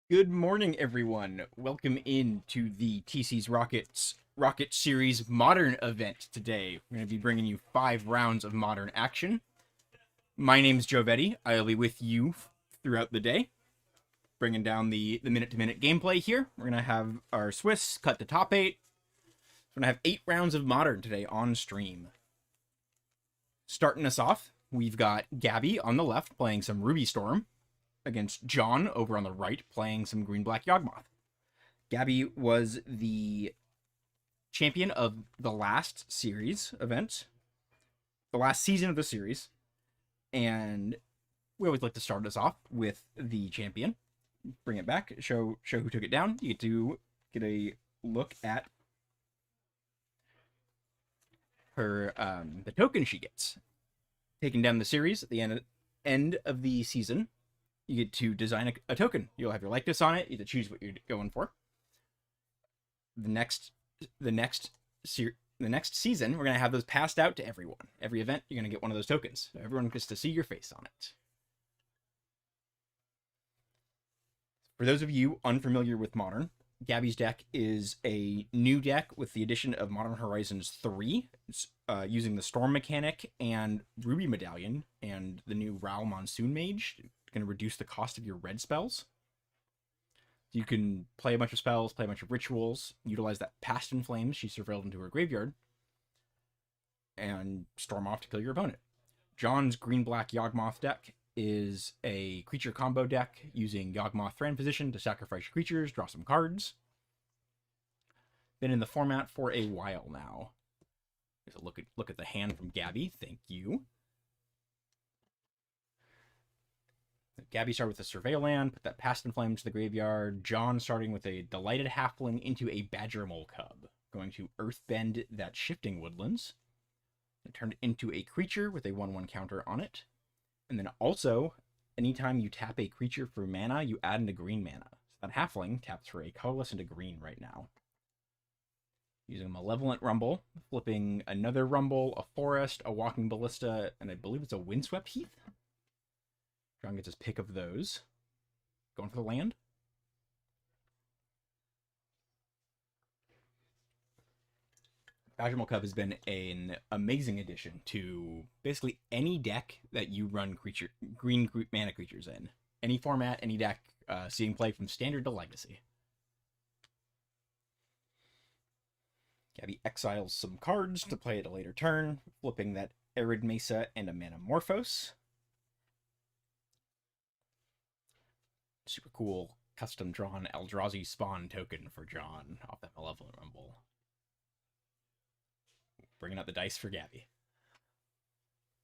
Good morning, everyone. Welcome in to the TC's Rocket Series Modern event today. We're going to be bringing you 5 rounds of Modern action. My name's Jovetti. I'll be with you throughout the day, bringing down the minute-to-minute gameplay here. We're going to have our Swiss cut to top 8. We're going to have 8 rounds of Modern today on stream. Starting us off, we've got Gabby on the left playing some Ruby Storm, against John over on the right playing some Green-Black Yawgmoth. Gabby was the champion of the last series event, the last season of the series, and we always like to start us off with the champion. Bring it back, show who took it down. You get to get a look at her the token she gets. Taking down the series at the end of the season, you get to design a token. You'll have your likeness on it. You get to choose what you're going for. The next season, we're gonna have those passed out to everyone. Every event, you're gonna get one of those tokens. So everyone gets to see your face on it. For those of you unfamiliar with Modern, Gabby's deck is a new deck with the addition of Modern Horizons 3. It's using the Storm mechanic and Ruby Medallion and the new Ral Monsoon Mage. Going to reduce the cost of your red spells. You can play a bunch of spells, play a bunch of rituals, utilize that Past in Flames she surveilled into her graveyard, and storm off to kill your opponent. John's Green-Black Yawgmoth deck is a creature combo deck using Yawgmoth Thran Position to sacrifice your creatures, draw some cards. Been in the format for a while now. Here's a look at the hand from Gabby. Thank you. Gabby started with a Surveil Land, put that Past in Flames to the graveyard. John starting with a Delighted Halfling into a Badger Mole Cub, going to Earthbend that Shifting Woodlands. It turned into a creature with a 1/1 counter on it. And then also, anytime you tap a creature for mana, you add into green mana. So that Halfling taps for a colorless into green right now. Using Malevolent Rumble, flipping another Rumble, a Forest, a Walking Ballista, and I believe it's a Windswept Heath. John gets his pick of those. Going for the land. Badger Mole Cub has been an amazing addition to basically any deck that you run green mana creatures in. Any format, any deck, seeing play from Standard to Legacy. Gabby exiles some cards to play at a later turn, flipping that Arid Mesa and a Manamorphose. Super cool custom drawn Eldrazi spawn token for John off that Malevolent Rumble. Bringing out the dice for Gabby.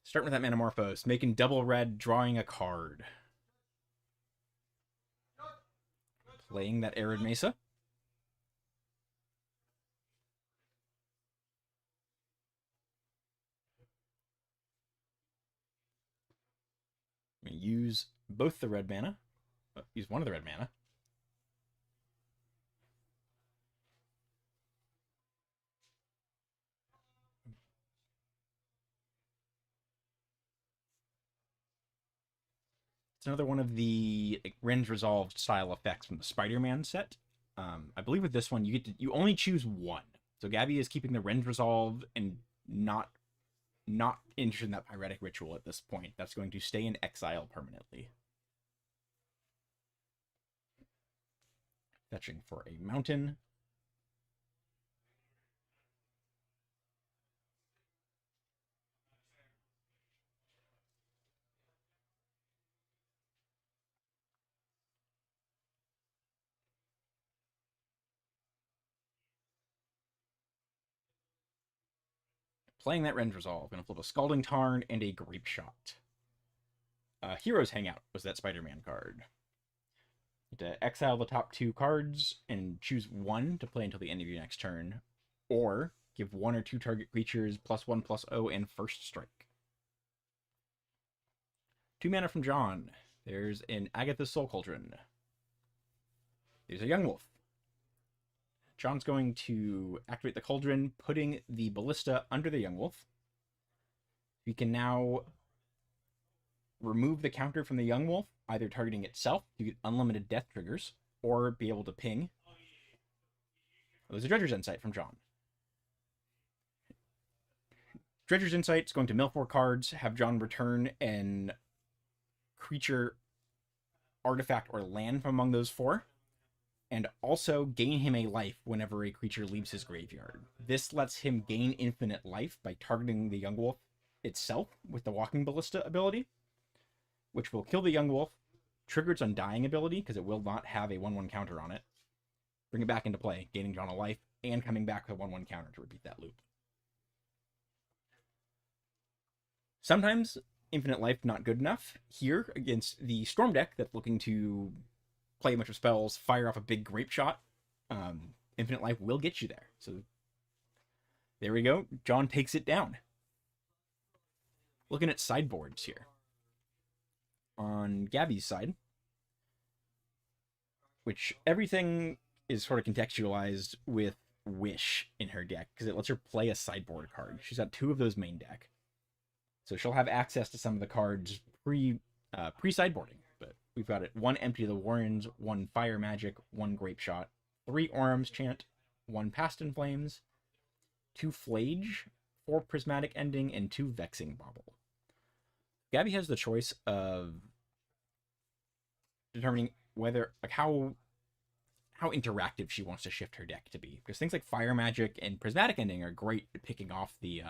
Starting with that Manamorphose, making double red, drawing a card. Playing that Arid Mesa. I'm going to use both the red mana. Use one of the red mana. It's another one of the Rend Resolved style effects from the Spider-Man set. I believe with this one you only choose one. So Gabby is keeping the Rend Resolve and not interested in that Pyretic Ritual at this point. That's going to stay in exile permanently. Fetching for a mountain. Playing that Rend Resolve, gonna flip a Scalding Tarn and a Grape Shot. Heroes Hangout was that Spider-Man card. To exile the top 2 cards and choose one to play until the end of your next turn, or give 1 or 2 target creatures +1/+0 and first strike. 2 mana from John. There's an Agatha's Soul Cauldron. There's a Young Wolf. John's going to activate the Cauldron, putting the Ballista under the Young Wolf. We can now remove the counter from the Young Wolf, either targeting itself to get unlimited death triggers, or be able to ping. Oh, there's a Dredger's Insight from John. Dredger's Insight is going to mill 4 cards, have John return an creature, artifact, or land from among those 4, and also gain him a life whenever a creature leaves his graveyard. This lets him gain infinite life by targeting the Young Wolf itself with the Walking Ballista ability, which will kill the Young Wolf, trigger its Undying ability, because it will not have a 1/1 counter on it, bring it back into play, gaining John a life, and coming back with a 1/1 counter to repeat that loop. Sometimes infinite life not good enough. Here, against the Storm deck that's looking to play a bunch of spells, fire off a big Grape Shot, infinite life will get you there. So there we go. John takes it down. Looking at sideboards here. On Gabby's side, which everything is sort of contextualized with Wish in her deck, because it lets her play a sideboard card. She's got 2 of those main deck. So she'll have access to some of the cards pre-sideboarding. But we've got it 1 Empty of the Warrens, 1 Fire Magic, 1 Grape Shot, 3 Orum's Chant, 1 Past in Flames, 2 Flage, 4 Prismatic Ending, and 2 Vexing Bauble. Gabby has the choice of determining whether, like, how interactive she wants to shift her deck to be. Because things like Fire Magic and Prismatic Ending are great at picking off the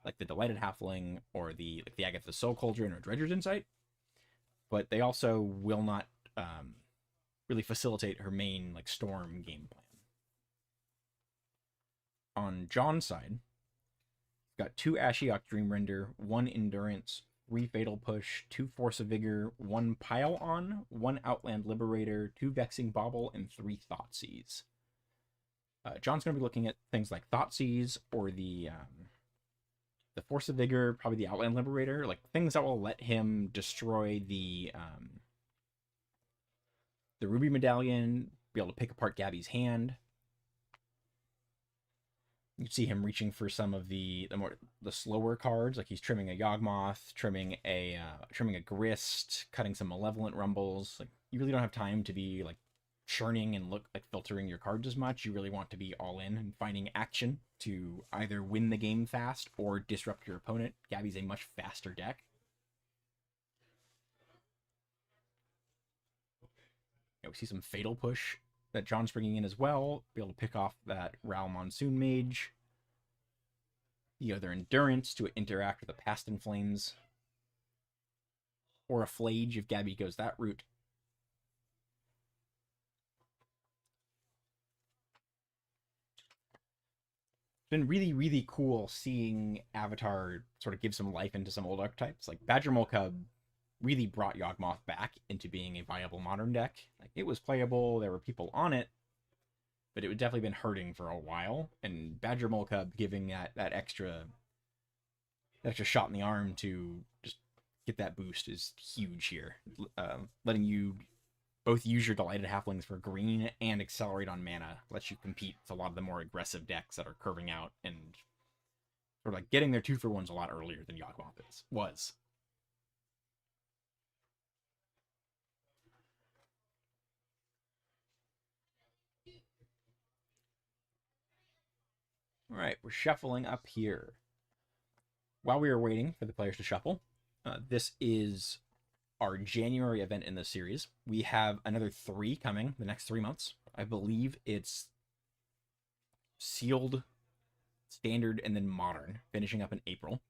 like the Delighted Halfling or the Agatha Soul Cauldron or Dredger's Insight, but they also will not really facilitate her main like Storm game plan. On John's side, got 2 Ashiok Dreamrender, 1 Endurance, 3 Fatal Push, 2 Force of Vigor, 1 Pile On, 1 Outland Liberator, 2 Vexing Bauble, and 3 Thoughtseize. John's going to be looking at things like Thoughtseize or the Force of Vigor, probably the Outland Liberator, like things that will let him destroy the Ruby Medallion, be able to pick apart Gabby's hand. You can see him reaching for some of the slower cards, like he's trimming a Yawgmoth, trimming a Grist, cutting some Malevolent Rumbles. Like, you really don't have time to be like churning and filtering your cards as much. You really want to be all in and finding action to either win the game fast or disrupt your opponent. Gabby's a much faster deck. We see some Fatal Push that John's bringing in as well. Be able to pick off that Ral Monsoon Mage. The other Endurance to interact with the Past in Flames. Or a Flage if Gabby goes that route. It's been really, really cool seeing Avatar sort of give some life into some old archetypes. Like Badger Mole Cub really brought Yawgmoth back into being a viable modern deck. Like, it was playable, there were people on it, but it had definitely been hurting for a while. And Badger Mole Cub giving that extra shot in the arm to just get that boost is huge here. Letting you both use your Delighted Halflings for green and accelerate on mana lets you compete with a lot of the more aggressive decks that are curving out and sort of like getting their 2-for-1s a lot earlier than Yawgmoth was. All right, we're shuffling up here. While we are waiting for the players to shuffle, this is our January event in this series. We have another 3 coming the next 3 months. I believe it's Sealed, Standard, and then Modern, finishing up in April.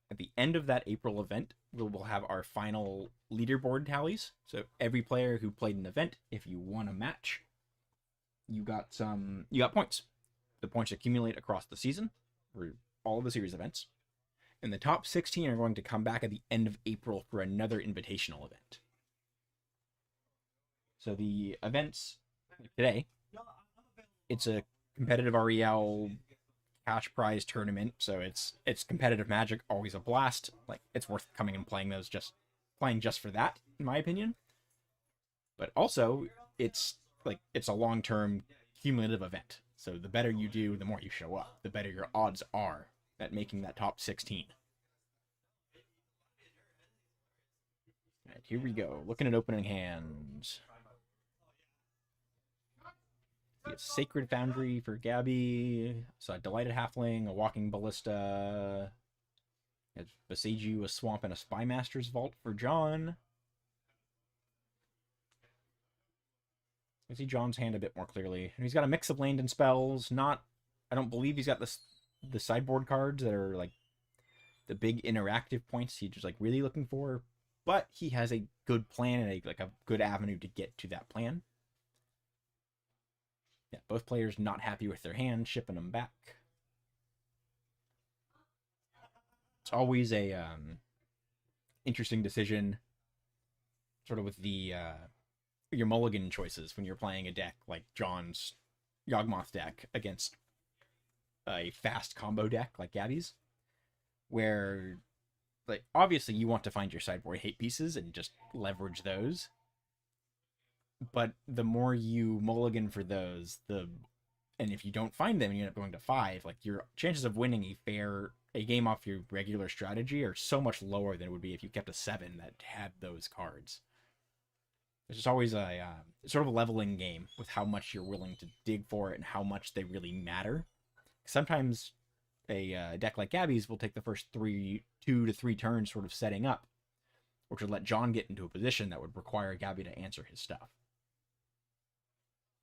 At the end of that April event, we will have our final leaderboard tallies. So every player who played an event, if you won a match, you got points. The points accumulate across the season for all of the series events. And the top 16 are going to come back at the end of April for another invitational event. So the events today, it's a competitive REL cash prize tournament, so it's competitive Magic, always a blast. Like, it's worth coming and playing those, just for that, in my opinion. But also, it's a long-term cumulative event. So the better you do, the more you show up, the better your odds are at making that top 16. All right, here we go. Looking at opening hands. A Sacred Foundry for Gabby. So a Delighted Halfling, a Walking Ballista. Boseiju, a Swamp, and a Spymaster's Vault for John. I see John's hand a bit more clearly. And he's got a mix of land and spells. I don't believe he's got the sideboard cards that are like the big interactive points he's just like really looking for. But he has a good plan and a good avenue to get to that plan. Yeah, both players not happy with their hand, shipping them back. It's always a interesting decision, sort of with the your mulligan choices when you're playing a deck like John's Yawgmoth deck against a fast combo deck like Gabby's, where like obviously you want to find your sideboard hate pieces and just leverage those. But the more you mulligan for those, and if you don't find them and you end up going to 5, like your chances of winning a game off your regular strategy are so much lower than it would be if you kept a 7 that had those cards. It's just always a sort of a leveling game with how much you're willing to dig for it and how much they really matter. Sometimes a deck like Gabby's will take the first 2 to 3 turns sort of setting up, which would let John get into a position that would require Gabby to answer his stuff.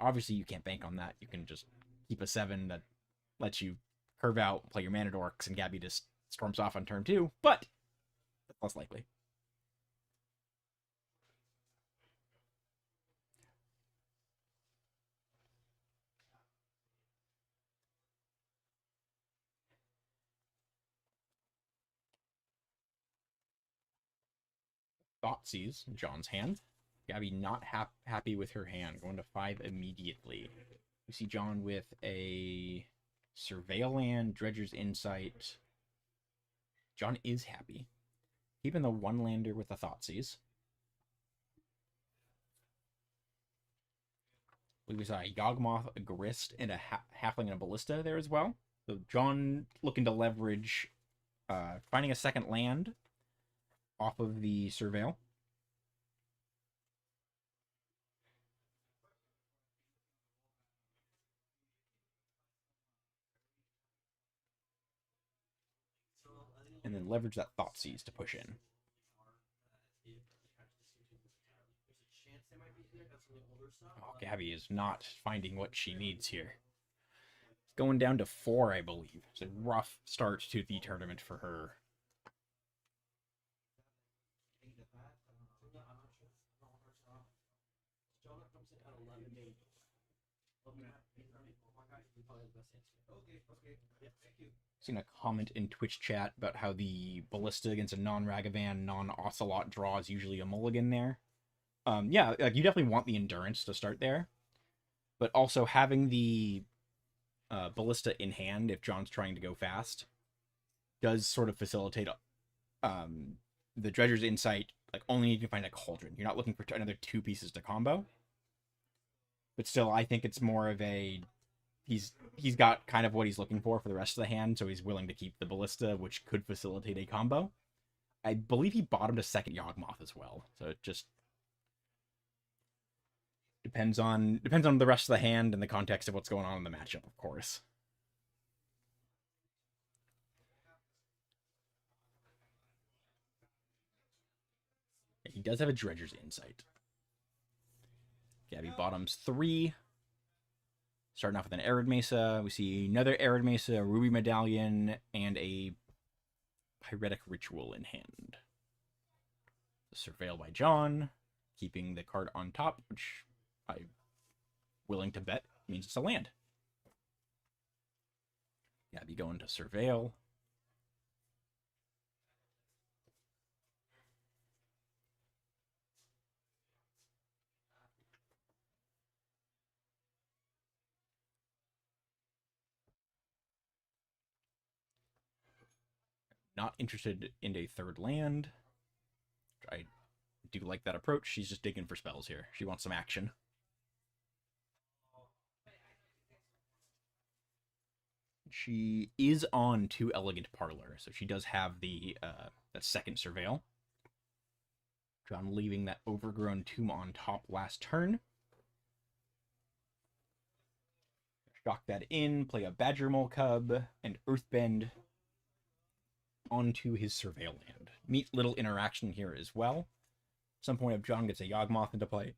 Obviously, you can't bank on that. You can just keep a 7 that lets you curve out, play your Mana Dorks, and Gabby just storms off on turn 2, but that's less likely. Thoughtseize in John's hand. Gabby not happy with her hand, going to 5 immediately. We see John with a Surveil land, Dredger's Insight. John is happy. Keeping the 1-lander with the Thoughtseize. We saw a Yawgmoth, a Grist, and a Halfling and a Ballista there as well. So John looking to leverage finding a second land off of the Surveil. And then leverage that Thoughtseize to push in. Oh, Gabby is not finding what she needs here. It's going down to 4, I believe. It's a rough start to the tournament for her. Seen a comment in Twitch chat about how the Ballista against a non-Ragavan, non-Ocelot draw is usually a mulligan there. Yeah, like you definitely want the endurance to start there, but also having the Ballista in hand if John's trying to go fast does sort of facilitate the Dredger's Insight. Like only need to find a Cauldron. You're not looking for another 2 pieces to combo. But still, I think it's more of a he's got kind of what he's looking for the rest of the hand, so he's willing to keep the Ballista, which could facilitate a combo. I believe he bottomed a second Yawgmoth as well, so it just depends on the rest of the hand and the context of what's going on in the matchup, of course. He does have a Dredger's Insight. Gabby bottoms 3. Starting off with an Arid Mesa. We see another Arid Mesa, a Ruby Medallion, and a Pyretic Ritual in hand. The Surveil by John, keeping the card on top, which I'm willing to bet means it's a land. Gabby going to Surveil. Not interested in a third land. I do like that approach. She's just digging for spells here. She wants some action. She is on 2 Elegant Parlor, so she does have the that second Surveil. John leaving that Overgrown Tomb on top last turn. Dock that in, play a Badger Mole Cub, and Earthbend onto his Surveil land. Neat little interaction here as well. At some point, if John gets a Yawgmoth into play,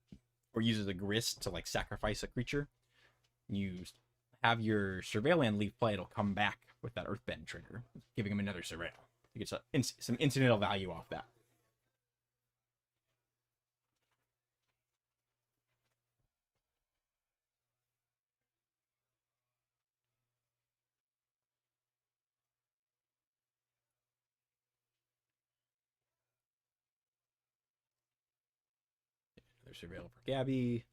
or uses a Grist to like sacrifice a creature, you have your Surveil land leave play, it'll come back with that Earthbend trigger, giving him another Surveil. You get some incidental value off that. Another Surveil for Gabby.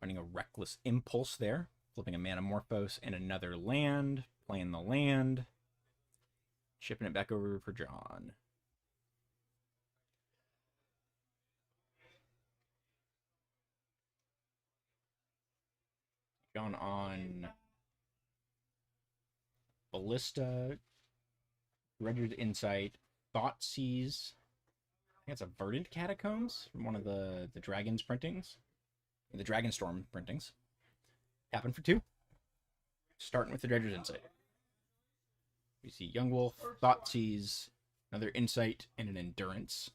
Running a Reckless Impulse there. Flipping a Manamorphose and another land. Playing the land. Shipping it back over for John. John on Ballista. Dredger's Insight. Thoughtseize. I think it's a Verdant Catacombs from one of the Dragon's printings. The Dragonstorm printings. Happen for 2. Starting with the Dredger's Insight. We see Young Wolf, Thoughtseize, another Insight, and an Endurance.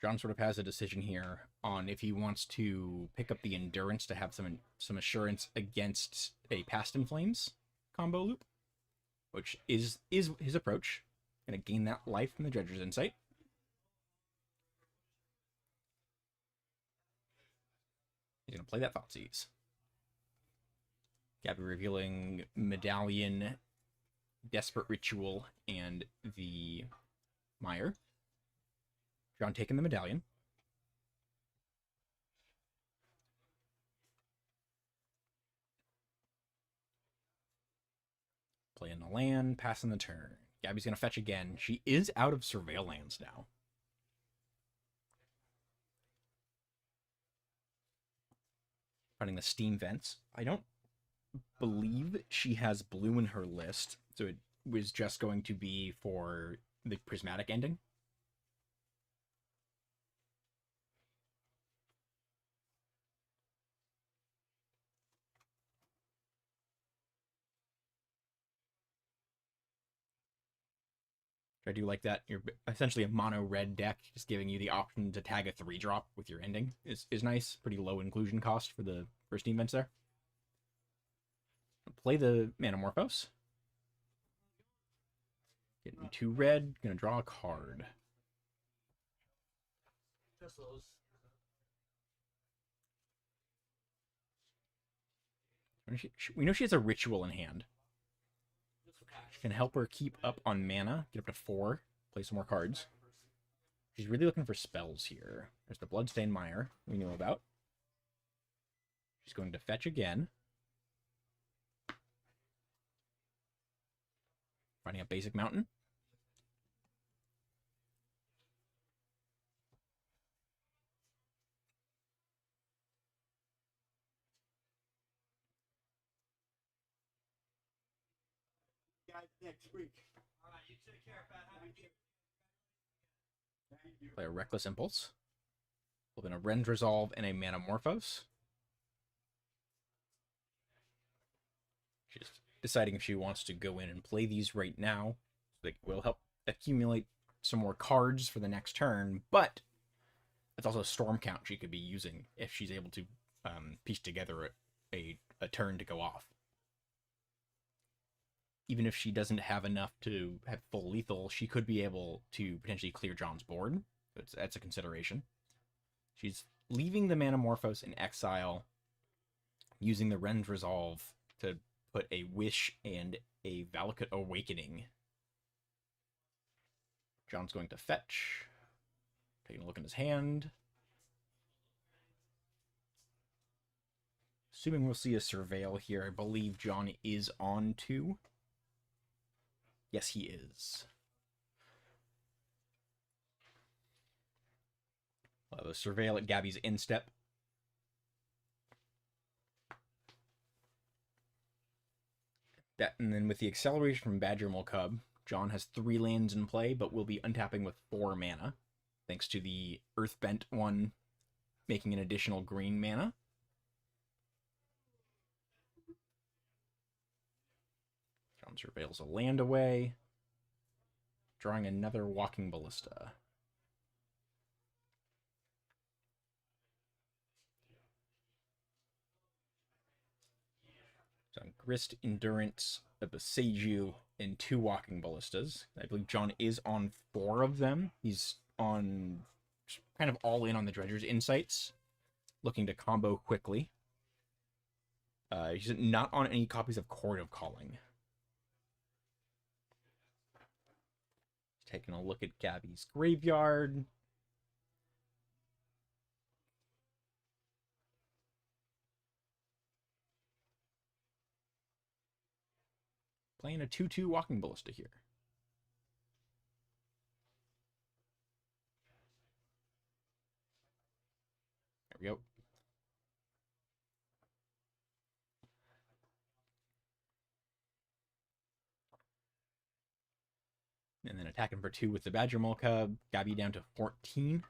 John sort of has a decision here on if he wants to pick up the Endurance to have some assurance against a Past in Flames combo loop, which is his approach. Going to gain that life from the Dredger's Insight. He's going to play that Thoughtseize. Gabby revealing Medallion, Desperate Ritual, and the Mire. John taking the Medallion. Playing the land, passing the turn. Gabby's going to fetch again. She is out of Surveil lands now. Running the Steam Vents. I don't believe she has blue in her list, so it was just going to be for the Prismatic ending. I do like that. You're essentially a mono red deck, just giving you the option to tag a 3-drop with your ending is nice. Pretty low inclusion cost for the first Steam Vents there. Play the Manamorphose. Getting 2 red, gonna draw a card. We know she has a Ritual in hand. Can help her keep up on mana, get up to 4, play some more cards. She's really looking for spells here. There's the Bloodstained Mire we knew about. She's going to fetch again. Finding a basic mountain. Next week. All right, you take care, Pat. Play a Reckless Impulse. Flipping a Rend Resolve and a Manamorphose. She's deciding if she wants to go in and play these right now. They will help accumulate some more cards for the next turn, but it's also a Storm Count she could be using if she's able to piece together a turn to go off. Even if she doesn't have enough to have full lethal, she could be able to potentially clear John's board. That's a consideration. She's leaving the Manamorphose in exile, using the Rend Resolve to put a Wish and a Valakut Awakening. John's going to fetch. Taking a look in his hand. Assuming we'll see a Surveil here, I believe John is on 2. Yes, he is. We'll have a Surveil at Gabby's instep. That, and then with the acceleration from Badger Mole Cub, John has 3 lands in play, but will be untapping with 4 mana, thanks to the Earthbent one making an additional green mana. John surveils a land away, drawing another Walking Ballista. So Grist, Endurance, a Boseiju, and 2 Walking Ballistas. I believe John is on 4 of them. He's on kind of all in on the Dredger's Insights, looking to combo quickly. He's not on any copies of Chord of Calling. Taking a look at Gabby's graveyard. Playing a 2/2 Walking Ballista here. There we go. And then attacking for 2 with the Badger Molka. Gabby down to 14.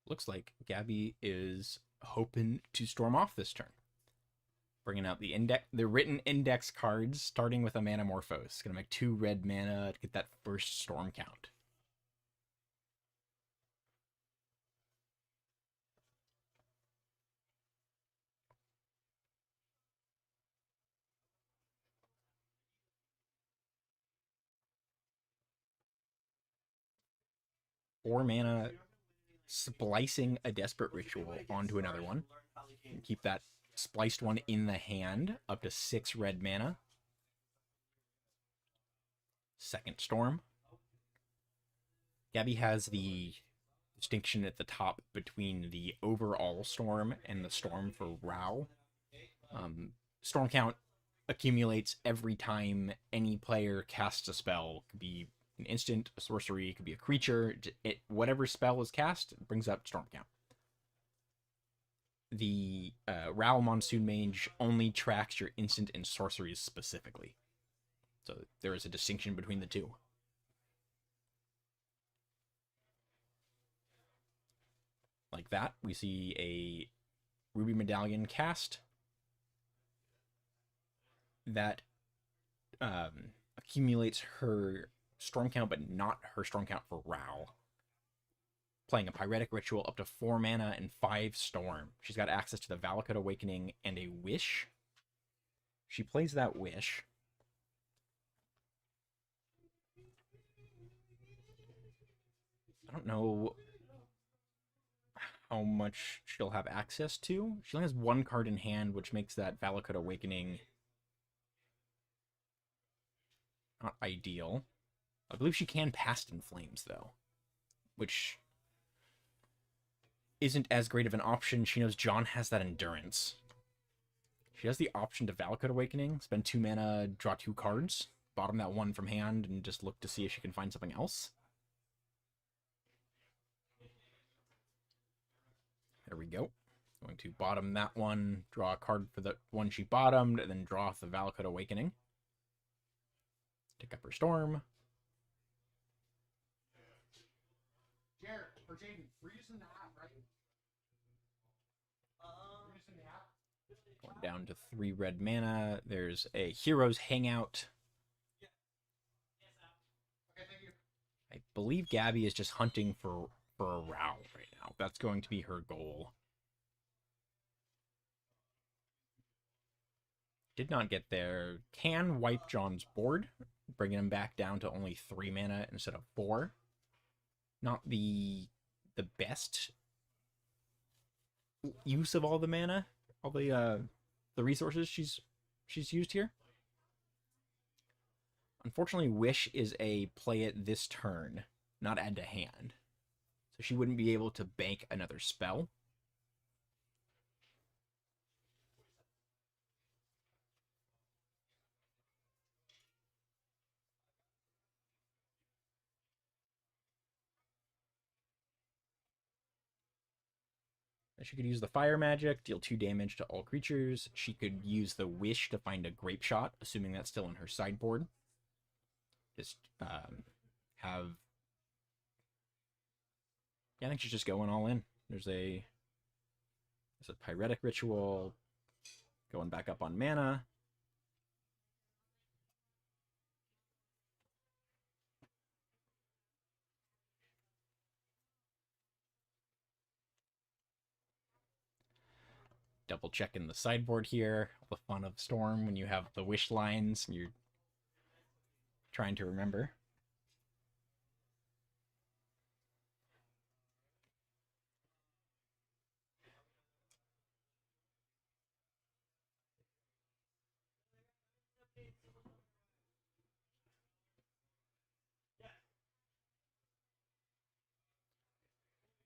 Looks like Gabby is hoping to storm off this turn. Bringing out the written index cards, starting with a Manamorphose. Gonna make 2 red mana to get that first storm count. Four mana, splicing a Desperate Ritual onto another one. And keep that spliced one in the hand, up to 6 red mana. Second Storm. Gabby has the distinction at the top between the overall Storm and the Storm for Rao. Storm count accumulates every time any player casts a spell. It could be an instant, a sorcery, it could be a creature. Whatever spell is cast brings up storm count. The Rao Monsoon Mage only tracks your instant and sorceries specifically. So there is a distinction between the two. Like that, we see a Ruby Medallion cast that accumulates her storm count, but not her storm count for Rao. Playing a Pyretic Ritual, up to 4 mana and 5 storm. She's got access to the Valakut Awakening and a Wish. She plays that Wish. I don't know how much she'll have access to. She only has 1 card in hand, which makes that Valakut Awakening not ideal. I believe she can Past in Flames, though, which isn't as great of an option. She knows John has that Endurance. She has the option to Valakut Awakening, spend 2 mana, draw 2 cards, bottom that 1 from hand, and just look to see if she can find something else. There we go. Going to bottom that one, draw a card for the one she bottomed, and then draw off the Valakut Awakening. Pick up her Storm. Jared, or Jaden, we're using the app, right? We're using the app? Going down to 3 red mana. There's a Hero's Hangout. Okay, thank you. I believe Gabby is just hunting for a Rao right now. That's going to be her goal. Did not get there. Can wipe John's board, bringing him back down to only 3 mana instead of 4. Not the best use of all the mana, all the resources she's used here. Unfortunately, Wish is a play it this turn, not add to hand. So she wouldn't be able to bank another spell. She could use the fire magic, deal 2 damage to all creatures. She could use the wish to find a grape shot, assuming that's still in her sideboard. Just have... Yeah, I think she's just going all in. There's a pyretic ritual going back up on mana. Double checking the sideboard here. The fun of Storm when you have the wish lines and you're trying to remember.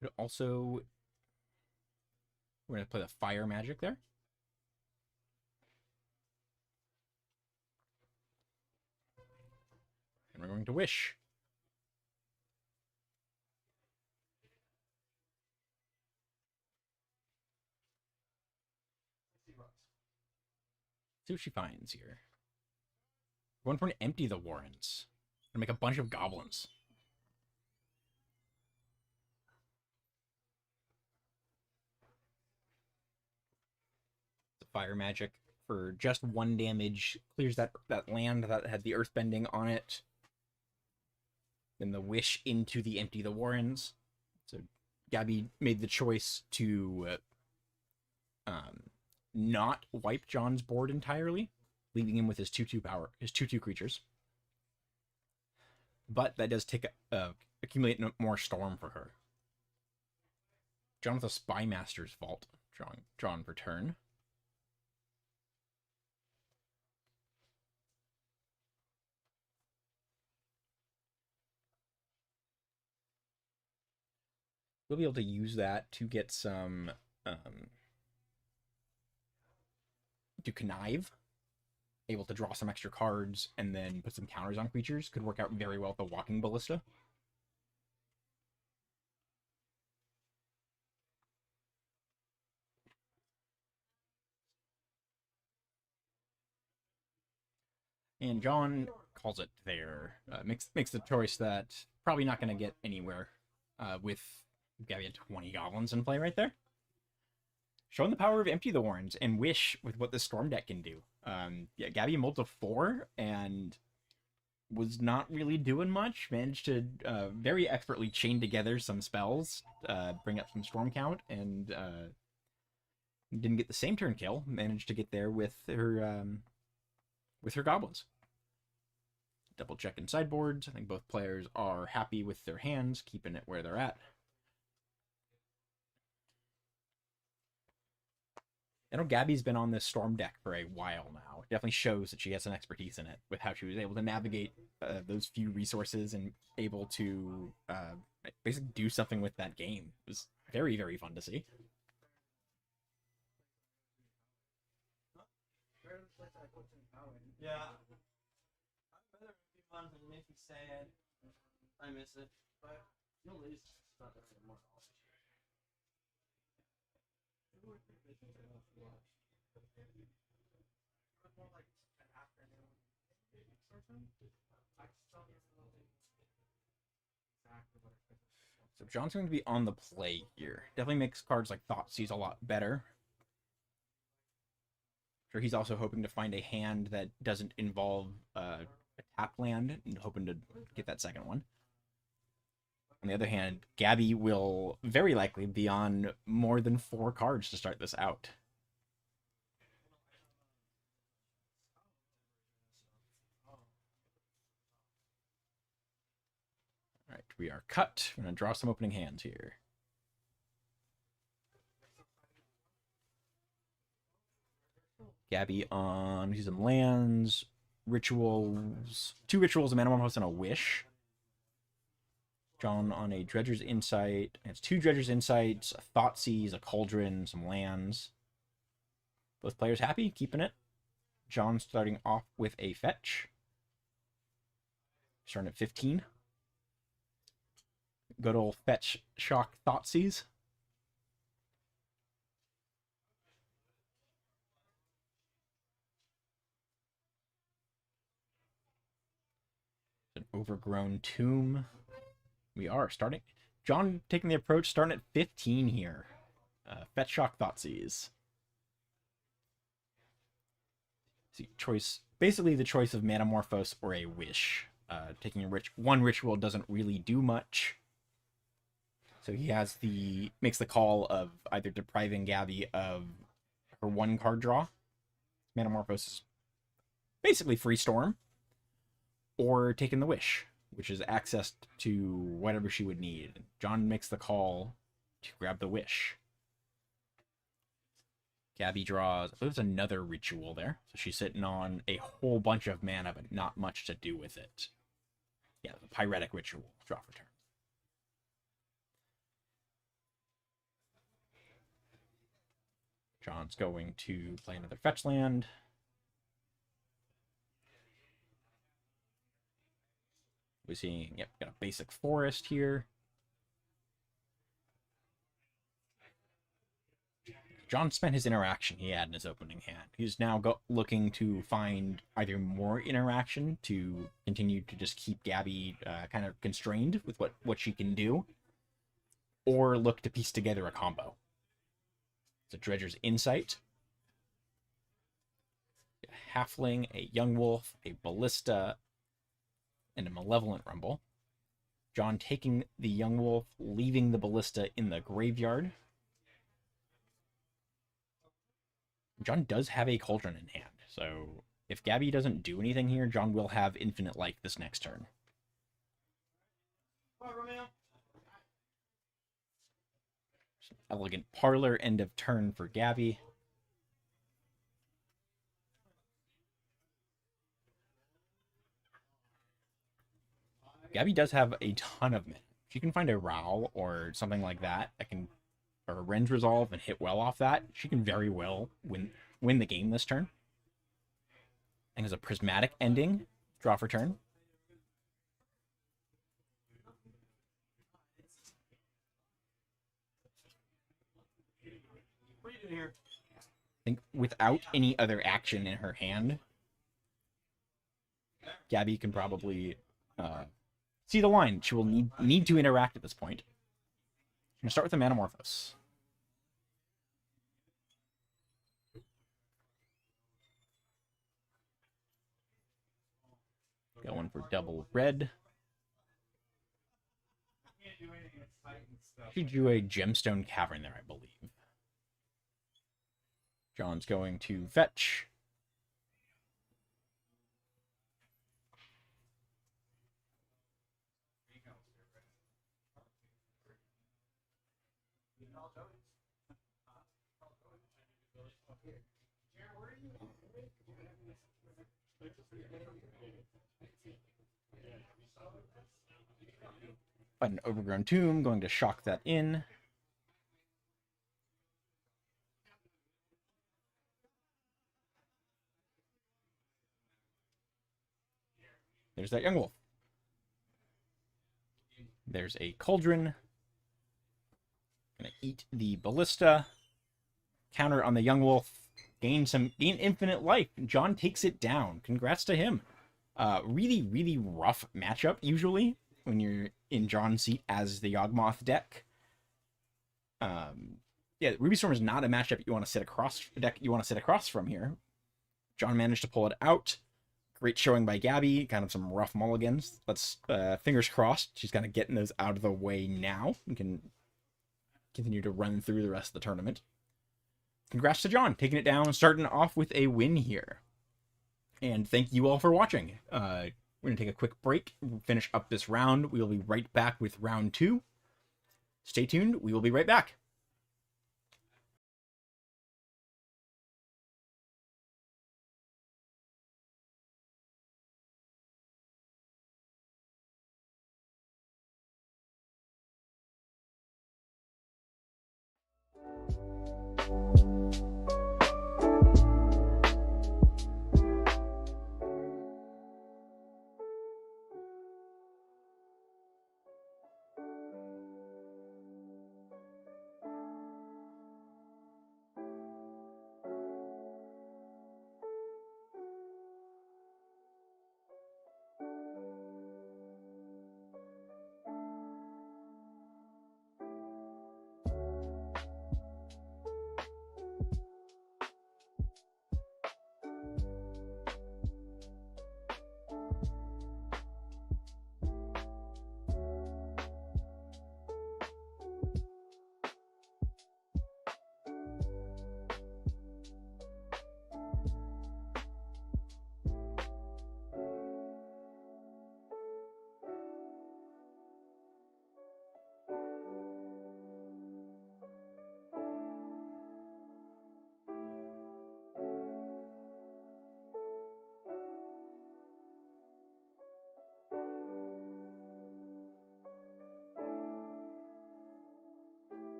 Could also... We're going to play the fire magic there. And we're going to wish. See what she finds here. We're going for an empty the Warrens. And make a bunch of goblins. The fire magic for just 1 damage clears that land that had the earthbending on it. Then the wish into the empty the Warrens. So Gabby made the choice to not wipe John's board entirely, leaving him with his 2/2 power, his 2/2 creatures. But that does take accumulate more storm for her. John with a Spymaster's Vault drawn per turn. We'll be able to use that to get some to connive, able to draw some extra cards and then put some counters on creatures. Could work out very well with the Walking Ballista. And John calls it there. Makes the choice that probably not going to get anywhere with Gabby had 20 goblins in play right there. Showing the power of Empty the Warrens and Wish with what the Storm deck can do. Yeah, Gabby mulled to 4 and was not really doing much. Managed to very expertly chain together some spells, bring up some Storm count, and didn't get the same turn kill. Managed to get there with her goblins. Double checking sideboards. I think both players are happy with their hands, keeping it where they're at. I know Gabby's been on this Storm deck for a while now. It definitely shows that she has some expertise in it with how she was able to navigate those few resources and able to basically do something with that game. It was very, very fun to see. Yeah. I'd rather it be fun than make me sad. I miss it, but no reason to start there more. So John's going to be on the play here. Definitely makes cards like Thoughtseize a lot better. Sure, he's also hoping to find a hand that doesn't involve a tap land and hoping to get that second one. On the other hand, Gabby will very likely be on more than 4 cards to start this out. All right, we are cut. We're going to draw some opening hands here. Gabby on using lands, rituals, 2 rituals, a mana host, and a wish. John on a Dredger's Insight. It's 2 Dredger's Insights, a Thoughtseize, a Cauldron, some lands. Both players happy, keeping it. John starting off with a fetch. Starting at 15. Good old fetch, shock, Thoughtseize. Overgrown Tomb. We are starting. John taking the approach, starting at 15 here. Fetch Shock Thoughtseize. See, choice. Basically, the choice of Metamorphose or a Wish. Taking one ritual doesn't really do much. So he makes the call of either depriving Gabby of her 1 card draw. Metamorphose is basically free storm. Or taking the Wish, which is access to whatever she would need. John makes the call to grab the Wish. Gabby draws, I believe there's another ritual there. So she's sitting on a whole bunch of mana, but not much to do with it. Yeah, the Pyretic Ritual. Draw for turn. John's going to play another fetch land. We're seeing, yep, got a basic forest here. John spent his interaction he had in his opening hand. He's now looking to find either more interaction to continue to just keep Gabby kind of constrained with what she can do, or look to piece together a combo. It's a Dredger's Insight, a Halfling, a Young Wolf, a Ballista, and a Malevolent Rumble. John taking the Young Wolf, leaving the Ballista in the graveyard. John does have a Cauldron in hand, so if Gabby doesn't do anything here, John will have Infinite Life this next turn. Elegant Parlor, end of turn for Gabby. Gabby does have a ton of mana. If you can find a Ral or something like that, or a Ren's Resolve and hit well off that, she can very well win the game this turn. I think there's a Prismatic Ending, draw for turn. What are you doing here? I think without any other action in her hand, Gabby can probably see the line. She will need to interact at this point. I'm going to start with the Metamorphose. Going for double red. She drew a Gemstone Cavern there, I believe. John's going to fetch. Find an Overgrown Tomb, going to shock that in. There's that Young Wolf. There's a Cauldron. Gonna eat the Ballista. Counter on the Young Wolf. Gain infinite life. John takes it down. Congrats to him. Really, really rough matchup usually when you're in John's seat as the Yawgmoth deck. Yeah, Ruby Storm is not a matchup you want to sit across from here. John managed to pull it out. Great showing by Gabby. Kind of some rough mulligans. Let's fingers crossed. She's kind of getting those out of the way now. We can continue to run through the rest of the tournament. Congrats to John, taking it down, starting off with a win here. And thank you all for watching. We're going to take a quick break, finish up this round. We will be right back with round 2. Stay tuned. We will be right back.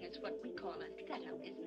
thing is what we call a setup, isn't it?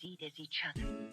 busy as each other.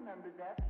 remember that.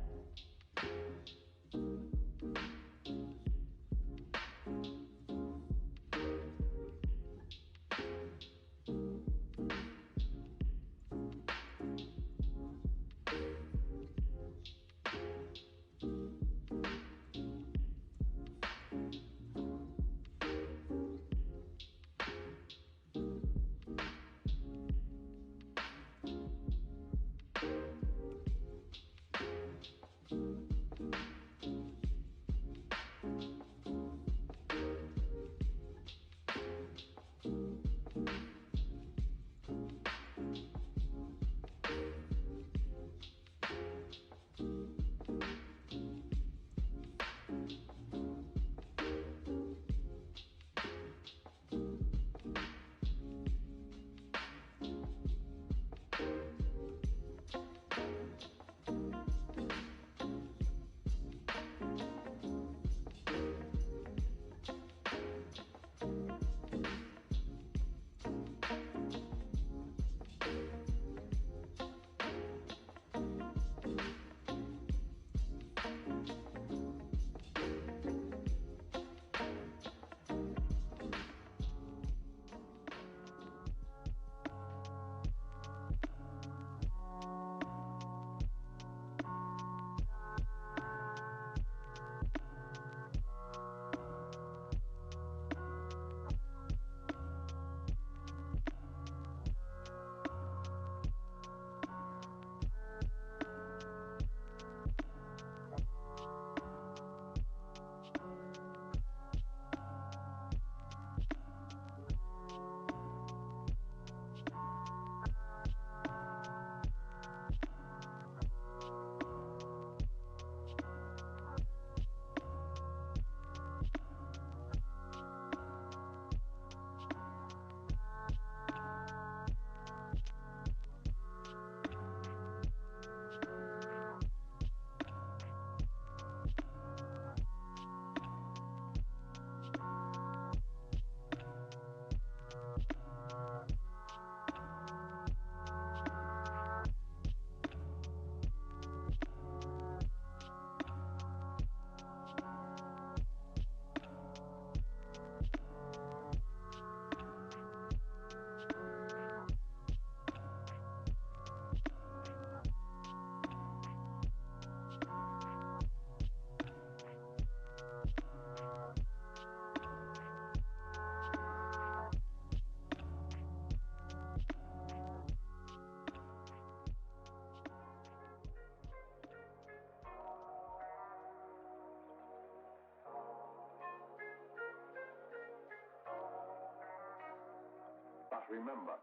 remember.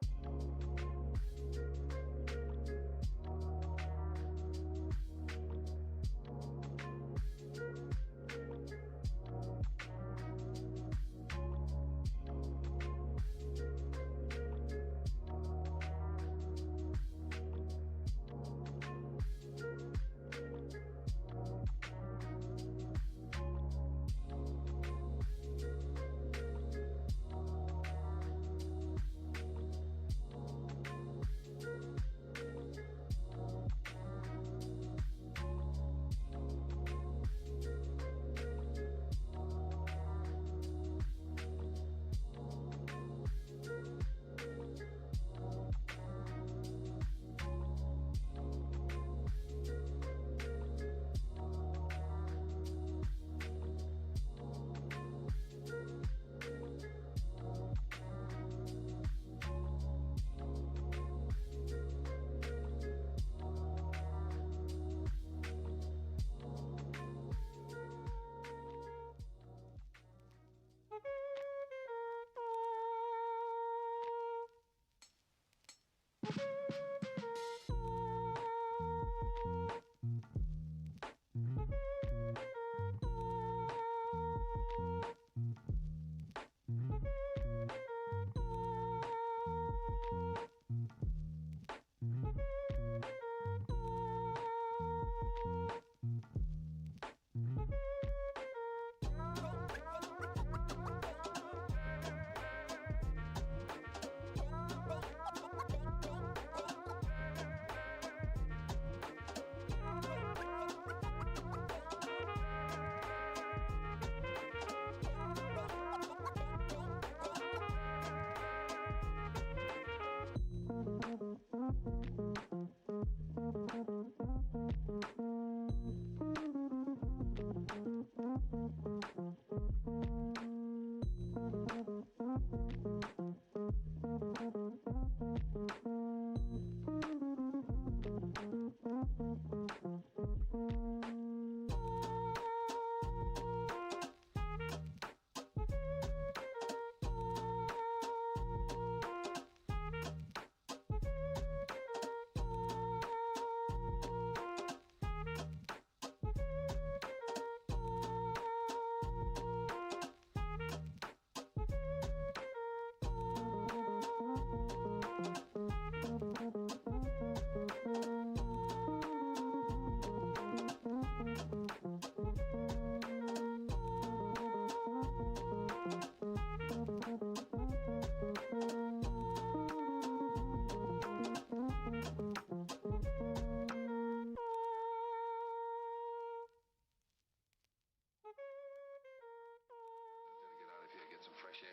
Get out of here, get some fresh air.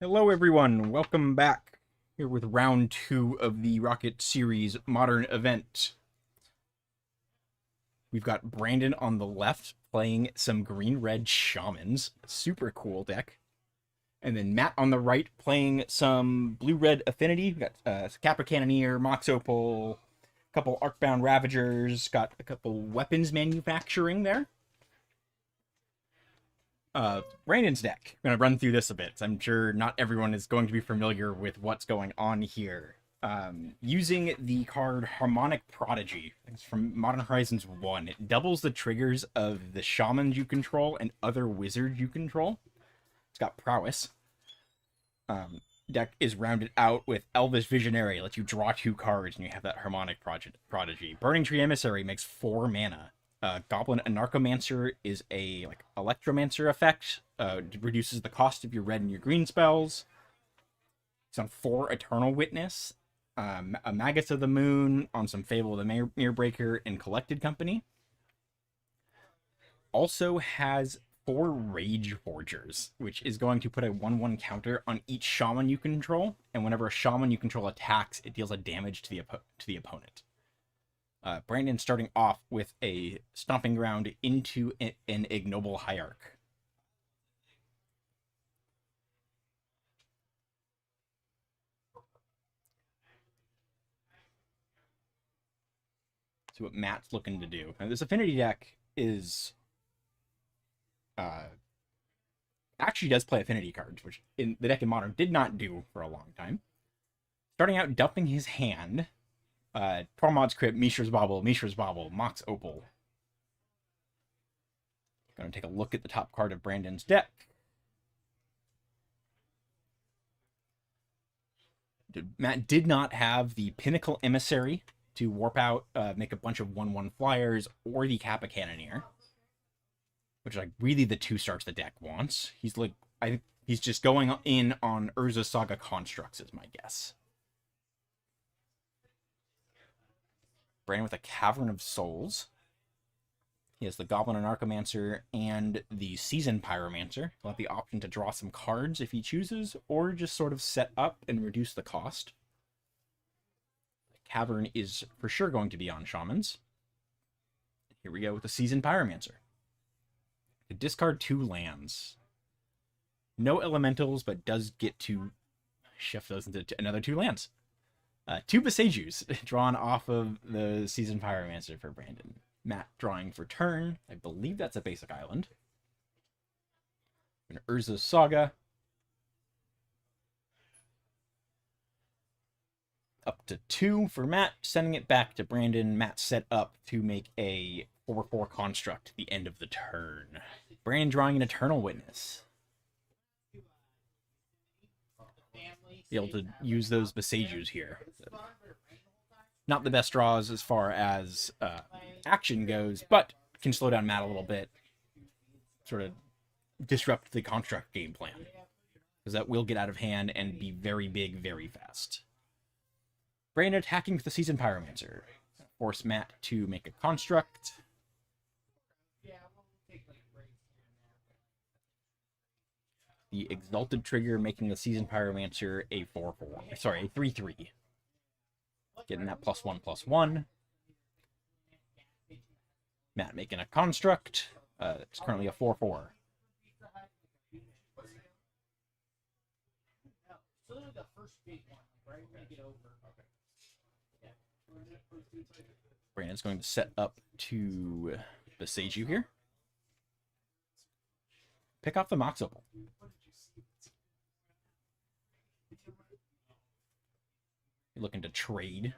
Hello, everyone. Welcome back. Here with round 2 of the Rocket Series Modern event. We've got Brandon on the left playing some green-red shamans. Super cool deck. And then Matt on the right playing some blue-red affinity. We've got Capra Cannoneer, Mox Opal, a couple Arcbound Ravagers, got a couple weapons manufacturing there. Brandon's deck. I'm going to run through this a bit. I'm sure not everyone is going to be familiar with what's going on here. Using the card Harmonic Prodigy, it's from Modern Horizons 1. It doubles the triggers of the shamans you control and other wizards you control. It's got prowess. Deck is rounded out with Elvish Visionary, lets you draw 2 cards, and you have that Harmonic Prodigy. Burning Tree Emissary makes 4 mana. Goblin Anarchomancer is a Electromancer effect. Reduces the cost of your red and your green spells. It's on 4 Eternal Witness. A Magus of the Moon on some Fable of the Mirror and Collected Company. Also has 4 Rage Forgers, which is going to put a 1/1 counter on each shaman you control, and whenever a shaman you control attacks, it deals a damage to the opponent. Brandon starting off with a Stomping Ground into an Ignoble Hierarch. So what Matt's looking to do. Now, this Affinity deck is actually does play Affinity cards, which in the deck in Modern did not do for a long time. Starting out, dumping his hand. Tormod's Crypt, Mishra's Bauble, Mox Opal. Going to take a look at the top card of Brandon's deck. Matt did not have the Pinnacle Emissary to warp out, make a bunch of 1/1 flyers, or the Kappa Cannoneer, which is really the 2 starts the deck wants. I think he's just going in on Urza Saga Constructs, is my guess. Brandon with a Cavern of Souls. He has the Goblin Anarchomancer and the Seasoned Pyromancer. He'll have the option to draw some cards if he chooses, or just sort of set up and reduce the cost. Cavern is for sure going to be on Shamans. Here we go with the Seasoned Pyromancer. To discard 2 lands. No elementals, but does get to shift those into another 2 lands. 2 Besejus drawn off of the Seasoned Pyromancer for Brandon. Matt drawing for turn. I believe that's a basic island. An Urza Saga. Up to 2 for Matt, sending it back to Brandon. Matt set up to make a 4/4 construct at the end of the turn. Brandon drawing an Eternal Witness. Be able to use those Besejus here. Not the best draws as far as action goes, but can slow down Matt a little bit. Sort of disrupt the construct game plan. Because that will get out of hand and be very big, very fast. Brandon attacking with the Seasoned Pyromancer. Force Matt to make a construct. The Exalted Trigger making the Seasoned Pyromancer a 4/4. Sorry, a 3/3. Getting that +1/+1. Matt making a construct. It's currently a 4/4. Brandon's going to set up to Beseju here. Pick off the Mox Opal. You're looking to trade.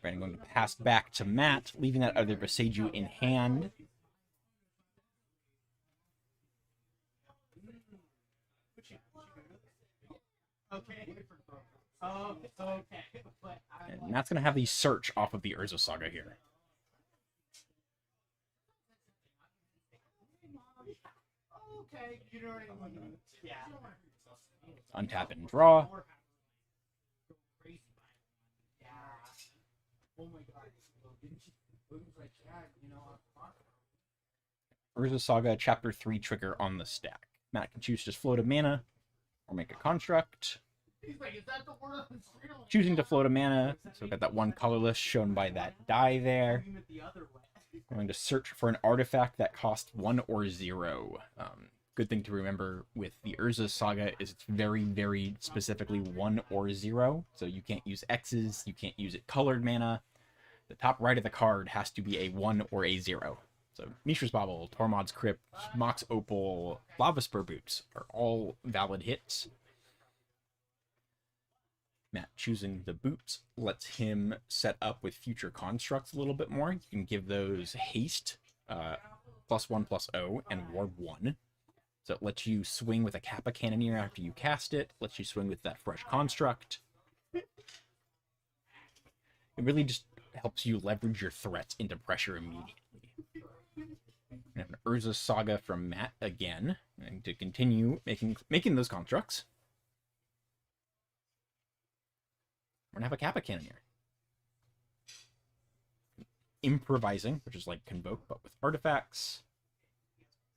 Brandon going to pass back to Matt, leaving that other Beseju in hand. And Matt's going to have the search off of the Urza Saga here. Untap and draw. Urza Saga Chapter 3 trigger on the stack. Matt can choose to just float a mana or make a construct. Choosing to float a mana, so we've got that one colorless shown by that die there. I'm going to search for an artifact that costs 1 or 0. Good thing to remember with the Urza Saga is it's very, very specifically 1 or 0. So you can't use X's, you can't use it colored mana. The top right of the card has to be a 1 or a 0. So Mishra's Bauble, Tormod's Crypt, Mox Opal, Lava Spur Boots are all valid hits. Matt choosing the boots lets him set up with future constructs a little bit more. You can give those haste, +1/+0, and ward 1. So it lets you swing with a Kappa Cannoneer after you cast it, lets you swing with that fresh construct. It really just helps you leverage your threats into pressure immediately. And an Urza Saga from Matt again, and to continue making those constructs. We're gonna have a Kappa Cannoneer. Improvising, which is like Convoke, but with artifacts.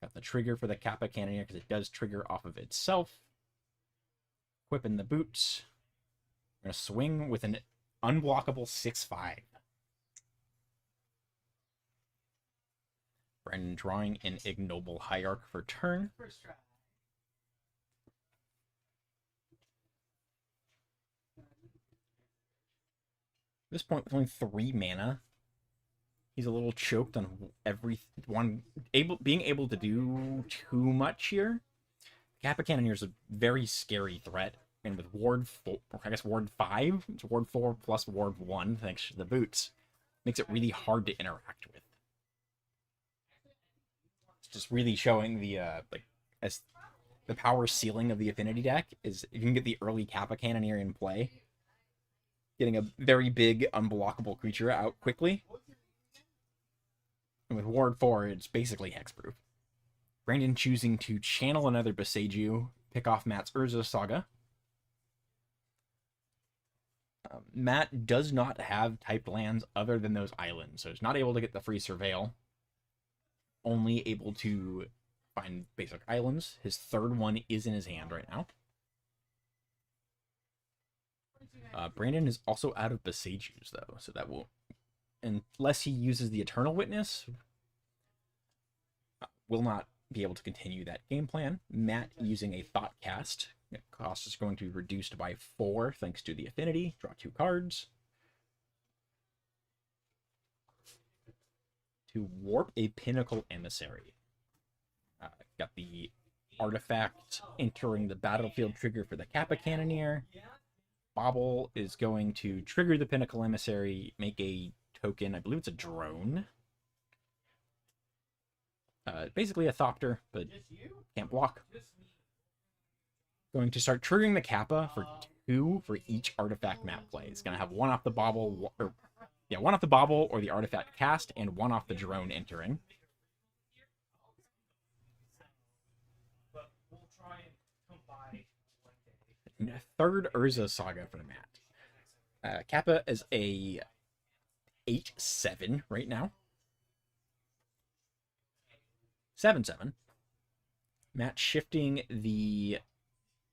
Got the trigger for the Kappa Cannoneer because it does trigger off of itself. Equipping the boots. We're gonna swing with an unblockable 6/5. Brandon drawing an Ignoble Hierarch for turn. First try. At this point, with only 3 mana, he's a little choked on being able to do too much here. Kappa Cannoneer is a very scary threat, and with Ward 4, I guess Ward 5, it's Ward 4 plus Ward 1, thanks to the boots, makes it really hard to interact with. It's just really showing the as the power ceiling of the Affinity deck is if you can get the early Kappa Cannoneer in play, getting a very big unblockable creature out quickly. And with Ward 4, it's basically hexproof. Brandon choosing to channel another Boseiju, pick off Matt's Urza Saga. Matt does not have typed lands other than those islands, so he's not able to get the free Surveil. Only able to find basic islands. His third one is in his hand right now. Brandon is also out of Boseijus, though, so that will, unless he uses the Eternal Witness, will not be able to continue that game plan. Matt using a Thought Cast. The cost is going to be reduced by 4 thanks to the Affinity. Draw 2 cards. To warp a Pinnacle Emissary. Got the artifact entering the battlefield trigger for the Kappa Cannoneer. Bobble is going to trigger the Pinnacle Emissary, make a token, I believe it's a drone. Basically a Thopter, but can't block. Going to start triggering the Kappa for 2 for each artifact Matt plays. Going to have 1 off the Bobble, 1 off the Bobble or the artifact cast, and 1 off the drone entering. Third Urza Saga for Matt. Kappa is a 8/7 right now. 7/7. Matt shifting the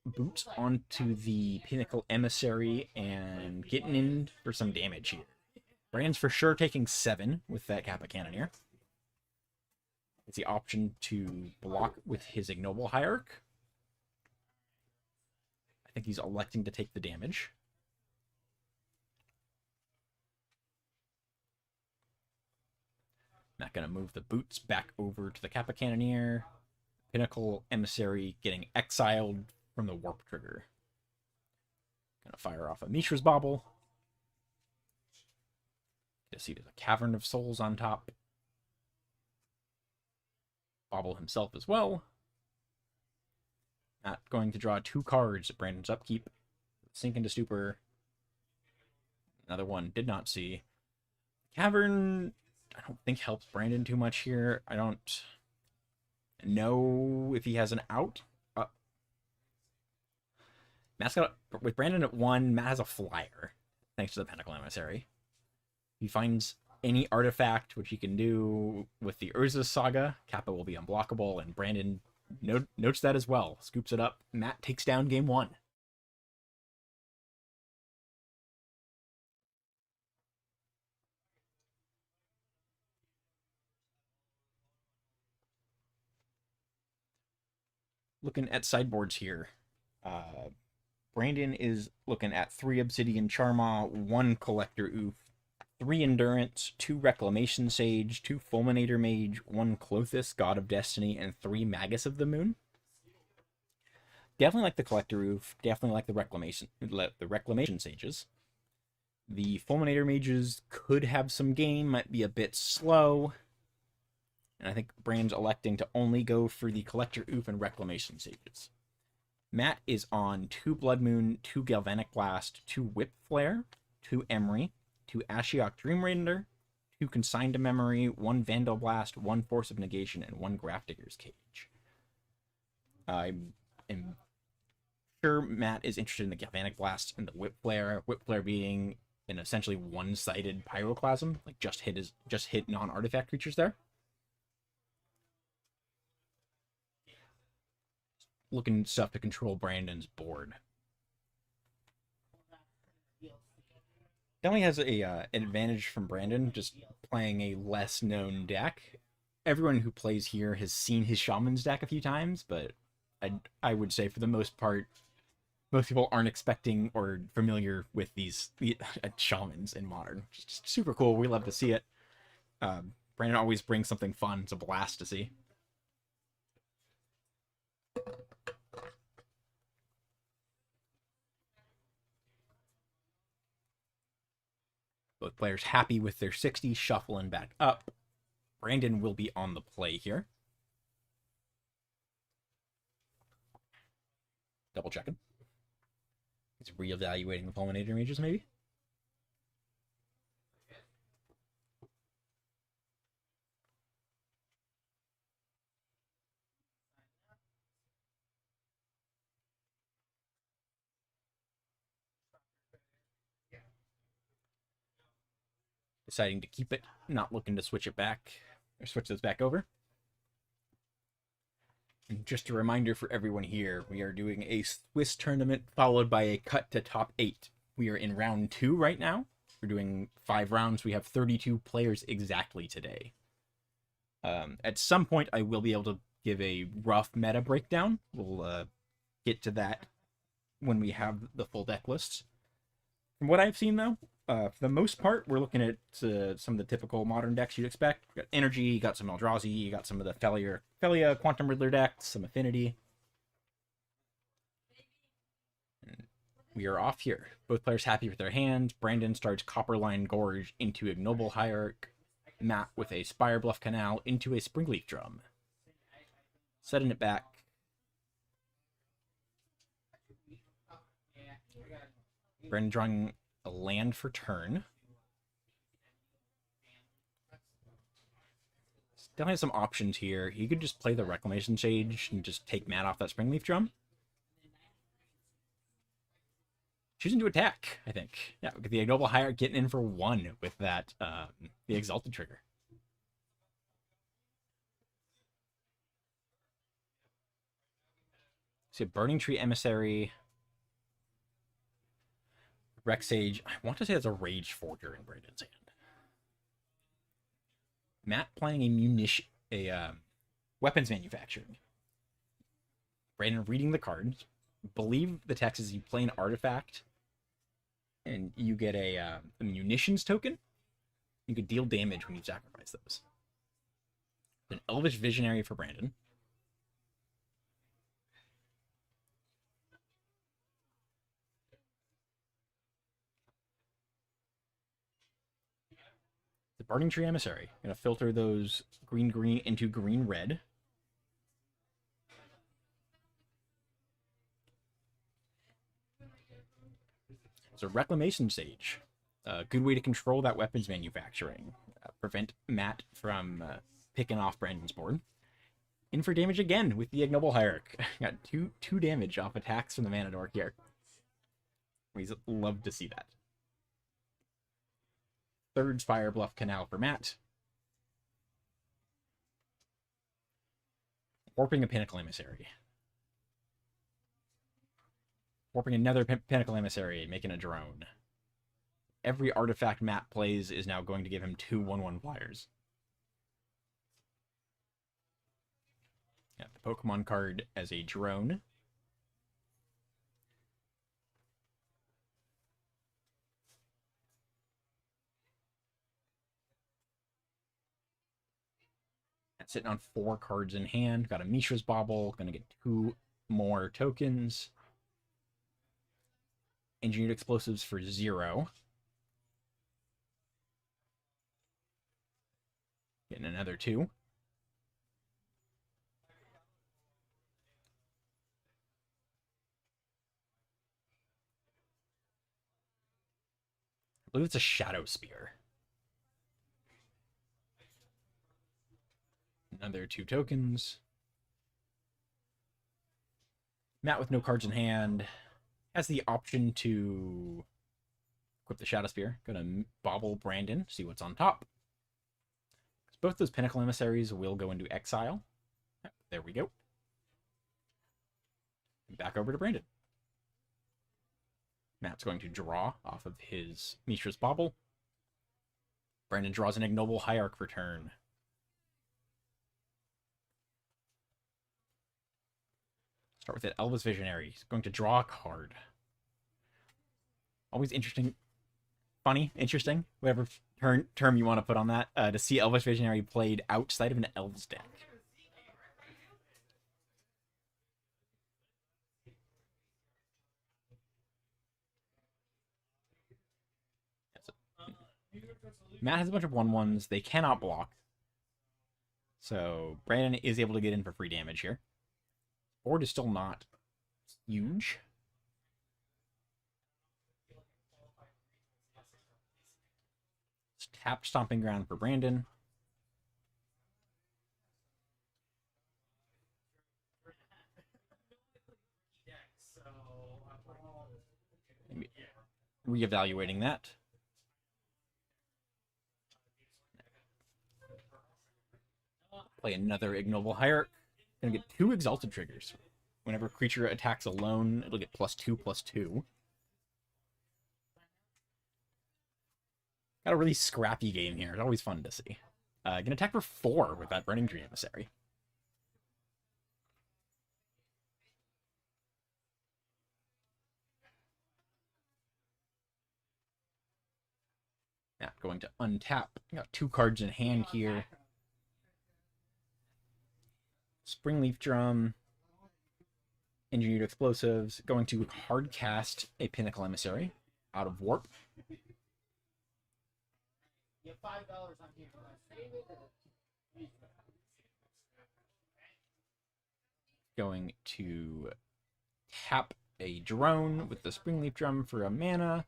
boots onto the Pinnacle Emissary and getting in for some damage here. Brandon's for sure taking 7 with that Kappa Cannoneer. It's the option to block with his Ignoble Hierarch. I think he's electing to take the damage. Not going to move the boots back over to the Kappa Cannoneer. Pinnacle Emissary getting exiled from the warp trigger. Going to fire off a Mishra's Bauble. You see there's a Cavern of Souls on top. Bauble himself as well. Not going to draw 2 cards at Brandon's upkeep. Sink into Stupor. Another one did not see. Cavern, I don't think helps Brandon too much here. I don't know if he has an out. Matt's got, with Brandon at 1, Matt has a flyer, thanks to the Pinnacle Emissary. He finds any artifact, which he can do with the Urza Saga. Kappa will be unblockable, and Brandon notes that as well. Scoops it up. Matt takes down game 1. Looking at sideboards here. Brandon is looking at 3 Obsidian Charmaw, 1 Collector Oof, 3 Endurance, 2 Reclamation Sage, 2 Fulminator Mage, 1 Klothys, God of Destiny, and 3 Magus of the Moon. Definitely like the Collector Roof. Definitely like the Reclamation Sages. The Fulminator Mages could have some game, might be a bit slow. And I think Brandon's electing to only go for the Collector Oof and Reclamation Sages. Matt is on 2 Blood Moon, 2 Galvanic Blast, 2 Whip Flare, 2 Emery, 2 Ashiok Dreamrender, 2 Consigned to Memory, 1 Vandal Blast, 1 Force of Negation, and 1 Grafdigger's Cage. I am sure Matt is interested in the Galvanic Blast and the Whip Flare being an essentially one-sided Pyroclasm, like just hit non-artifact creatures there. Looking stuff to control Brandon's board. Definitely has an advantage from Brandon, just playing a less known deck. Everyone who plays here has seen his Shaman's deck a few times, but I would say for the most part, most people aren't expecting or familiar with these Shamans in Modern. Just super cool. We love to see it. Brandon always brings something fun. It's a blast to see. Both players happy with their 60, shuffling back up. Brandon will be on the play here. Double checking. He's reevaluating the Fulminator Mages, maybe? Deciding to keep it, not looking to switch it back, or switch this back over. And just a reminder for everyone here, we are doing a Swiss tournament followed by a cut to top 8. We are in round 2 right now. We're doing 5 rounds. We have 32 players exactly today. At some point, I will be able to give a rough meta breakdown. We'll get to that when we have the full deck lists. From what I've seen, though, for the most part, we're looking at some of the typical Modern decks you'd expect. You got Energy, you got some Eldrazi, you got some of the Felia Quantum Riddler decks, some Affinity. And we are off here. Both players happy with their hands. Brandon starts Copperline Gorge into Ignoble Hierarch. Matt with a Spirebluff Canal into a Springleaf Drum. Setting it back. Brandon drawing a land for turn. Definitely has some options here. He could just play the Reclamation Sage and just take Matt off that Springleaf Drum. Choosing to attack, I think. Yeah, with the Ignoble Hierarch getting in for 1 with that, the Exalted trigger. See a Burning Tree Emissary. Rex Sage. I want to say that's a Rage Forger in Brandon's hand. Matt playing a weapons manufacturing. Brandon reading the cards. Believe the text is you play an artifact and you get a munitions token. You could deal damage when you sacrifice those. An Elvish Visionary for Brandon. The Burning Tree Emissary. Gonna filter those green into green-red. It's a Reclamation Sage. A good way to control that weapons manufacturing. Prevent Matt from picking off Brandon's board. In for damage again with the Ignoble Hierarch. Got two damage off attacks from the Mana Dork here. We love to see that. Third Spirebluff Canal for Matt. Warping a Pinnacle Emissary. Warping another Pinnacle Emissary, making a drone. Every artifact Matt plays is now going to give him 2 1/1 flyers. Yeah, the Pokemon card as a drone. Sitting on 4 cards in hand. Got a Mishra's Bauble. Gonna get 2 more tokens. Engineered explosives for 0. Getting another 2. I believe it's a Shadow Spear. Another 2 tokens. Matt with no cards in hand has the option to equip the Shadow Spear. Gonna bobble Brandon, see what's on top. Both those Pinnacle Emissaries will go into exile. There we go. Back over to Brandon. Matt's going to draw off of his Mishra's Bauble. Brandon draws an Ignoble Hierarch for turn. Start with it. Elvis Visionary. He's going to draw a card. Always interesting. Funny, interesting, whatever term you want to put on that, to see Elvish Visionary played outside of an Elves deck. Matt has a bunch of 1/1s. They cannot block. So Brandon is able to get in for free damage here. Board is still not huge. Tap Stomping Ground for Brandon. Maybe reevaluating that. Play another Ignoble Hierarch. Gonna get 2 Exalted triggers. Whenever a creature attacks alone, it'll get +2/+2. Got a really scrappy game here. It's always fun to see. Gonna attack for 4 with that Burning Tree Emissary. Yeah, going to untap. Got 2 cards in hand here. Springleaf Drum. Engineered Explosives. Going to hardcast a Pinnacle Emissary out of Warp. You have $5 on here. Going to tap a drone with the Springleaf Drum for a mana.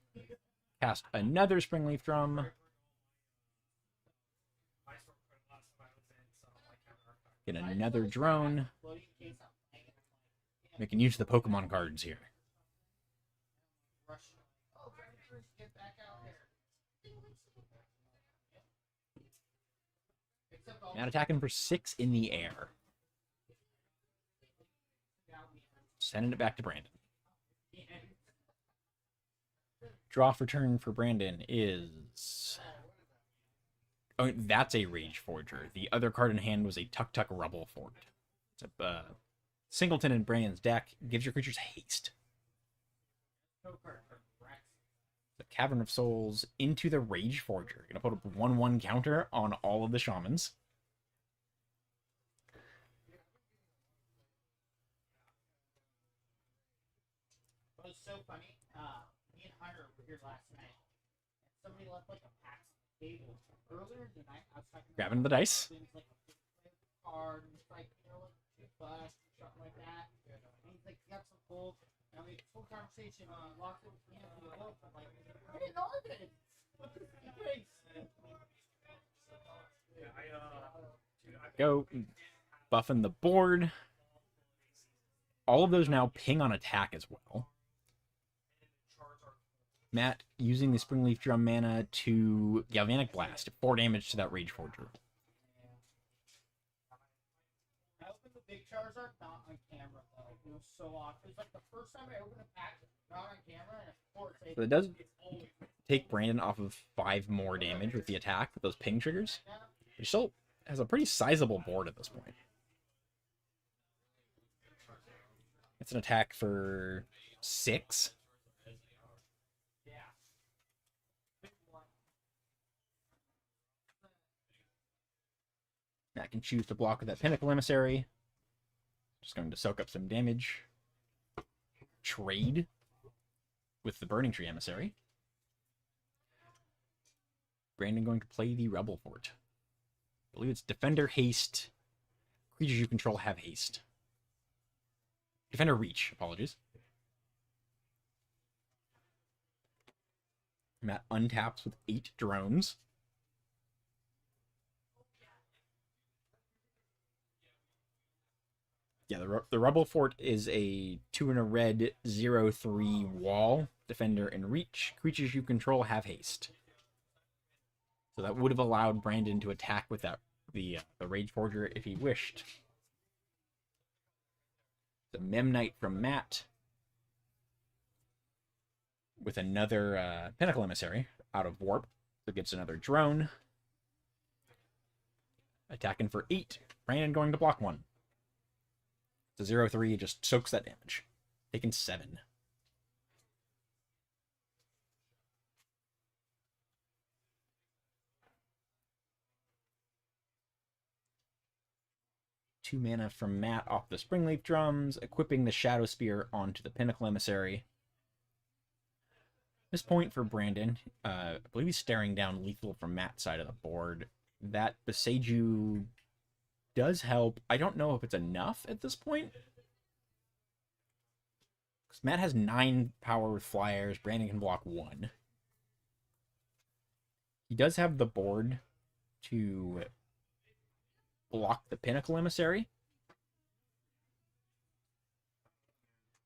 Cast another Springleaf Drum. Get another drone. Making use of the Pokemon cards here. Not attacking for 6 in the air. Sending it back to Brandon. Draw for turn for Brandon is... Oh, that's a Rage Forger. The other card in hand was a Tuk Tuk Rubble Fort. It's a Singleton in Brandon's deck. Gives your creatures haste. The Cavern of Souls into the Rage Forger. Gonna put a 1/1 counter on all of the Shamans. It was so funny. Me and Hunter were here last night, and somebody left like a pack on the table earlier in the night. I was talking Grabbing the dice. things like a card, and it's like, you know, like $2 or something like that. And he's like, you got some gold. And we full conversation locked it with me and the wolf. I'm like, I didn't know this. Thanks. Go. Buffing the board. All of those now ping on attack as well. Matt using the Springleaf Drum mana to Galvanic Blast. 4 damage to that Rage Forger. I opened the big Charizard, not on camera though. It was so awesome. It was like the first time I opened a pack, not on camera, and of course So it does take Brandon off of 5 more damage with the attack with those ping triggers. He still has a pretty sizable board at this point. It's an attack for 6. Matt can choose to block with that Pinnacle Emissary. Just going to soak up some damage. Trade with the Burning Tree Emissary. Brandon going to play the Rebel Fort. I believe it's Defender Haste. Creatures you control have haste. Defender Reach, apologies. Matt untaps with 8 drones. Yeah, the Rebel Fort is a 2 and a red 0/3 wall. Defender and Reach. Creatures you control have haste. So that would have allowed Brandon to attack with that the Rage Forger if he wished. The Memnite from Matt with another Pinnacle Emissary out of Warp. So it gets another drone. Attacking for 8. Brandon going to block 1. It's a 0/3, it just soaks that damage. Taking 7. Two mana from Matt off the Springleaf Drums, equipping the Shadow Spear onto the Pinnacle Emissary. This point for Brandon, I believe he's staring down lethal from Matt's side of the board. That Boseiju does help. I don't know if it's enough at this point. Because Matt has 9 power with flyers. Brandon can block 1. He does have the board to block the Pinnacle Emissary.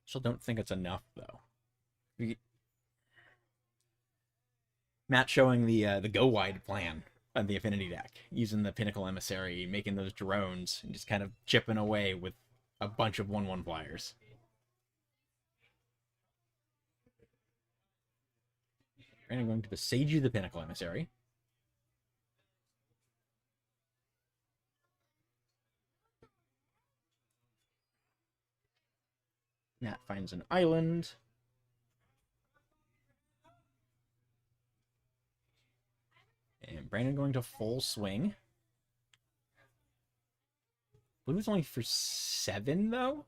Still don't think it's enough, though. Matt showing the go wide plan of the Affinity deck, using the Pinnacle Emissary, making those drones, and just kind of chipping away with a bunch of 1/1 flyers. And I'm going to Boseiju the Pinnacle Emissary. Matt finds an island. And Brandon going to full swing. I believe it's only for 7, though.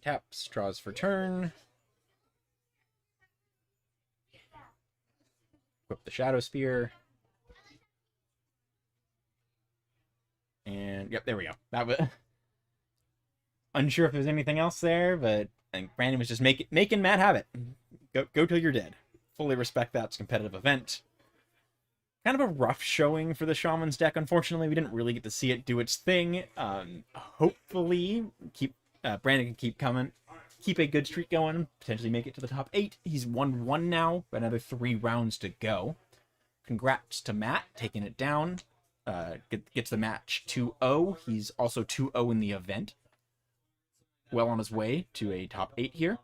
Taps, draws for turn. Equip the Shadow Spear. And, yep, there we go. That was... Unsure if there's anything else there, but I think Brandon was just making Matt have it. Go till you're dead. Fully respect that. It's a competitive event. Kind of a rough showing for the Shaman's deck. Unfortunately, we didn't really get to see it do its thing. Hopefully, Brandon can keep coming, keep a good streak going, potentially make it to the top 8. He's 1-1 now, another 3 rounds to go. Congrats to Matt, taking it down. Gets the match 2-0. He's also 2-0 in the event. Well on his way to a top 8 here.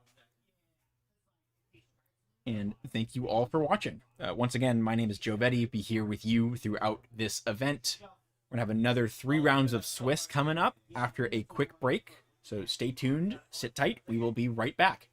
And thank you all for watching. Once again, my name is Joe Betty. Be here with you throughout this event. We're going to have another 3 rounds of Swiss coming up after a quick break. So stay tuned, sit tight, we will be right back.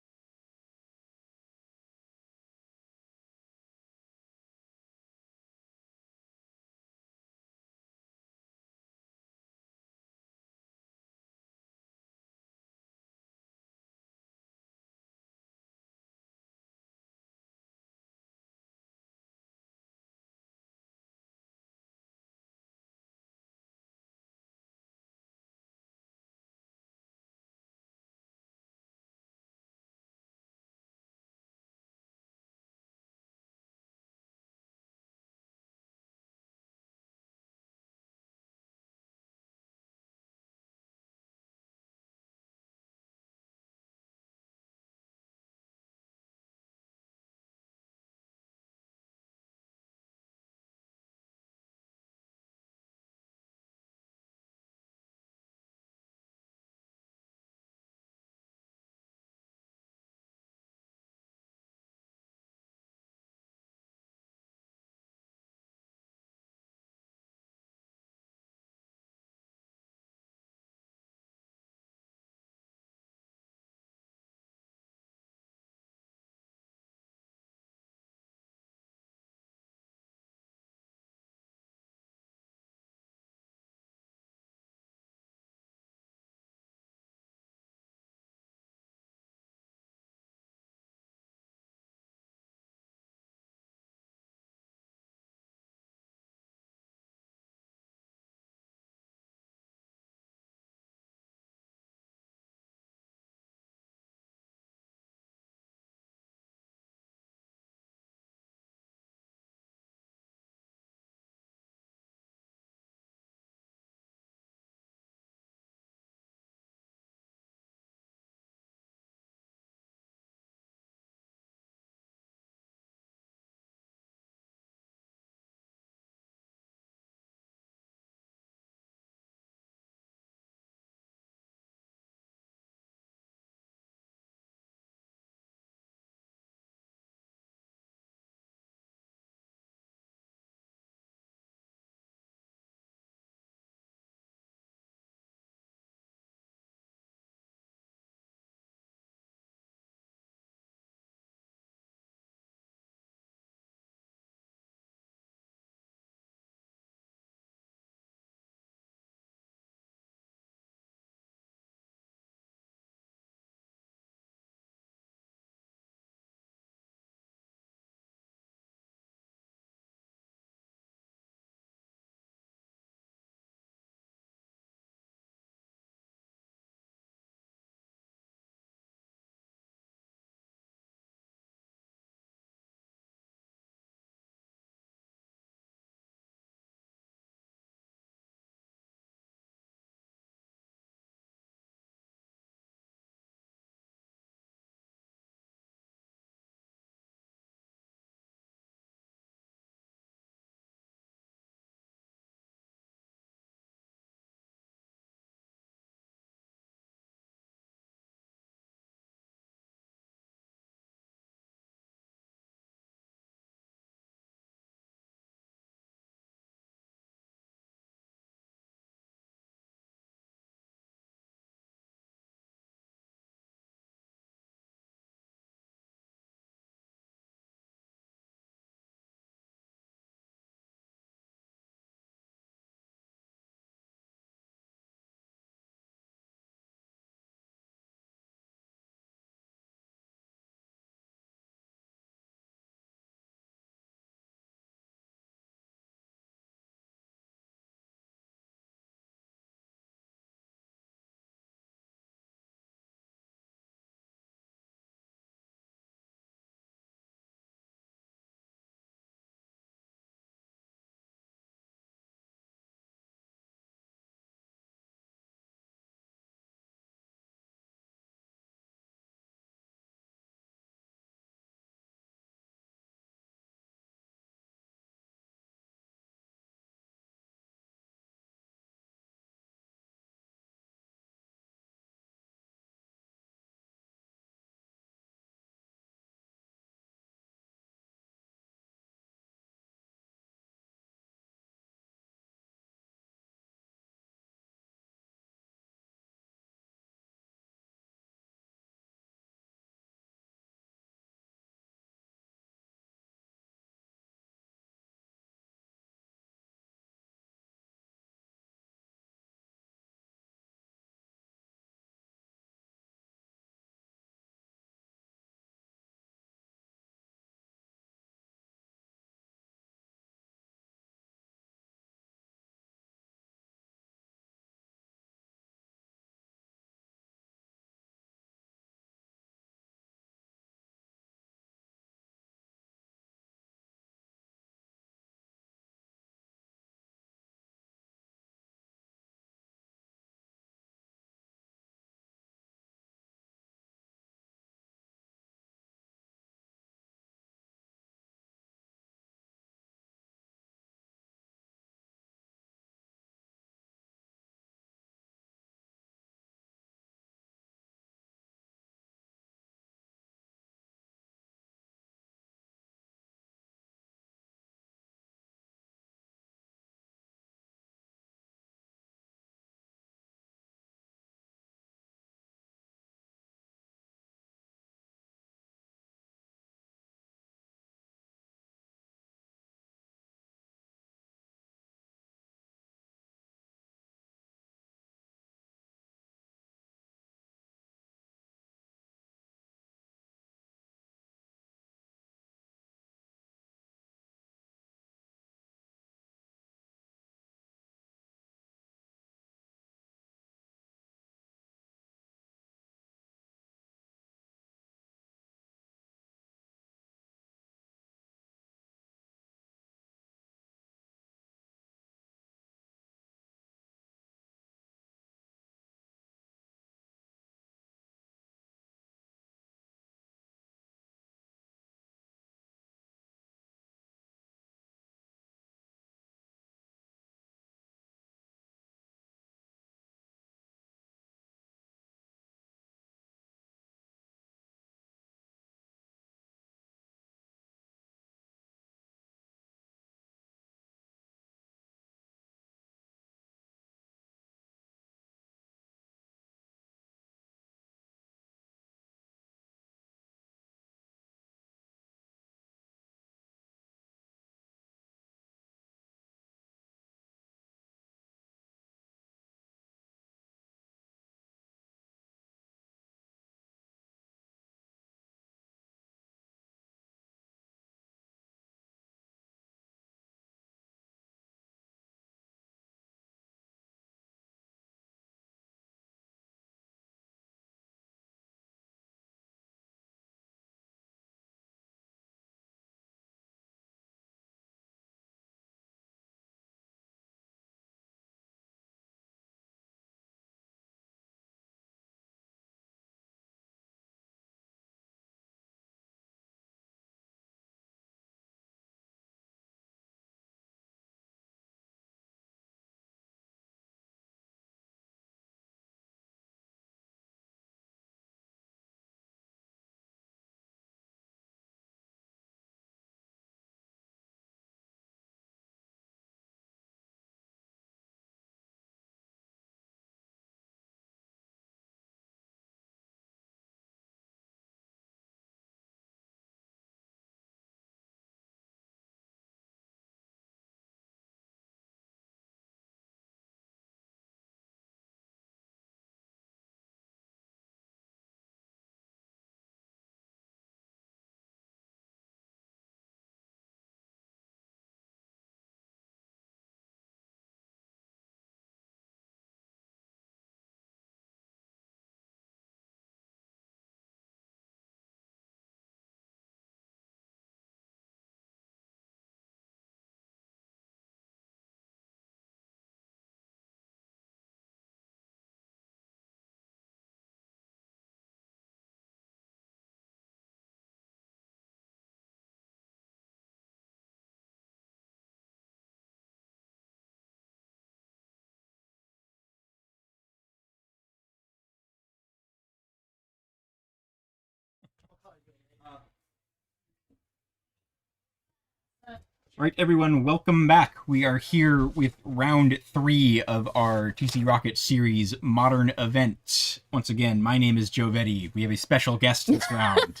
All right, everyone, welcome back. We are here with round 3 of our TC Rocket Series Modern Event. Once again, my name is Joe Vetti. We have a special guest this round.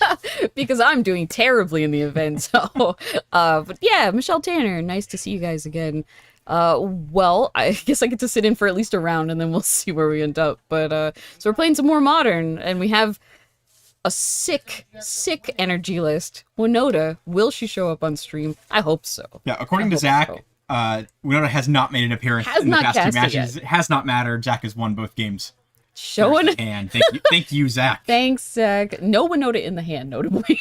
Because I'm doing terribly in the event. So, but yeah, Michelle Tanner, nice to see you guys again. Well, I guess I get to sit in for at least a round, and then we'll see where we end up. But so we're playing some more Modern, and we have a sick energy list. Winota, will she show up on stream? I hope so. Yeah, according I to hope Zach, so. Winona has not made an appearance Has in the not past 2 cast it matches. yet. It has not mattered. Zach has won both games. Showing. And thank you, Zach. Thanks, Zach. No Winota in the hand, notably.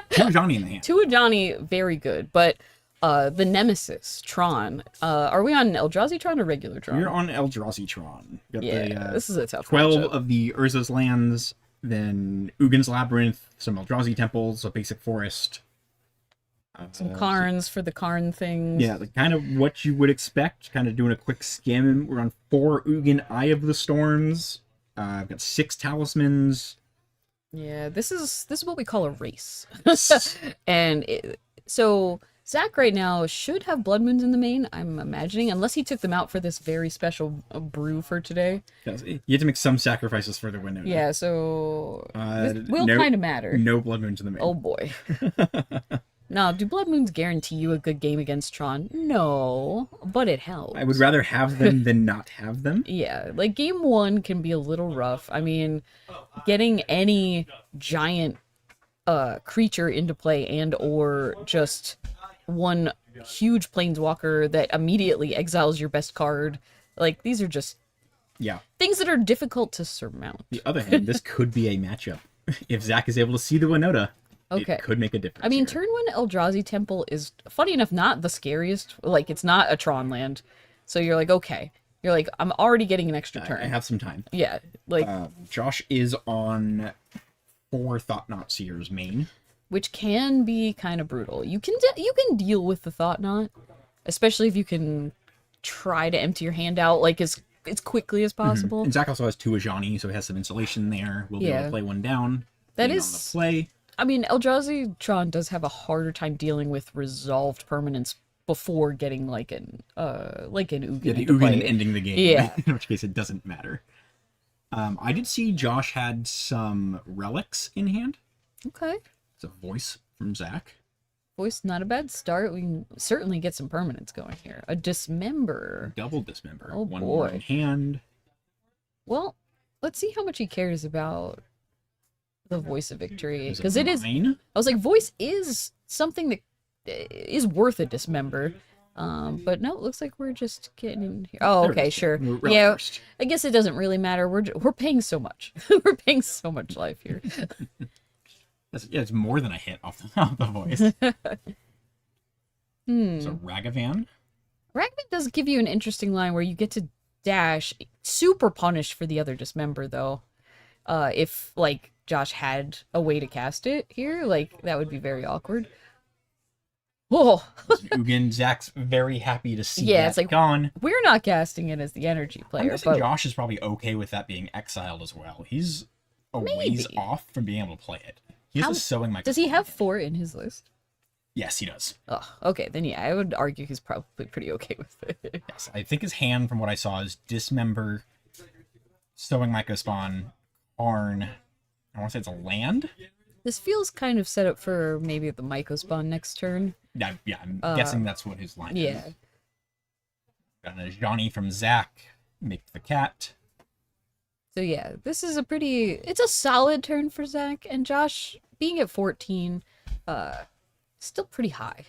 Two Johnny in the hand. Two Johnny, very good. But the Nemesis, Tron. Are we on Eldrazi Tron or regular Tron? We're on Eldrazi Tron. Got Yeah, this is a tough 12 matchup. of the Urza's lands, then Ugin's Labyrinth, some Eldrazi temples, a basic forest. Some Karns for the Karn things. Yeah, like kind of what you would expect. Kind of doing a quick skim. We're on 4 Ugin Eye of the Storms. I've got 6 talismans. Yeah, this is what we call a race. So Zach right now should have Blood Moons in the main, I'm imagining, unless he took them out for this very special brew for today. You have to make some sacrifices for the window. Yeah, so this will no- kind of matter. No Blood Moons in the main. Oh boy. Now, do Blood Moons guarantee you a good game against Tron? No, but it helps. I would rather have them than not have them. Yeah, like game 1 can be a little rough. I mean, getting any giant creature into play and or just one huge planeswalker that immediately exiles your best card, like these are just Yeah. things that are difficult to surmount. The other hand, this could be a matchup. If Zach is able to see the Winota, Okay. it could make a difference. I mean, here. turn 1 Eldrazi Temple is, funny enough, not the scariest. Like, it's not a Tron land. So you're like, okay. You're like, I'm already getting an extra turn. I have some time. Yeah, like, Josh is on 4 Thought-Knot Seers main. which can be kind of brutal. You can deal with the Thought Knot, especially if you can try to empty your hand out, like, as quickly as possible. And Zach also has 2 Ajani, so he has some insulation there. We'll be able Yeah. to play one down. That being is- on the play. I mean, Eldrazi Tron does have a harder time dealing with resolved permanents before getting like an Ugin Yeah, the into Ugin play. ending the game. Yeah. In which case, it doesn't matter. I did see Josh had some relics in hand. Okay. It's a voice from Zach. Voice, not a bad start. We can certainly get some permanents going here. A Dismember. Double Dismember. Oh, One more boy. in hand. Well, let's see how much he cares about the Voice of Victory. Is Because it is... mine? I was like, Voice is something that is worth a Dismember. But no, it looks like we're just getting in here. Oh, There it okay, is. sure. Relic Yeah, first. I guess it doesn't really matter. We're paying so much. We're paying so much life here. It's more than a hit off the voice. So Ragavan. Ragman does give you an interesting line where you get to dash. Super punished for the other Dismember, though. If, like, Josh had a way to cast it here, like, that would be very awkward. Oh, Ugin. Zach's very happy to see Yeah, that it's like- gone. we're not casting it as the energy I'm player, guessing but Josh is probably okay with that being exiled as well. He's a ways Maybe. off from being able to play it. He has How- a sewing microphone. does he have 4 in his list? Yes, he does. Oh, okay, then yeah, I would argue he's probably pretty okay with it. Yes, I think his hand, from what I saw, is Dismember, Sewing Mycospawn, Arn. I want to say it's a land. This feels kind of set up for maybe the Mycospawn next turn. Yeah, I'm guessing that's what his line Yeah. is. Got a Johnny from Zach, make the cat. So yeah, this is it's a solid turn for Zach, and Josh being at 14, still pretty high.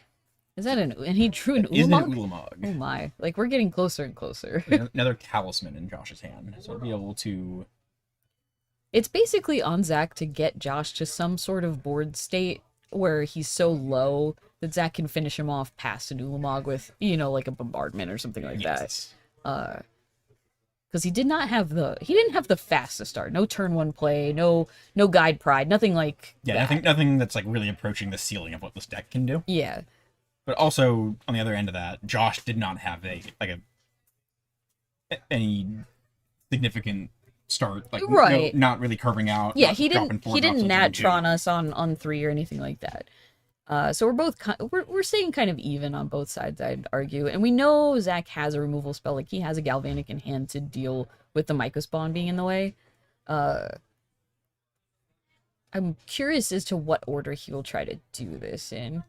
Is that and he drew an Isn't it Ulamog? Oh Ulamog? my, like we're getting closer and closer. Another talisman in Josh's hand, so I'll be able to. It's basically on Zach to get Josh to some sort of board state where he's so low that Zach can finish him off past an Ulamog with, like a bombardment or something like Yes. that. Because he didn't have the fastest start. No turn 1 play, no guide pride, nothing like Yeah, that. nothing that's like really approaching the ceiling of what this deck can do. Yeah. But also on the other end of that, Josh did not have any significant start. Like Right. not really curving out. Yeah, not he dropping didn't 4 he drops didn't on nat turn 2. Tron us on 3 or anything like that. So we're both we're staying kind of even on both sides, I'd argue. And we know Zach has a removal spell, like he has a Galvanic in hand to deal with the Mycospawn being in the way. I'm curious as to what order he will try to do this in.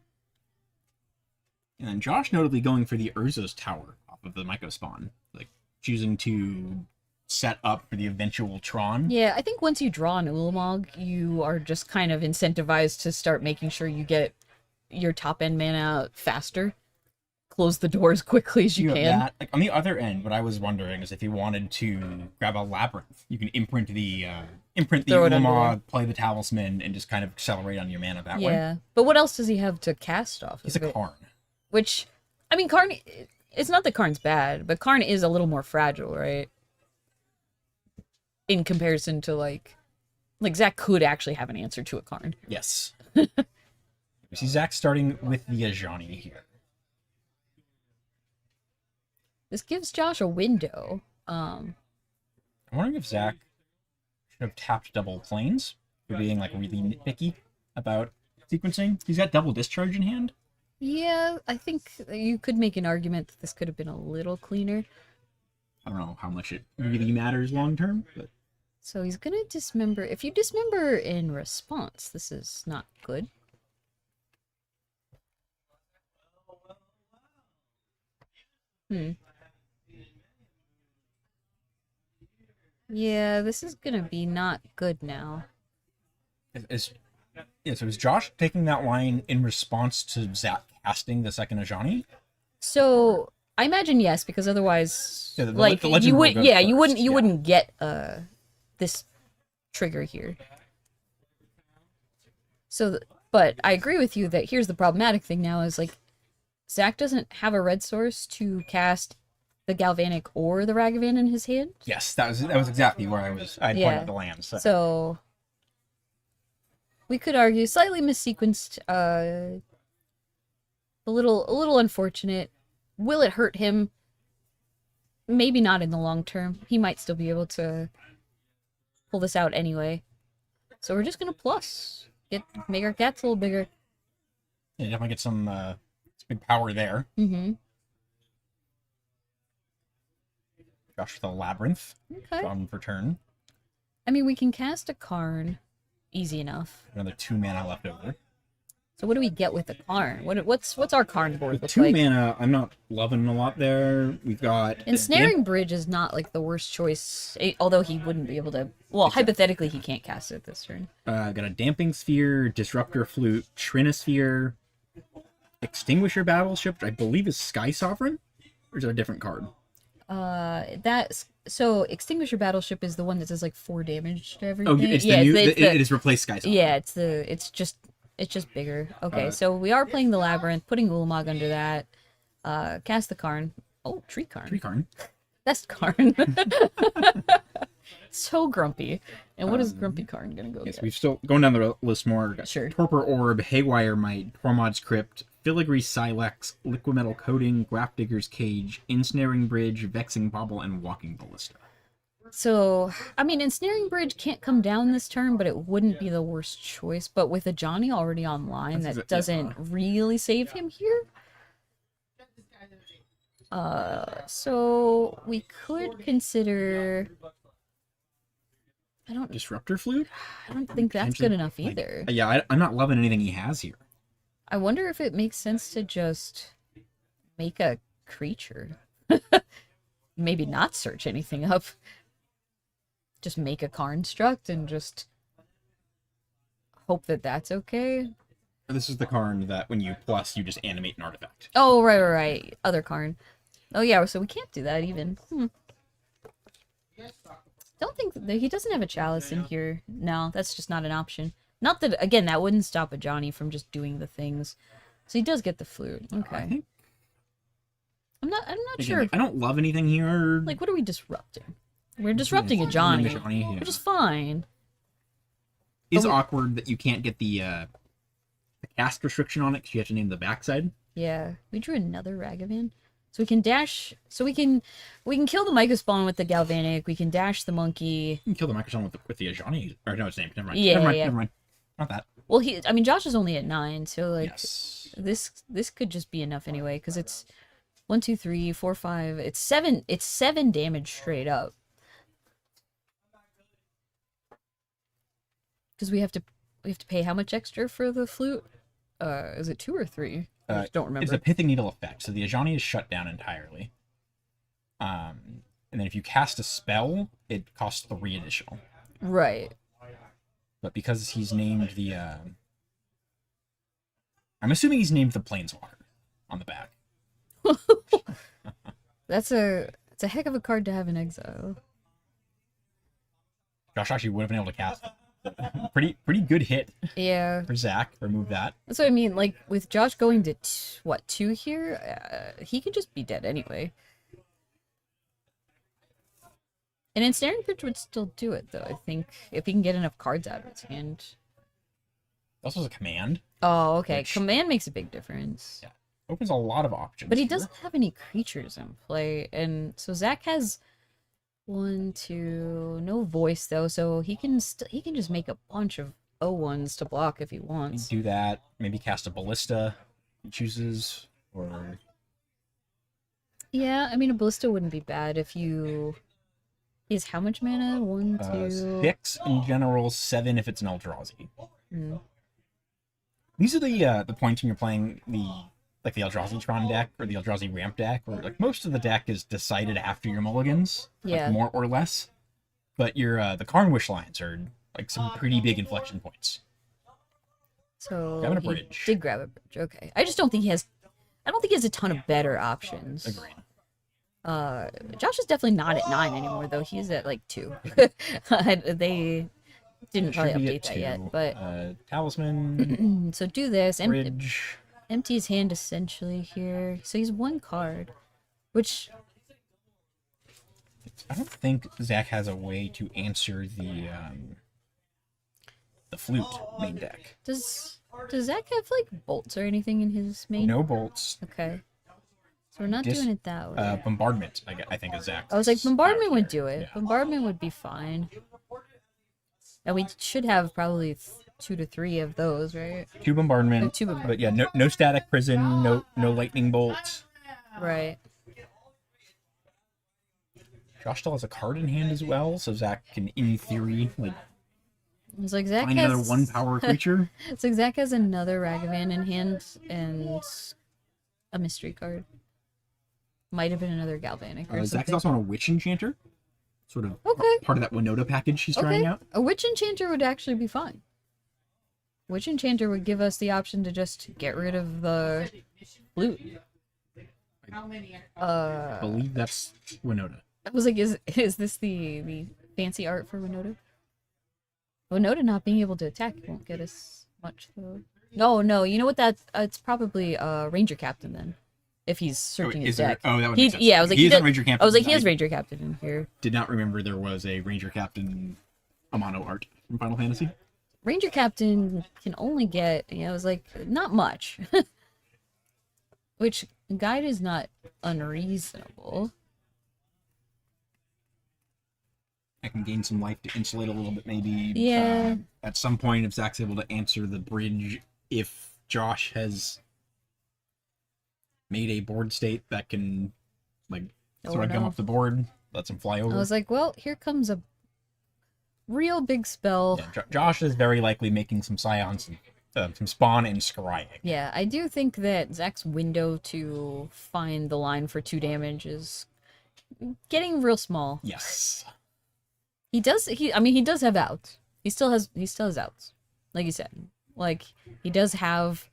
And then Josh notably going for the Urza's Tower off of the Mycospawn, like choosing to set up for the eventual Tron. Yeah, I think once you draw an Ulamog, you are just kind of incentivized to start making sure you get your top end mana out faster. Close the door as quickly as you have can. that. Like, on the other end, what I was wondering is if you wanted to grab a Labyrinth, you can imprint the Throw it under Ulamog, play the Talisman, and just kind of accelerate on your mana that way. Yeah, but what else does he have to cast off He's of a it? Karn. Which, I mean, Karn, it's not that Karn's bad, but Karn is a little more fragile, right? In comparison to, like Zach could actually have an answer to a Karn. Yes. We see Zach starting with the Ajani here. This gives Josh a window. I'm wondering if Zach should have tapped double planes for being, like, really nitpicky about sequencing. He's got double discharge in hand. Yeah, I think you could make an argument that this could have been a little cleaner. I don't know how much it really matters long term, but So he's gonna dismember. If you dismember in response, this is not good. Yeah, this is gonna be not good now. so is Josh taking that line in response to Zach casting the second Ajani? So I imagine yes, because otherwise, Yeah, like the legend you rule would, goes yeah, you first, wouldn't, you yeah. wouldn't get this trigger here. So, but I agree with you that here's the problematic thing now is like Zach doesn't have a red source to cast the Galvanic or the Ragavan in his hand. Yes, that was exactly where I pointed Yeah. out the lands. So we could argue slightly missequenced, a little unfortunate. Will it hurt him? Maybe not in the long term. He might still be able to pull this out anyway. So we're just gonna plus. Make our cats a little bigger. Yeah, definitely get some big power there. Mm-hmm. Josh with the Labyrinth. Okay. On for turn. I mean, we can cast a Karn. Easy enough. Another 2 mana left over. So what do we get with the Karn? What's our Karn board With look 2 like? mana, I'm not loving a lot there. We've got Ensnaring Bridge is not like the worst choice, although he wouldn't be able to. Well, hypothetically, he can't cast it this turn. Got a Damping Sphere, Disruptor Flute, Trinosphere, Extinguisher Battleship, which I believe is Sky Sovereign, or is it a different card? So Extinguisher Battleship is the one that does like 4 damage to everything. Oh, it's yeah, the new. it's It is replaced Sky Sovereign. yeah, it's just bigger. Okay, so we are playing the Labyrinth, putting Ulamog under that. Cast the Karn. Oh, Tree Karn. Tree Karn. Best Karn. So grumpy. And what is Grumpy Karn gonna go Yes, get? we've still going down the list more. Got Sure. Torpor Orb, Haywire Might, Tormod's Crypt, Filigree Silex, Liquimetal Coating, Grafdigger's Cage, Ensnaring Bridge, Vexing Bauble, and Walking Ballista. So, I mean, Ensnaring Bridge can't come down this turn, but it wouldn't be the worst choice. But with a Johnny already online, That's that yeah. doesn't really save him here. So we could consider. I don't Disruptor Flute? think that's Potentially, good enough like- either. Yeah, I'm not loving anything he has here. I wonder if it makes sense to just make a creature. Maybe not search anything up. Just make a construct and just hope that that's okay. This is the Karn that when you plus, you just animate an artifact. Oh, right. Other Karn. Oh, yeah, so we can't do that even. Don't think that he doesn't have a chalice in here. No, that's just not an option. Not that, again, that wouldn't stop a Johnny from just doing the things. So he does get the flute. I Okay. think, I'm not again, sure. I don't love anything here. Like, what are we disrupting? We're disrupting a Johnny, Yeah. which is fine. It's but we- awkward that you can't get the cast restriction on it because you have to name the backside. Yeah, we drew another Ragavan. So we can dash. So we can kill the Mycospawn with the Galvanic. We can dash the monkey. You can kill the Microsoft with the Ajani. Or no, it's named. Never mind. Yeah, Never mind. yeah. Never mind. Not that. Well, I mean, Josh is only at 9, so like Yes. this could just be enough anyway, because it's 1, 2, 3, 4, 5. It's 7. It's 7 damage straight up. Because we have to pay how much extra for the flute? Is it 2 or 3? I just don't remember. It's a Pithing Needle effect, so the Ajani is shut down entirely. And then if you cast a spell, it costs 3 additional. Right. But because he's named the, I'm assuming he's named the Planeswalker on the back. It's a heck of a card to have in exile. Josh actually would have been able to cast it. Pretty good hit Yeah. for Zach. Remove that. That's what I mean. Like, with Josh going to, 2 here? He could just be dead anyway. And Ensnaring Bridge would still do it, though, I think. If he can get enough cards out of his hand. Also has a command. Oh, okay. Which- Command makes a big difference. Yeah. Opens a lot of options. But he here. doesn't have any creatures in play. And so Zach has 1, 2... No voice, though, so he can just make a bunch of O1s to block if he wants. Do that. Maybe cast a Ballista. He chooses. Or Yeah, I mean, a Ballista wouldn't be bad if you... He has how much mana? 1, 2... 6 in general, 7 if it's an Eldrazi. Hmm. These are the points when you're playing the Eldrazi Tron deck or the Eldrazi Ramp deck, where like most of the deck is decided after your mulligans, Yeah. like more or less. But your the Karn Wish lines are like some pretty big inflection points. So Grabbing a he bridge. did grab a bridge. Okay, I just don't think he has. I don't think he has a ton of better options. Agreed. Josh is definitely not at 9 anymore, though. He's at like 2. They didn't probably Should be update at that 2. yet, but Talisman, so do this. Bridge. Empty his hand essentially here. So he's 1 card, which I don't think Zach has a way to answer the flute main deck. does Zach have like bolts or anything in his main? No bolts. Okay. So we're not Dis- doing it that way. Bombardment, I think is Zach. I was like, bombardment would do it. Yeah. Bombardment would be fine. And we should have probably 2 to 3 of those, right? 2 bombardment. 2 bombardment. But yeah, no static prison, no lightning bolt. Right. Josh still has a card in hand as well, so Zach can, in theory, like It's like Zach find has another 1-power creature. It's like Zach has another Ragavan in hand and a mystery card. Might have been another Galvanic or Zach's something. also on a Witch Enchanter, sort of Okay. part of that Winota package he's trying out. A Witch Enchanter would actually be fine. Witch Enchanter would give us the option to just get rid of the flute. I believe that's Winota. I was like, is this the fancy art for Winota? Winota not being able to attack won't get us much though. No, you know what it's probably Ranger Captain then. If he's searching his deck. that would He, make sense. yeah, I was like, he's he on does- Ranger Captain. I was like, he has Ranger Captain in here. Did not remember there was a Ranger Captain Amano art from Final Fantasy. Ranger Captain can only get, I was like, not much. Which, guide is not unreasonable. I can gain some life to insulate a little bit, maybe. Yeah. At some point, if Zach's able to answer the bridge, if Josh has made a board state that can, like, Oh, sort of come no. up the board, lets him fly over. I was like, well, here comes a real big spell. Yeah, Josh is very likely making some scions, some spawn and scrying. Yeah, I do think that Zach's window to find the line for 2 damage is getting real small. Yes. He does have outs. He still has outs. Like you said. Like, he does have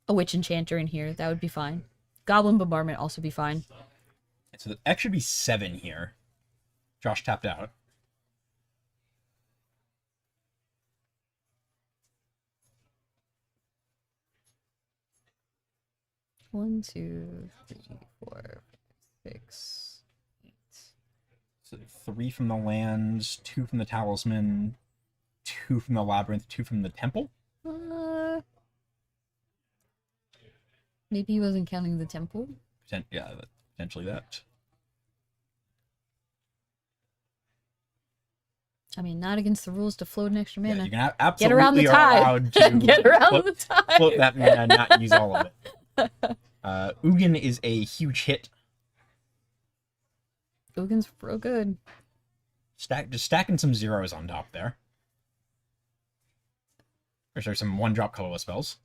a Witch Enchanter in here. That would be fine. Goblin Bombardment also be fine. So the X should be 7 here. Josh tapped out. One, 2, 3, 4, 6, 8. So 3 from the lands, 2 from the talisman, 2 from the labyrinth, 2 from the temple. Maybe he wasn't counting the temple. Yeah, potentially that. I mean, not against the rules to float an extra Yeah, mana. you can Get around the absolutely are allowed to tide. Get around flip, the tide. flip that mana and not use all of it. Ugin is a huge hit. Ugin's real good. Just stacking some zeros on top there. There's some one-drop colorless spells.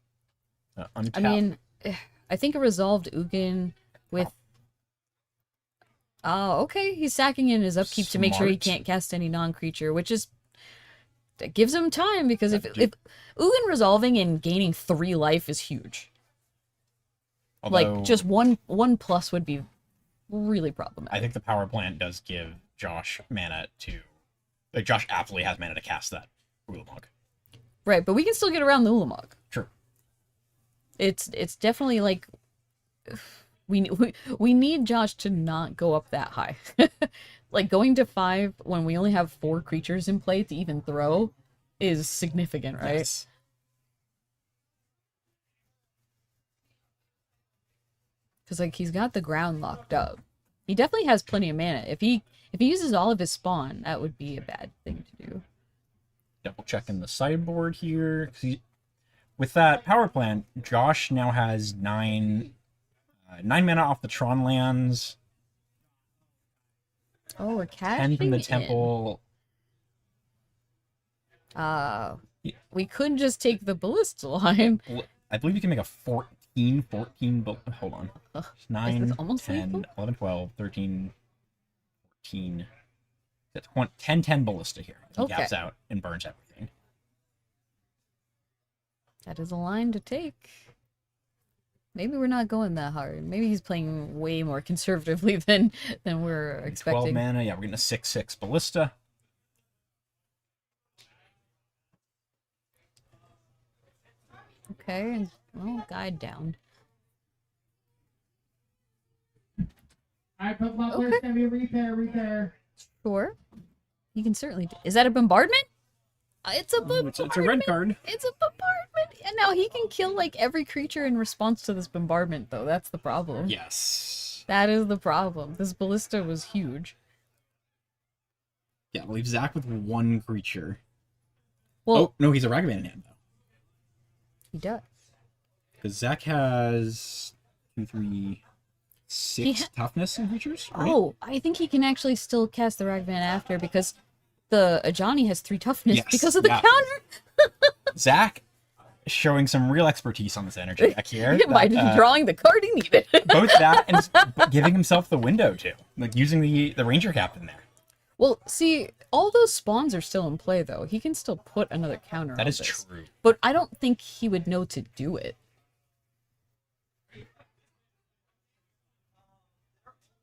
Untap. I mean, I think a resolved Ugin with. Oh, okay. He's sacking in his upkeep to make sure he Smart. can't cast any non-creature, which is that gives him time because if Yeah, Ugin resolving and gaining 3 life is huge. Although, Like just one plus would be really problematic. I think the power plant does give Josh mana to. Like, Josh absolutely has mana to cast that Ulamog. Right, but we can still get around the Ulamog. True. It's definitely like we need Josh to not go up that high. Like going to 5 when we only have 4 creatures in play to even throw is significant, right? Yes. Because like he's got the ground locked up. He definitely has plenty of mana. If he uses all of his spawn, that would be a bad thing to do. Double checking the sideboard here. 'Cause with that power plant, Josh now has 9 mana off the Tron lands, Oh, we're 10 cashing from the in. temple. We could just take the ballista line. I believe you can make a 14. Hold on. Ugh, 9, almost 10, lethal? 11, 12, 13, 14. That's 10 ballista here. He Okay. gaps out and burns everything. That is a line to take. Maybe we're not going that hard. Maybe he's playing way more conservatively than we're 12 expecting. mana. Yeah, we're getting a 6/6 ballista. Okay, and well, guide down. Alright, Pokemon players, Okay. gonna be repair. Sure. You can certainly do. Is that a bombardment? It's a bombardment. It's a red card. It's a bombardment. And now he can kill like every creature in response to this bombardment, though. That's the problem. Yes. That is the problem. This ballista was huge. Yeah, I believe Zach with 1 creature. Well, Oh, no, he's a Ragavan in hand, though. he does. Because Zach has 2, 3, 6 toughness in creatures, right? Oh, I think he can actually still cast the Ragman after because the Ajani has 3 toughness Yes, because of the yeah. counter. Zach is showing some real expertise on this energy deck here. By that, drawing the card he needed. both that and giving himself the window, too. Like, using the Ranger Captain there. Well, see, all those spawns are still in play, though. He can still put another counter That on is this. true. But I don't think he would know to do it.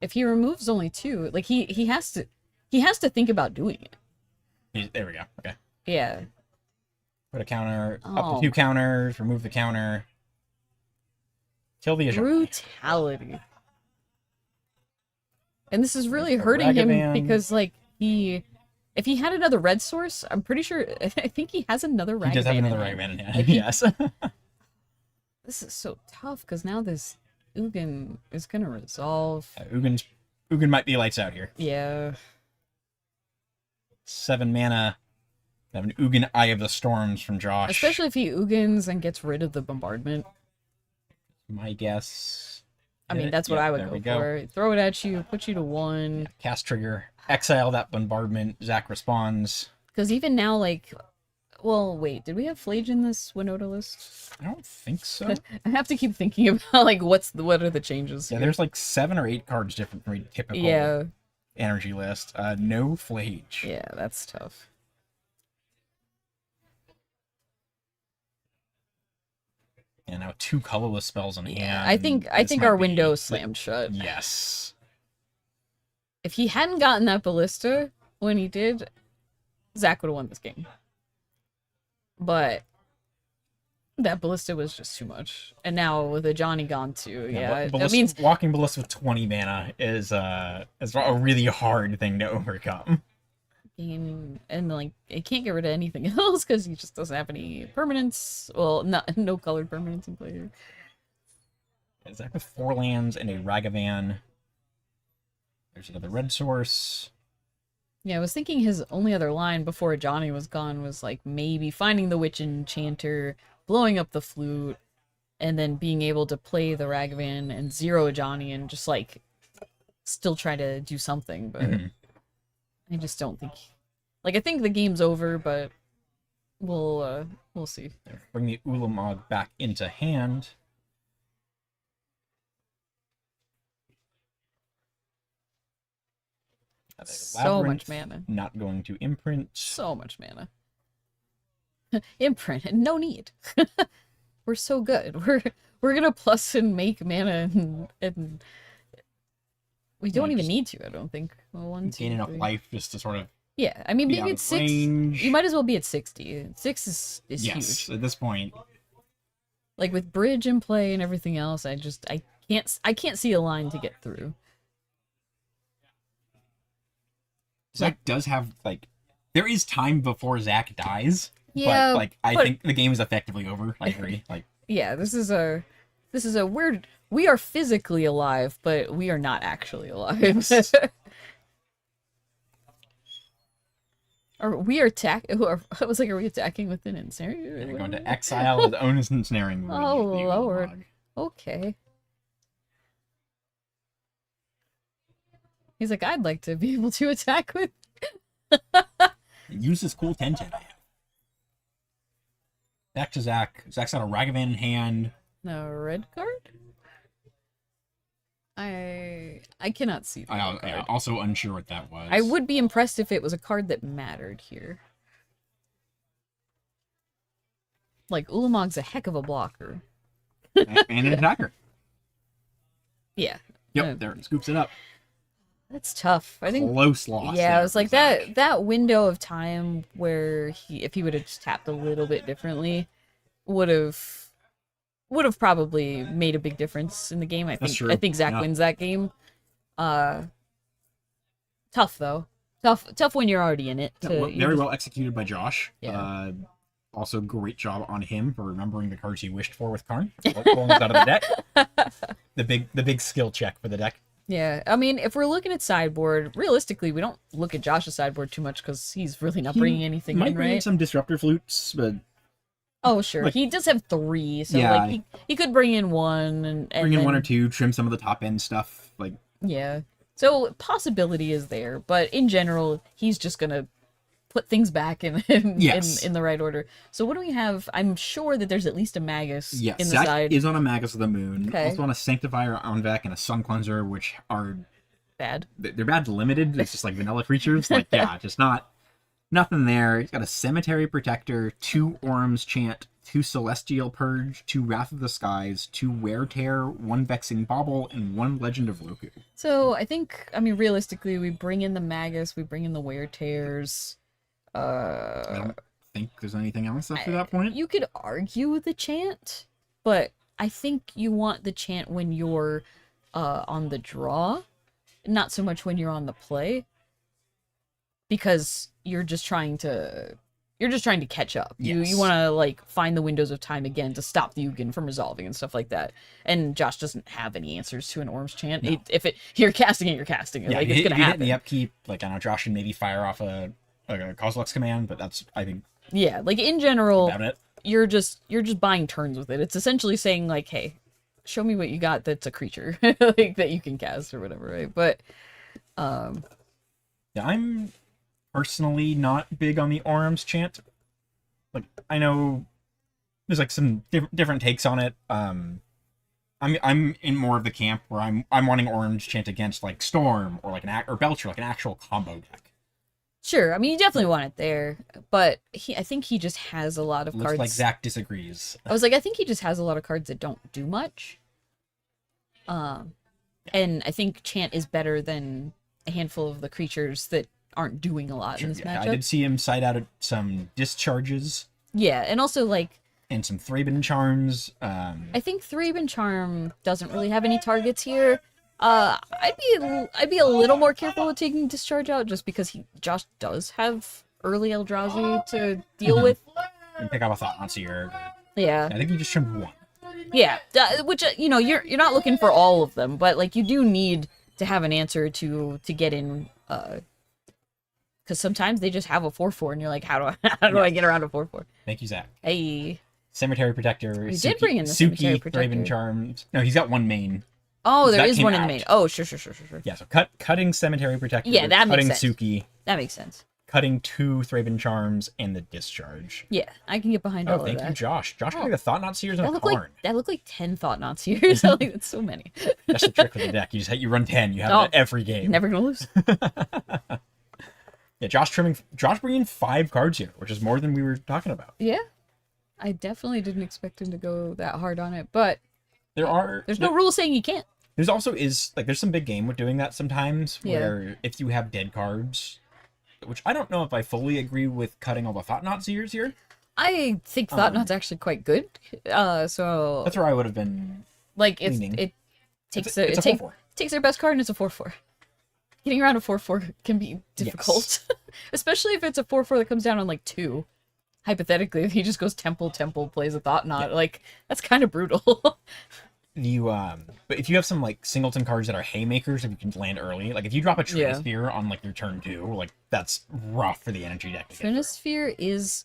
If he removes only 2, like he has to think about doing it. There we go. Okay. Yeah. Put a counter, up Oh. to 2 counters, remove the counter. Kill the Ajani. Brutality. And this is really There's the hurting him Ragavan. because like if he had another red source, I'm pretty sure I think he has another Ragavan. He does have in another hand. Ragavan in hand. Like, he- Yes. This is so tough because now this Ugin is gonna resolve. Ugin might be lights out here. Yeah. 7 mana. Have an Ugin Eye of the Storms from Josh. Especially if he Ugins and gets rid of the bombardment. My guess. I mean, that's what Yeah, I would there we go for. Throw it at you, put you to 1. Cast trigger. Exile that bombardment. Zach responds. Because even now, like, well, wait, did we have Flage in this Winota list? I don't think so. I have to keep thinking about like what are the changes. Yeah, here. there's like 7 or 8 cards different from a typical Yeah, energy list. No Flage. yeah, that's tough. And now 2 colorless spells in Yeah, hand. I think This might our be- window slammed shut. Yes. If he hadn't gotten that ballista when he did, Zach would have won this game. But that ballista was just too much. And now with a Johnny gone too, yeah, that means walking ballista with 20 mana is a really hard thing to overcome. and like it can't get rid of anything else because he just doesn't have any permanents. Well, no colored permanents in play here. Zach with 4 lands and a Ragavan. There's another red source. Yeah, I was thinking his only other line before Johnny was gone was like maybe finding the witch enchanter, blowing up the flute, and then being able to play the Ragavan and zero Johnny and just like still try to do something, but I just don't think like I think the game's over, but we'll see. Bring the Ulamog back into hand. So much Labyrinth, mana. Not going to imprint. So much mana. Imprint, no need. We're so good. We're gonna plus and make mana and we don't Yeah, even just need to, I don't think. Well, one, two, Gain enough three. life just to sort of Yeah, I mean be maybe out it's of 6. range. You might as well be at 60. 6 is Yes, huge. at this point. Like with bridge in play and everything else, I can't see a line to get through. Zach does have, like, there is time before Zach dies. Yeah, But, like, I but- think the game is effectively over. I agree. Like, Yeah, this is a weird. We are physically alive, but we are not actually alive. Yes. Or we are I was like, are we attacking with an ensnare? you're going to exile his own ensnaring. wound, Oh, the Lord. Ulamog. Okay. He's like, I'd like to be able to attack with. Use this cool 10-10 I have. Back to Zach. Zach's got a Ragavan in hand. No red card. I cannot see. The red I'm card. also unsure what that was. I would be impressed if it was a card that mattered here. Like Ulamog's a heck of a blocker. And an attacker. Yeah, Yep, Yeah. there, scoops it up. that's tough. I think. Close loss. Yeah, there it was for like Zach. that window of time where if he would have just tapped a little bit differently, would have probably made a big difference in the game. That's true. I think Zach Yeah. wins that game. Tough though. Tough when you're already in it. Yeah, to- well, you very just- well executed by Josh. Yeah. Also, great job on him for remembering the cards he wished for with Karn. Pulling those out of the deck. The big skill check for the deck. Yeah, I mean, if we're looking at sideboard, realistically, we don't look at Josh's sideboard too much because he's really not bringing anything Might in, bring in right? some disruptor flutes, but Oh, sure. like- He does have 3, so Yeah. like he could bring in 1 and bring in then, 1 or 2, trim some of the top end stuff. Like, Yeah. So possibility is there, but in general, he's just gonna put things back Yes. in the right order. So what do we have? I'm sure that there's at least a Magus yes, in the Zach side. is on a Magus of the Moon. Okay. Also on a Sanctifier Anvek and a Sun Cleanser, which are Bad. they're bad limited. It's just like vanilla creatures. Like, yeah, just nothing there. He's got a Cemetery Protector, 2 Orm's Chant, 2 Celestial Purge, 2 Wrath of the Skies, 2 Wear Tear, 1 Vexing Bauble, and 1 Legend of Roku. So I think, I mean, realistically, we bring in the Magus, we bring in the Wear Tears. I don't think there's anything else after that point. You could argue the chant, but I think you want the chant when you're on the draw, not so much when you're on the play, because you're just trying to catch up. Yes. You want to like find the windows of time again to stop the Ugin from resolving and stuff like that. And Josh doesn't have any answers to an Orm's chant. No. If you're casting it, you're casting it. Yeah, like if it's you gonna hit happen. in the upkeep, like I know Josh can maybe fire off a Kozilek's command, but that's I think Yeah, like in general, about it. you're just buying turns with it. It's essentially saying like, hey, show me what you got that's a creature like that you can cast or whatever, right? But Yeah, I'm personally not big on the Orm's chant. Like I know there's like some different takes on it. I'm in more of the camp where I'm wanting Orm's chant against like Storm or like or Belcher, like an actual combo deck. sure, I mean you definitely want it there, but I think he just has a lot of Looks cards. like Zach disagrees. I was like, I think he just has a lot of cards that don't do much. And I think chant is better than a handful of the creatures that aren't doing a lot in this Yeah, I matchup. did see him side out some discharges Yeah, and also like and some Thraben charms. I think Thraben Charm doesn't really have any targets here. I'd be a little more careful with taking Discharge out just because Josh does have early Eldrazi to deal with. and pick up a Thought Seer. Yeah, I think he just trimmed 1. yeah. Which you know you're not looking for all of them, but like you do need to have an answer to get in Because sometimes they just have a 4/4, and you're like, how do I get around a 4/4? Thank you, Zach. Hey. Cemetery Protector. You did bring in the Cemetery Protector. Raven Charms. No, he's got one main. Oh, there That is came one in the out. main. Oh, sure. Yeah, so cutting Cemetery Protector. Yeah, that makes cutting sense. Suki. That makes sense. Cutting 2 Thraben Charms and the Discharge. Yeah, I can get behind Oh, all of thank that. you, Josh. Josh Oh. got the Thought Knot Seers and a That Karn. look like 10 Thought Knots here. So like, that's so many. That's the trick with the deck. You run 10. You have Oh. it every game. Never gonna lose. Yeah, Josh bringing 5 cards here, which is more than we were talking about. Yeah. I definitely didn't expect him to go that hard on it, but there's no rule saying he can't. There's also there's some big game with doing that sometimes, Yeah. where if you have dead cards, which I don't know if I fully agree with cutting all the Thought Knot Seers here. I think Thought Knot's actually quite good. So That's where I would have been. like leaning. it takes It's their a it take, 4/4. takes their best card and it's a 4/4. Getting around a 4/4 can be difficult, especially if it's a 4/4 that comes down on like 2. Hypothetically, if he just goes temple, plays a Thought Knot, like that's kind of brutal. You but if you have some like singleton cards that are haymakers, if you can land early, like if you drop a Yeah. Trinisphere on like your turn 2, like that's rough for the energy deck. to get through. Trinisphere is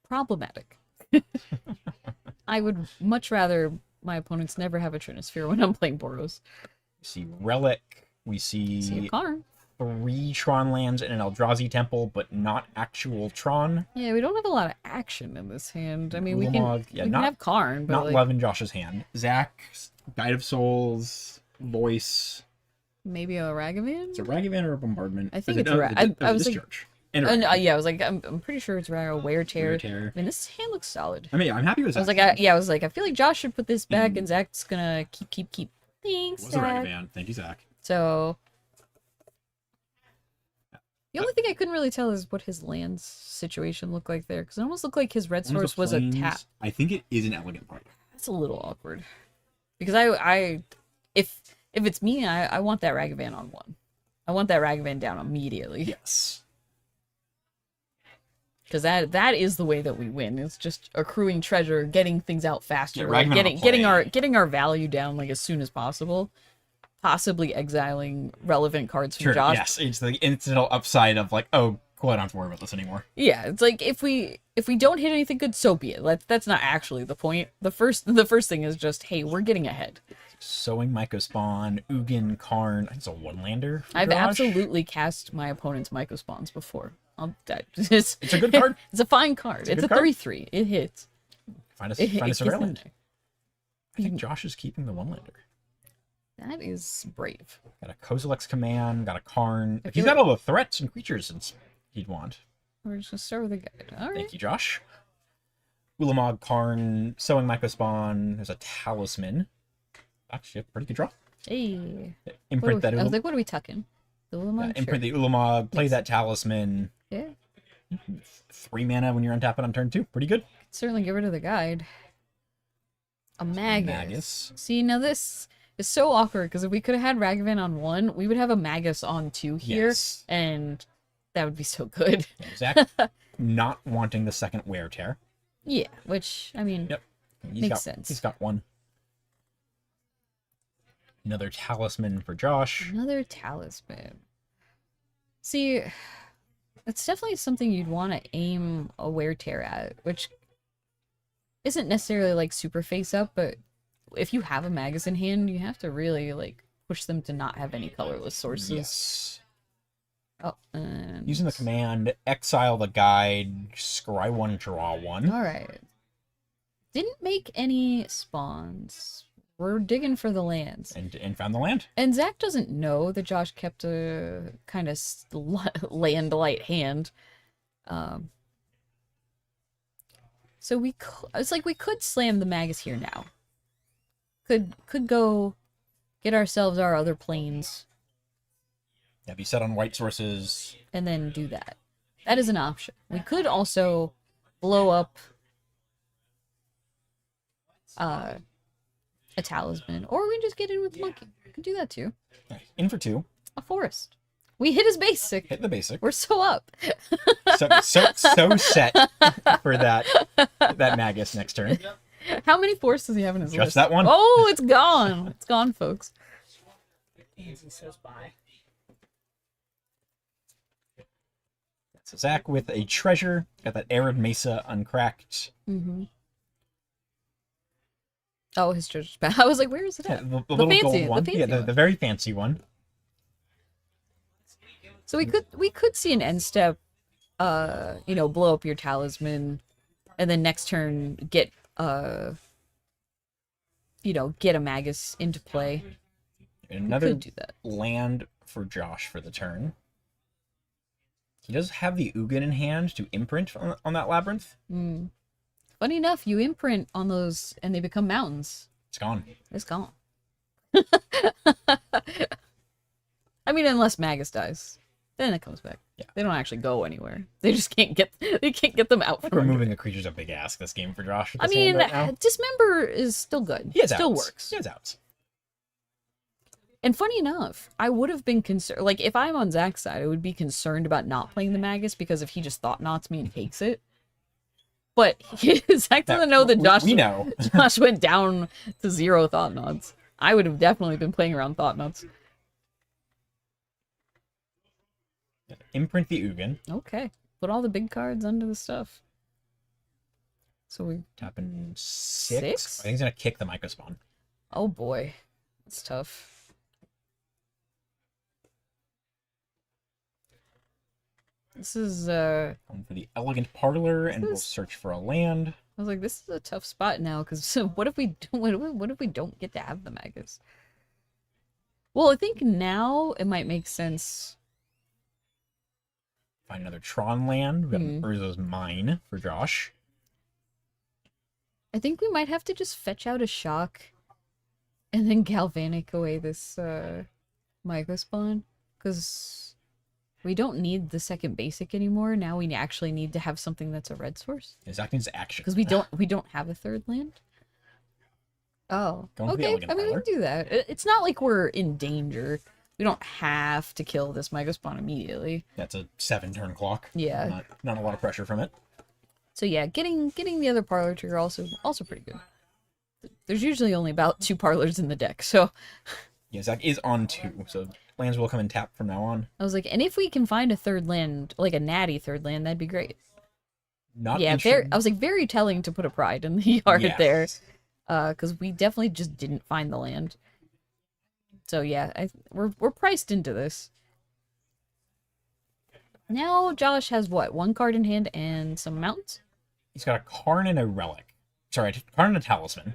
problematic. I would much rather my opponents never have a Trinisphere when I'm playing Boros. We see Relic. We See a see Karn. 3 Tron lands and an Eldrazi Temple, but not actual Tron. Yeah, we don't have a lot of action in this hand. I mean, we Ulamog, can, yeah, we not- can have Karn, but Not like, love in Josh's hand. Zach, Guide of Souls, Voice. maybe a Ragavan? It's a Ragavan or a Bombardment. I think Is it's it- a no, Ra- the- I the was like- Discharge. And a Ragavan. Yeah, I was like, I'm pretty sure it's a Wear Tear. Wear Tear. I mean, this hand looks solid. I mean, I'm happy with I Zach. was like, I feel like Josh should put this back, and Zach's gonna keep. It Thanks, was a Zach. Ragavan. Thank you, Zach. So, the only thing I couldn't really tell is what his land situation looked like there, because it almost looked like his red One of the source was a planes, tap. I think it is an elegant card. That's a little awkward, because if it's me, I want that Ragavan on 1. I want that Ragavan down immediately. Yes. Because that is the way that we win. It's just accruing treasure, getting things out faster, Yeah, like Ragavan on a getting our value down like as soon as possible. Possibly exiling relevant cards from Sure. Josh. Yes. It's the incidental upside of like, oh, cool, I don't have to worry about this anymore. Yeah, it's like if we don't hit anything good, so be it. That's not actually the point. The first thing is just, hey, we're getting ahead. Sowing Mycospawn, Ugin, Karn. It's a 1-lander. for I've Josh. absolutely cast my opponent's Mycospawns before. It's It's a good card. It's a fine card. It's a good card. 3/3. It hits. Find us, It find us a gets rare in land. there. I think Josh is keeping the 1-lander. That is brave. Got a Kozilek's Command, got a Karn. I If he's feel got all the threats and creatures he'd want. We're just gonna start with a guide. All right. Thank you, Josh. Ulamog, Karn, Sowing Mycospawn. There's a Talisman. Actually, a pretty good draw. Hey. Imprint that I was Ulamog. like, what are we tucking? The Ulamog? Imprint Sure. the Ulamog, play Yes. that Talisman. Yeah. 3 mana when you're untapping on turn 2. Pretty good. Certainly get rid of the guide. A Magus. Magus. See, now this is so awkward because if we could have had Ragavan on 1, we would have a Magus on 2 here, Yes. and that would be so good. Zach not wanting the second Wear Tear. Yeah, which, I mean, Yep. Makes sense. He's got 1. Another Talisman for Josh. another Talisman. See, it's definitely something you'd want to aim a Wear Tear at, which isn't necessarily like super face up, but if you have a Magus in hand, you have to really like push them to not have any colorless sources. Yes. Oh, and Using the command, exile the guide, scry 1, draw 1. All right. Didn't make any spawns. We're digging for the lands. And found the land. And Zach doesn't know that Josh kept a kind of land light hand. So it's like we could slam the Magus here now. Could go get ourselves our other planes Have you set on white sources? and then do that. That is an option. We could also blow up a Talisman, or we can just get in with the monkey. We can do that too. In for 2. A forest. We hit his basic. Hit the basic. We're so up. So set for that Magus next turn. How many forests does he have in his Just list? that one. Oh, it's gone. It's gone, folks. Easy says bye. So Zach with a treasure, got that Arid Mesa uncracked. Mm-hmm. Oh, his treasure's back. I was like, where is it Yeah, at? the little fancy- gold the one. fancy Yeah, one. the very fancy one. So we could see an end step, blow up your talisman, and then next turn get get a Magus into play. And We another could do that. land for Josh for the turn. He does have the Ugin in hand to imprint on that labyrinth. Mm. Funny enough, you imprint on those and they become mountains. It's gone. It's gone. I mean, unless Magus dies, then it comes back. Yeah. They don't actually go anywhere. They just can't get them out. Like from under. removing a creature's a big ask this game for Josh. with I this hand mean, right now. Dismember is still good. He has Still outs. works. He has outs. And funny enough, I would have been concerned. Like, if I'm on Zach's side, I would be concerned about not playing the Magus because if he just thought knots me and takes it. But Zach doesn't know that Josh. We know. Josh went down to 0 thought knots. I would have definitely been playing around thought knots. Imprint the Ugin. Okay, put all the big cards under the stuff. So we. Tapping 6. Six? I think he's gonna kick the Microspawn. Oh boy, that's tough. This is Going for the Elegant Parlor, and we'll This- search for a land. I was like, this is a tough spot now because what if we don't? What if we don't get to have the Magus? Well, I think now it might make sense. Find another Tron land. We got Hmm. Urza's Mine for Josh. I think we might have to just fetch out a shock, and then galvanic away this Microspawn because we don't need the second basic anymore. Now we actually need to have something that's a red source Zach needs action. because we don't have a third land. Oh, Going for the okay. Elegant I mean, we Parlor. can do that. It's not like we're in danger. We don't have to kill this Microspawn immediately. That's a 7-turn clock. Yeah. Not a lot of pressure from it. So yeah, getting the other parlor trigger also pretty good. There's usually only about 2 parlors in the deck, so Yeah, Zach is on 2, so lands will come in tap from now on. I was like, and if we can find a third land, like a natty third land, that'd be great. Not Yeah, interested- I was like, very telling to put a pride in the yard Yes. there, because we definitely just didn't find the land. So yeah, we're priced into this. Now Josh has what? 1 card in hand and some mountains. He's got a Karn and a Relic. Sorry, Karn and a Talisman.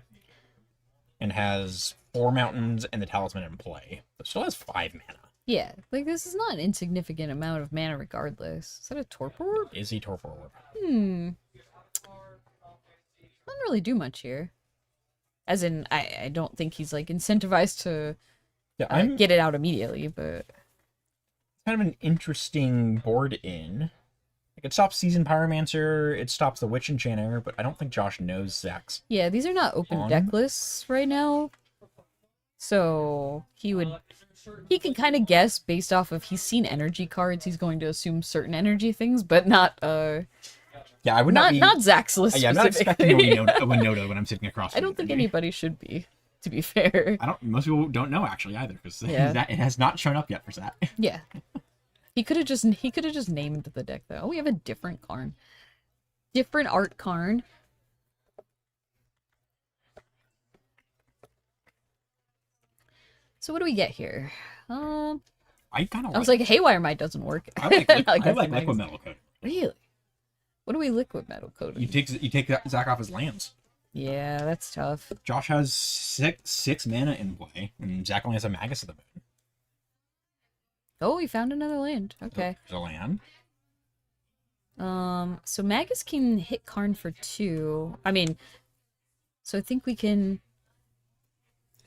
And has 4 mountains and the Talisman in play. But still has 5 mana. Yeah, like this is not an insignificant amount of mana regardless. Is that a torpor orb? Is he Torpor Orb? Doesn't really do much here. As in, I don't think he's like incentivized to Yeah, I'm get it out immediately, but kind of an interesting board in. Like, it stops Seasoned Pyromancer, it stops the Witch Enchanter, but I don't think Josh knows Zach's. yeah, these are not open On. deck lists right now. So he can kind of guess based off of he's seen energy cards. He's going to assume certain energy things, but not Yeah, I would not be... not Zach's list. yeah, I'm not expecting a specifically. Winota when I'm sitting across I from don't think energy. anybody should be, to be fair. Most people don't know actually either, because Yeah. that it has not shown up yet for Zach. Yeah. He could have just named the deck though. Oh, we have a different Karn. Different art Karn. So what do we get here? I kind of I was like, Haywire Might doesn't work. I like I I guess like it liquid makes- metal coat. Really? What do we liquid metal coating? You take Zach off his lands. Yeah, that's tough. Josh has six mana in play, and Zach only has a Magus of the Moon. Oh, we found another land. Okay. There's a land. So Magus can hit Karn for 2. I mean, so I think we can.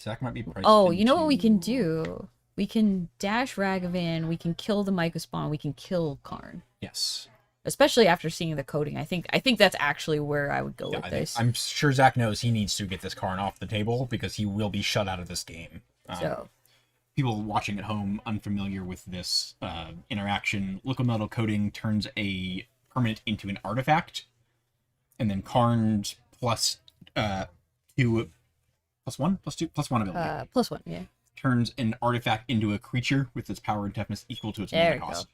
Zach might be priced. Oh, you know what we into- can do? We can dash Ragavan, we can kill the Microspawn, we can kill Karn. Yes. Especially after seeing the coding. I think that's actually where I would go Yeah, with this. I'm sure Zach knows he needs to get this Karn off the table because he will be shut out of this game. So People watching at home unfamiliar with this interaction, liquid metal coating turns a permanent into an artifact, and then Karn's plus 2 plus 1 plus 2 plus 1 ability +1, yeah. turns an artifact into a creature with its power and toughness equal to its There mana we go. cost.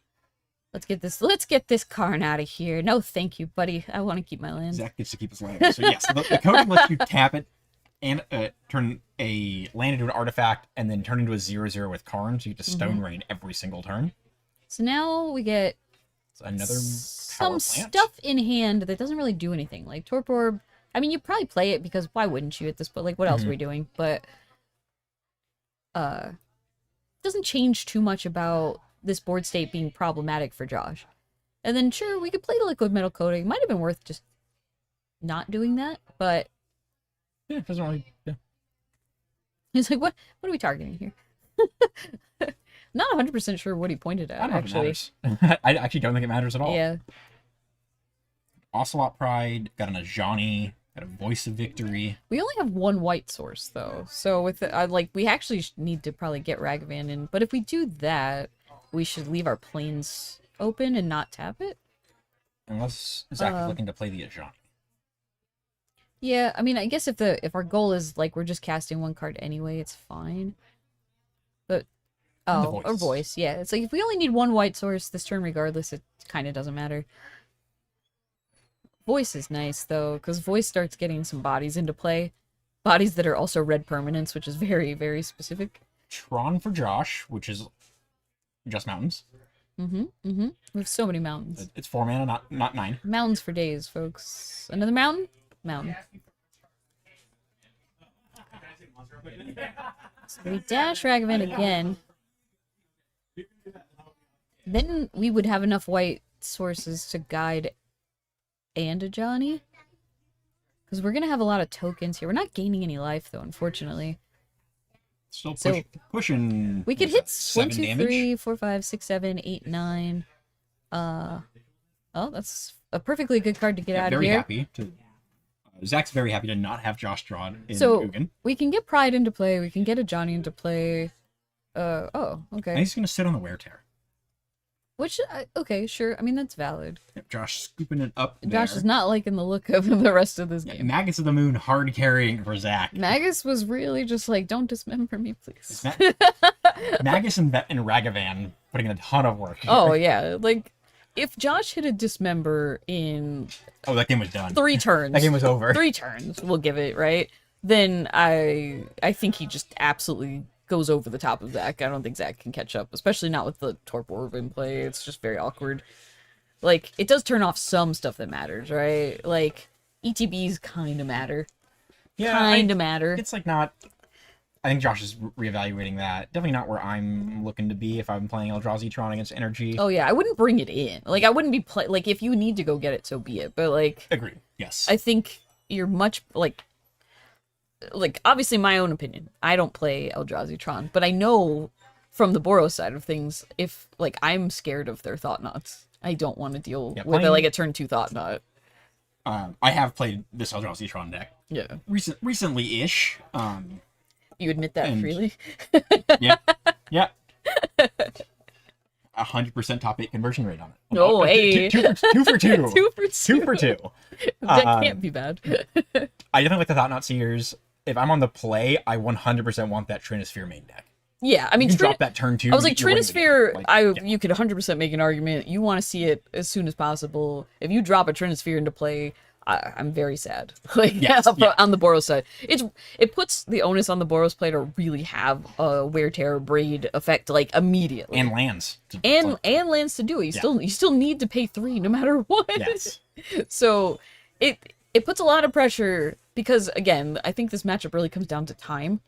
Let's get this Karn out of here. No, thank you, buddy. I want to keep my land. Zach gets to keep his land. So yes, the coding lets you tap it and turn a land into an artifact and then turn into a 0/0 with Karn, so you get to Stone Rain every single turn. So now we get So another some power plant. stuff in hand that doesn't really do anything. Like Torpor Orb, I mean, you probably play it because why wouldn't you at this point? Like, what else are we doing? But doesn't change too much about this board state being problematic for Josh. And then sure, we could play the liquid metal coating. Might have been worth just not doing that, but Yeah, it doesn't really. Yeah. he's like, what are we targeting here? Not 100% sure what he pointed I at, don't know actually. if it matters. I actually don't think it matters at all. Yeah. Ocelot Pride, got an Ajani, got a Voice of Victory. We only have one white source though, so with like we actually need to probably get Ragavan in. But if we do that, we should leave our planes open and not tap it. Unless Zach is looking to play the Ajani. Yeah, I mean, I guess if our goal is like we're just casting one card anyway, it's fine. But And the or voice. voice, yeah. It's like if we only need one white source this turn, regardless, it kind of doesn't matter. Voice is nice though, because voice starts getting some bodies into play, bodies that are also red permanents, which is very, very specific. Tron for Josh, which is just mountains. We have so many mountains. It's 4 mana, not 9. Mountains for days, folks. Another mountain? Mountain. So we dash Ragavan again. Then we would have enough white sources to guide and a Johnny. Because we're going to have a lot of tokens here. We're not gaining any life, though, unfortunately. Still So, pushing. We could what's that, hit 1, 7 2, damage? 3, 4, 5, 6, 7, 8, 9. Oh, that's a perfectly good card to get Yeah, out of very here. happy to. Zach's very happy to not have Josh drawn in So Ugin. we can get Pride into play. We can get a Johnny into play. And Okay. he's going to sit on the Wear Tear. Which, okay, sure. I mean, that's valid. Yep, Josh scooping it up Josh there. is not liking the look of the rest of this Yeah, game. Magus of the Moon hard carrying for Zach. Magus was really just like, don't dismember me, please. Magus and Ragavan putting in a ton of work. Oh, yeah. Like, if Josh hit a dismember in Oh, that game was done. 3 turns. That game was over. 3 turns, we'll give it, right? Then I think he just absolutely goes over the top of Zach. I don't think Zach can catch up, especially not with the Torpor Orb in play. It's just very awkward. Like, it does turn off some stuff that matters, right? Like, ETBs kind of matter. Yeah, Kind of matter. It's like not. I think Josh is reevaluating that. Definitely not where I'm looking to be if I'm playing Eldrazi Tron against Energy. Oh, yeah, I wouldn't bring it in. Like, I wouldn't be like, if you need to go get it, so be it. But, like, Agreed. Yes. I think you're much, like, obviously my own opinion. I don't play Eldrazi Tron, but I know from the Boros side of things, if, like, I'm scared of their Thought Knots. I don't want to deal with, playing- like, a turn 2 Thought Knot. I have played this Eldrazi Tron deck Yeah. recently-ish. You admit that And- freely? Yeah. 100% top 8 conversion rate on it. No way. Two for two. 2 for 2. 2 for 2. That can't be bad. I definitely like the Thought Knot Seers. If I'm on the play, I 100% want that Trinisphere main deck. Yeah, I mean, You can drop that turn 2. I was like, you're winning the game. Trinisphere, Like, you could 100% make an argument. You want to see it as soon as possible. If you drop a Trinisphere into play, I'm very sad. Like, Yes, yeah. on the Boros side. It puts the onus on the Boros player to really have a Wear Tear Braid effect, like, immediately. and lands. And lands to do it. You still need to pay 3 no matter what. Yes. So it puts a lot of pressure because, again, I think this matchup really comes down to time.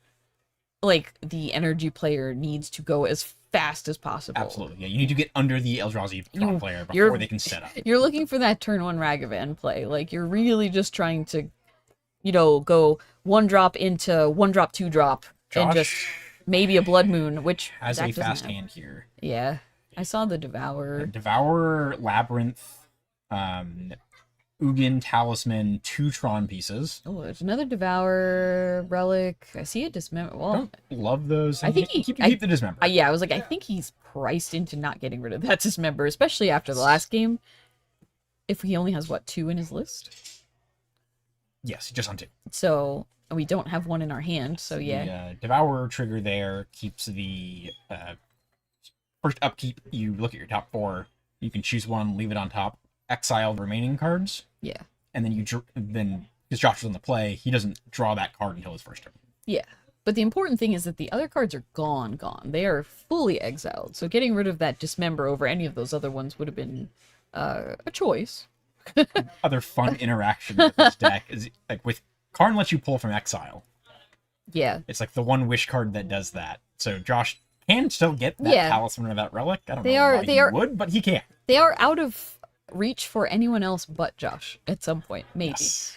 Like, the Energy player needs to go as fast as possible. Absolutely. Yeah, you need to get under the Eldrazi Tron You- player you're- before they can set up. You're looking for that turn 1 Ragavan play. Like, you're really just trying to, go 1 drop into 1 drop, 2 drop, and just Josh maybe a Blood Moon, which has Zach a doesn't fast have. hand here. Yeah. I saw the Devourer. Devourer, Labyrinth, Ugin, Talisman, 2 Tron pieces. Oh, there's another Devourer relic. I see a Dismember. Well, Don't love those. I think keep I- the Dismember. yeah, I was like, I think he's priced into not getting rid of that Dismember, especially after the last game. If he only has, 2 in his list? Yes, just on 2. So, we don't have 1 in our hand, so yeah. The Devourer trigger there keeps the first upkeep. You look at your top 4 You can choose one, leave it on top, exile the remaining cards, Yeah. and then then because Josh was on the play, he doesn't draw that card until his first turn. Yeah. But the important thing is that the other cards are gone. They are fully exiled. So getting rid of that Dismember over any of those other ones would have been a choice. Other fun interaction with this deck is like with Karn lets you pull from exile. Yeah. It's like the one wish card that does that. So Josh can still get that Yeah. talisman or that relic. I don't They know are- why they he are- would, but he can. They are out of reach for anyone else but Josh at some point, maybe. Yes.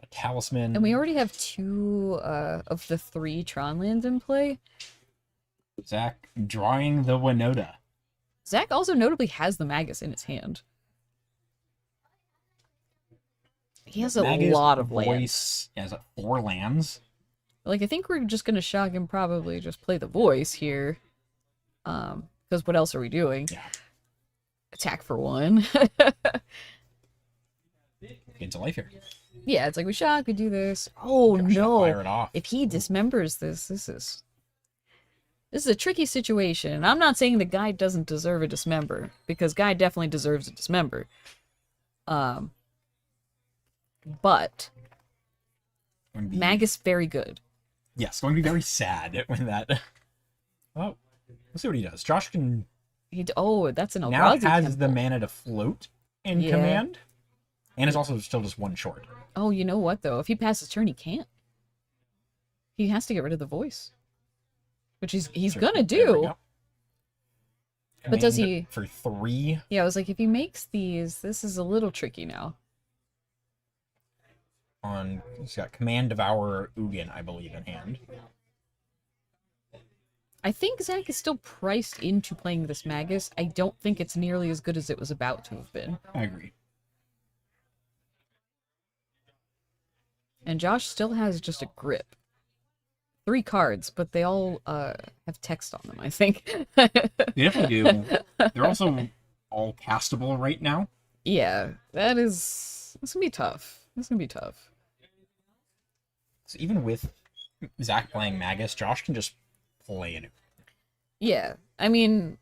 A talisman. And we already have 2 of the 3 Tron lands in play. Zach drawing the Winota. Zach also notably has the Magus in his hand. He has a Magus, lot of lands. voice. He has 4 lands. Like, I think we're just gonna shock and probably just play the voice here. Because what else are we doing? Yeah. Attack for 1. Into life here. Yeah, it's like we shock, we do this. Oh Josh gonna fire no! it off. If he dismembers this is a tricky situation. I'm not saying the guy doesn't deserve a dismember, because guy definitely deserves a dismember. But Going to be- Magus very good. Yes, going to be very sad when that. Oh, let's see what he does. Josh can That's an now Eldrazi has the temple. mana to float in Yeah. command, and is also still just 1 short. Oh, you know what though? If he passes turn, he can't. He has to get rid of the voice, which he's Sure, gonna there we do. go. But does Command he- for 3? Yeah, I was like, if he makes these, this is a little tricky now. He's got Command Devour Ugin, I believe, in hand. I think Zach is still priced into playing this Magus. I don't think it's nearly as good as it was about to have been. I agree. And Josh still has just a grip. 3 cards, but they all have text on them, I think. They definitely do. They're also all castable right now. Yeah, that's gonna be tough. That's gonna be tough. So even with Zach playing Magus, Josh can just play it. Yeah, I mean,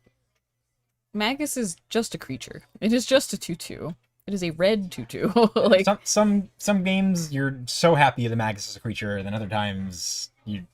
Magus is just a creature. It is just a 2/2. It is a red 2/2. Like, some games you're so happy the Magus is a creature, and then other times you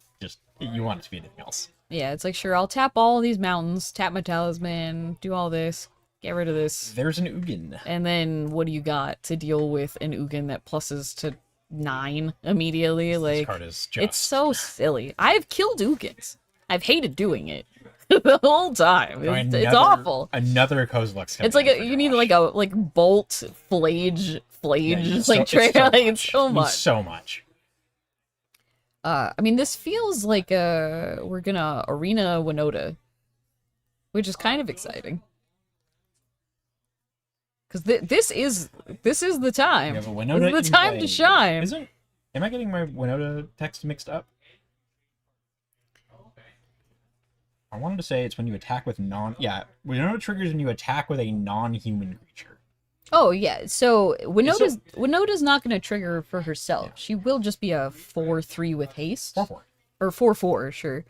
want it to be anything else. yeah, it's like, sure, I'll tap all these mountains, tap my talisman, do all this, get rid of this. There's an Ugin. And then what do you got to deal with an Ugin that pluses to 9 immediately? This Like, card is just it's so silly. I've killed Ugins. I've hated doing it the whole time. It's awful. Another Kozilek's It's like you need like a bolt flage like trail. It's so much. So much. I mean, this feels like we're gonna arena Winota, which is kind of exciting. Because this is the time. We have a This Winota is the in time play. to shine. Am I getting my Winota text mixed up? I wanted to say it's when you attack with Winota triggers when you attack with a non-human creature. Oh yeah, so Winota's not going to trigger for herself. She will just be a 4/3 with haste, 4/4. or 4/4, sure.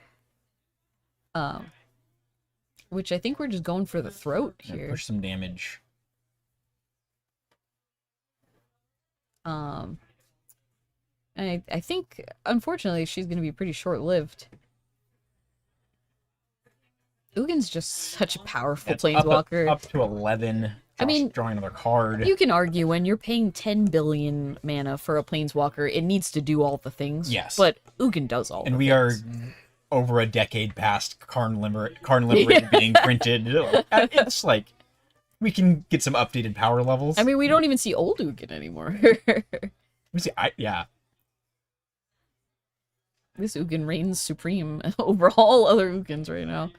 Which I think we're just going for the throat Yeah, here. push some damage. I think unfortunately she's going to be pretty short-lived. Ugin's just such a powerful It's planeswalker. Up to 11. I mean, drawing another card. You can argue when you're paying 10 billion mana for a planeswalker, it needs to do all the things. Yes. But Ugin does all and the we things. are over a decade past Karn Limerick being printed. It's like we can get some updated power levels. I mean, we don't even see old Ugin anymore. We see, yeah. This Ugin reigns supreme over all other Ugins right now.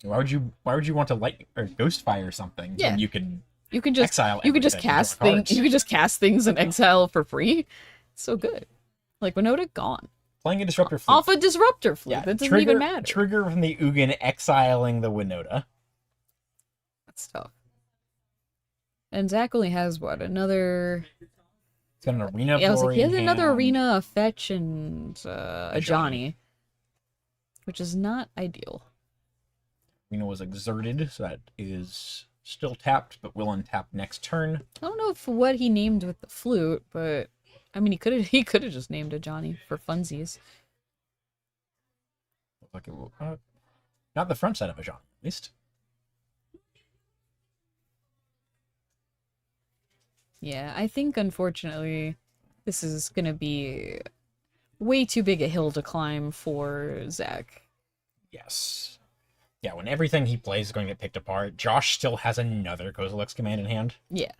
Why would you want to light or Ghostfire something? Yeah. When you can You can just exile. you can just everything and cast draw things. cards. You can just cast things in exile for free. It's so good. Like Winota gone Playing a Disruptor Fleet. off a disruptor fleet. Yeah, That doesn't trigger, even matter. Trigger from the Ugin exiling the Winota. That's tough. And Zach only has what, another? It's got an Arena. Yeah, I was like, he has Flooring another hand. arena, a fetch, and a A Johnny, which is not ideal. Arena was exerted, so that is still tapped, but will untap next turn. I don't know if what he named with the flute, but I mean, he could have just named it Johnny for funsies. Looks like it will, not the front side of a Johnny, at least. Yeah, I think unfortunately this is gonna be way too big a hill to climb for Zach. Yes. Yeah, when everything he plays is going to get picked apart, Josh still has another Kozilek's command in hand. Yeah.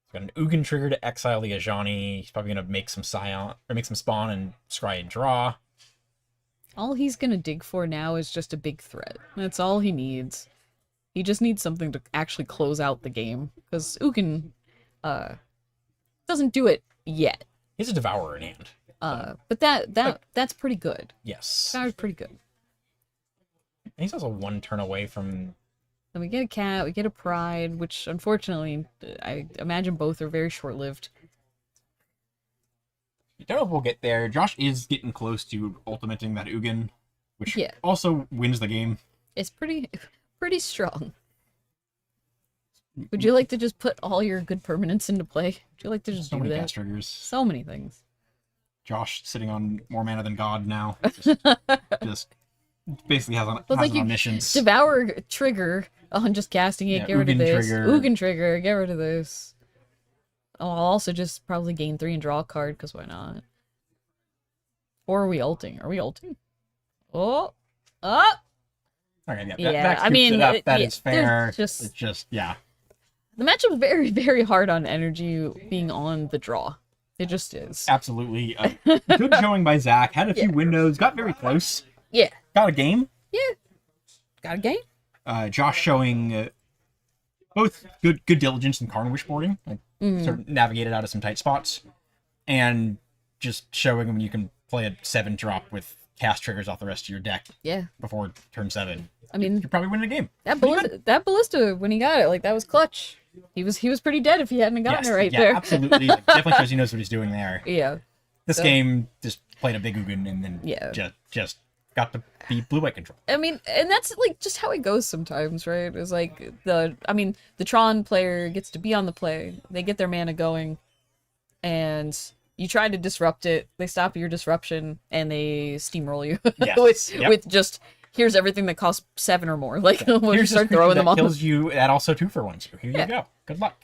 He's got an Ugin trigger to exile the Ajani. He's probably going to make some Scion, or make some spawn and scry and draw. All he's gonna dig for now is just a big threat. That's all he needs. He just needs something to actually close out the game. Because Ugin doesn't do it yet. He has a Devourer in hand. But that's pretty good. Yes. That was pretty good. And he's also one turn away from... Then we get a cat, we get a pride, which unfortunately, I imagine both are very short-lived. You don't know if we'll get there. Josh is getting close to ultimating that Ugin, which Yeah. also wins the game. It's pretty strong. Would you like to just put all your good permanents into play? Would you like to just So do many that? cast triggers. So many things. Josh sitting on more mana than God now. Just basically has an, Well, has like an you omniscience. Devour trigger on just casting it, Yeah, get rid of Ugin this. trigger. Ugin trigger, get rid of this. Oh, I'll also just probably gain 3 and draw a card, because why not? Or are we ulting? Are we ulting? Oh! Oh! Okay, yeah, Yeah, that I scoops mean, it up. it- That yeah, is fair. there's just- It's just, yeah. The matchup's very, very hard on energy being on the draw. It just is. Absolutely. Good showing by Zach. Had a few windows. Got very close. Yeah. Got a game. Got a game? Josh showing both good diligence and Karn wishboarding. Like, sort of navigated out of some tight spots. And just showing when you can play a 7-drop with cast triggers off the rest of your deck Yeah. before turn 7. I mean, You're probably winning the game. that ballista when he got it, like that was clutch. He was pretty dead if he hadn't gotten Yes, it right yeah, there. absolutely. Like, definitely shows he knows what he's doing there. Yeah. This So- game just played a big Ugin and then Yeah. just got to be blue-white control. I mean, and that's like just how it goes sometimes, right? It's like the Tron player gets to be on the play. They get their mana going, and you try to disrupt it. They stop your disruption and they steamroll you Yes, yep. with just here's everything that costs 7 or more. Like we'll Here's just start this creature throwing that them on. kills you that also 2 for 1. So here Yeah. you go. Good luck.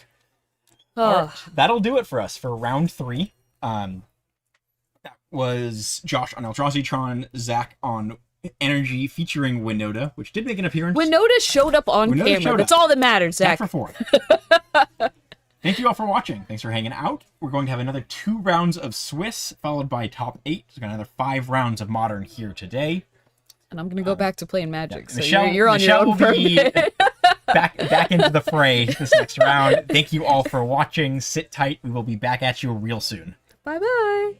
Oh, All right, that'll do it for us for round 3. That was Josh on Eldrazi Tron, Zach on Energy featuring Winota, which did make an appearance. Winota showed up on Winota camera. showed That's up. all that matters, Back Zach. for 4. Thank you all for watching. Thanks for hanging out. We're going to have another 2 rounds of Swiss, followed by top 8. So we've got another 5 rounds of Modern here today. And I'm gonna go back to playing Magic. So Michelle, you're on Michelle your own will for a be minute. back into the fray this next round. Thank you all for watching. Sit tight. We will be back at you real soon. Bye bye.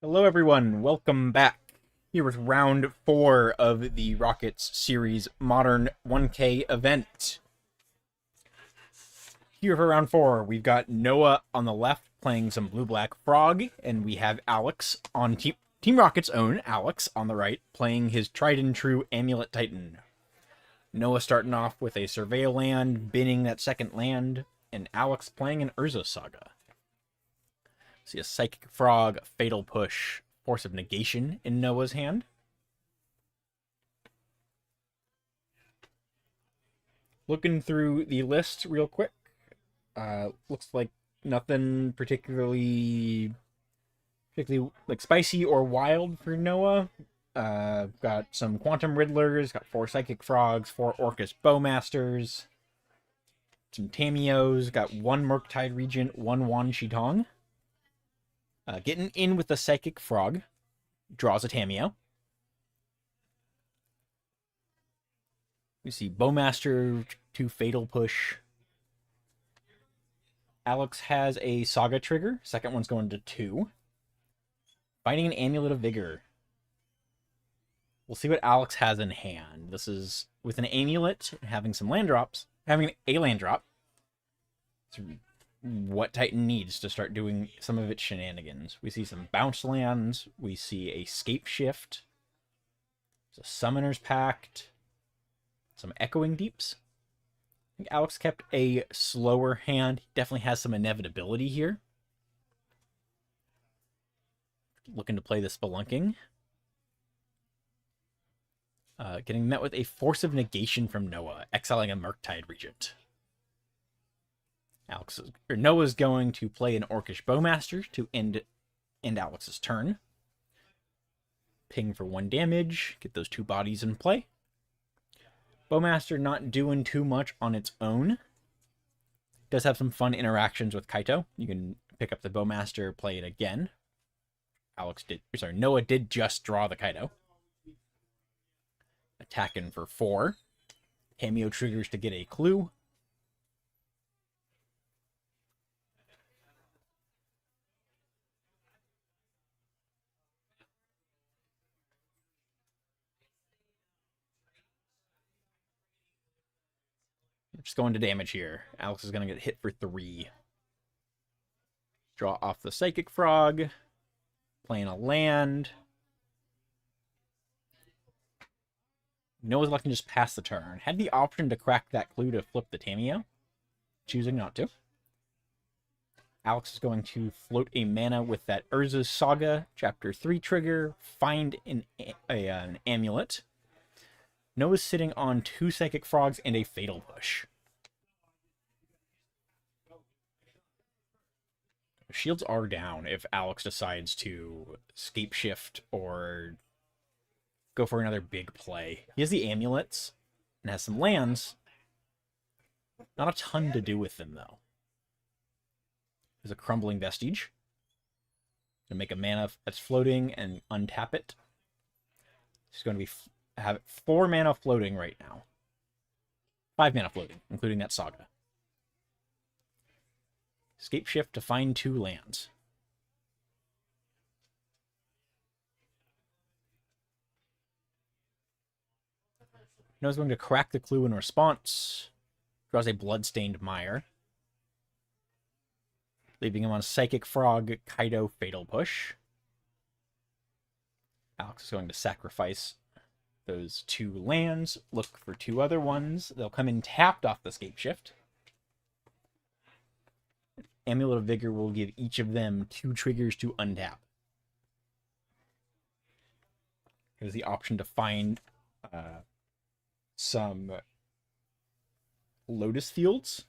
Hello everyone, welcome back. Here with round 4 of the Rockets series Modern 1K event. Here for round 4, we've got Noah on the left playing some Blue-Black Frog, and we have Alex on Team Rocket's own, Alex, on the right, playing his tried and true Amulet Titan. Noah starting off with a Surveil land, binning that second land, and Alex playing an Urza Saga. See a Psychic Frog, Fatal Push, Force of Negation in Noah's hand. Looking through the list real quick. Looks like nothing particularly like spicy or wild for Noah. Got some Quantum Riddlers, got 4 Psychic Frogs, 4 Orcus Bowmasters, some Tamios, got 1 Murktide Regent, 1 Wan Shitong. Getting in with the Psychic Frog, draws a Tamio. We see Bowmaster, 2 Fatal Push. Alex has a Saga trigger, second one's going to 2. Finding an Amulet of Vigor. We'll see what Alex has in hand. This is with an Amulet, having some land drops, having a land drop. It's what Titan needs to start doing some of its shenanigans. We see some bounce lands. We see a Scape Shift. There's a Summoner's Pact. Some Echoing Deeps. I think Alex kept a slower hand. He definitely has some inevitability here. Looking to play the Spelunking. Getting met with a Force of Negation from Noah, exiling a Murktide Regent. Noah's going to play an Orcish Bowmaster to end Alex's turn. Ping for 1 damage, get those 2 bodies in play. Bowmaster not doing too much on its own. Does have some fun interactions with Kaito. You can pick up the Bowmaster, play it again. Noah did just draw the Kaito. Attacking for 4. Tamio triggers to get a clue. Just going to damage here. Alex is going to get hit for 3. Draw off the Psychic Frog. Playing a land. Noah's looking to just pass the turn. Had the option to crack that clue to flip the Tamio. Choosing not to. Alex is going to float a mana with that Urza's Saga Chapter 3 trigger. Find an Amulet. Noah's sitting on 2 Psychic Frogs and a Fatal Push. Shields are down if Alex decides to Scape Shift or go for another big play. He has the Amulets and has some lands. Not a ton to do with them, though. There's a Crumbling Vestige. Gonna make a mana that's floating and untap it. It's going to have 4 mana floating right now. 5 mana floating, including that Saga. Scape Shift to find 2 lands. Noah's going to crack the clue in response. Draws a Bloodstained Mire. Leaving him on Psychic Frog, Kaito, Fatal Push. Alex is going to sacrifice those 2 lands. Look for 2 other ones. They'll come in tapped off the Scape Shift. Amulet of Vigor will give each of them 2 triggers to untap. There's the option to find some Lotus Fields.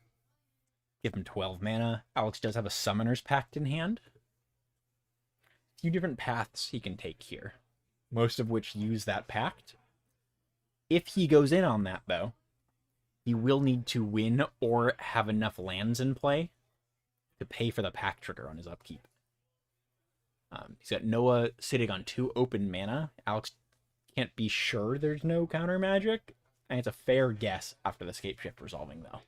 Give him 12 mana. Alex does have a Summoner's Pact in hand. A few different paths he can take here. Most of which use that pact. If he goes in on that, though, he will need to win or have enough lands in play to pay for the pact trigger on his upkeep. He's got Noah sitting on 2 open mana. Alex can't be sure there's no counter magic. And it's a fair guess after the Scape Shift resolving, though.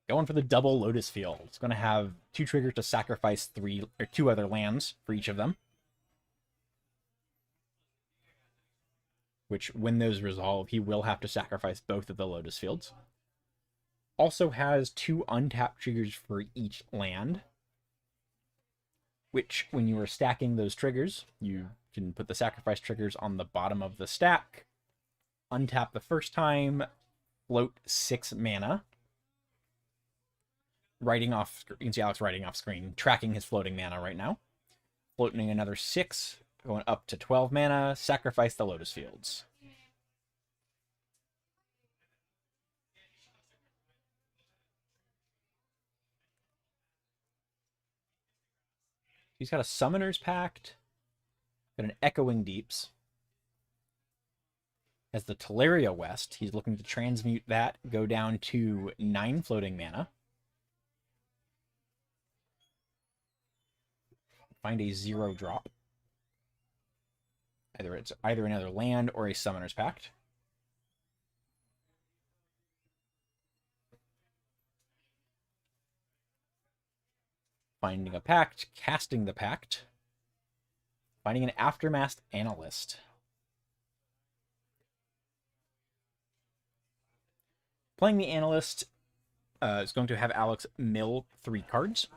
Going for the double Lotus Field. It's going to have 2 triggers to sacrifice 2 other lands for each of them. Which, when those resolve, he will have to sacrifice both of the Lotus Fields. Also has 2 untapped triggers for each land. Which, when you are stacking those triggers, you can put the sacrifice triggers on the bottom of the stack. Untap the first time. Float 6 mana. Writing off, you can see Alex writing off screen, tracking his floating mana right now. Floating another 6, going up to 12 mana, sacrifice the Lotus Fields. He's got a Summoner's Pact, got an Echoing Deeps. Has the Teleria West, he's looking to transmute that, go down to 9 floating mana. Find a 0-drop. It's either another land or a Summoner's Pact. Finding a pact, casting the pact. Finding an Aftermath Analyst. Playing the Analyst is going to have Alex mill 3 cards.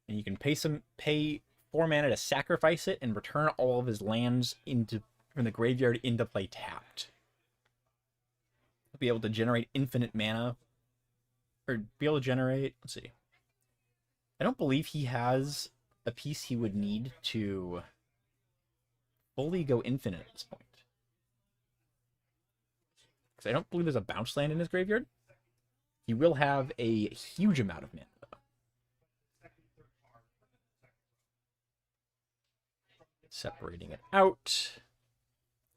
And you can pay 4 mana to sacrifice it and return all of his lands from the graveyard into play tapped. He'll be able to generate infinite mana. Or be able to generate, let's see. I don't believe he has a piece he would need to fully go infinite at this point. Because I don't believe there's a bounce land in his graveyard. He will have a huge amount of mana, though. Separating it out.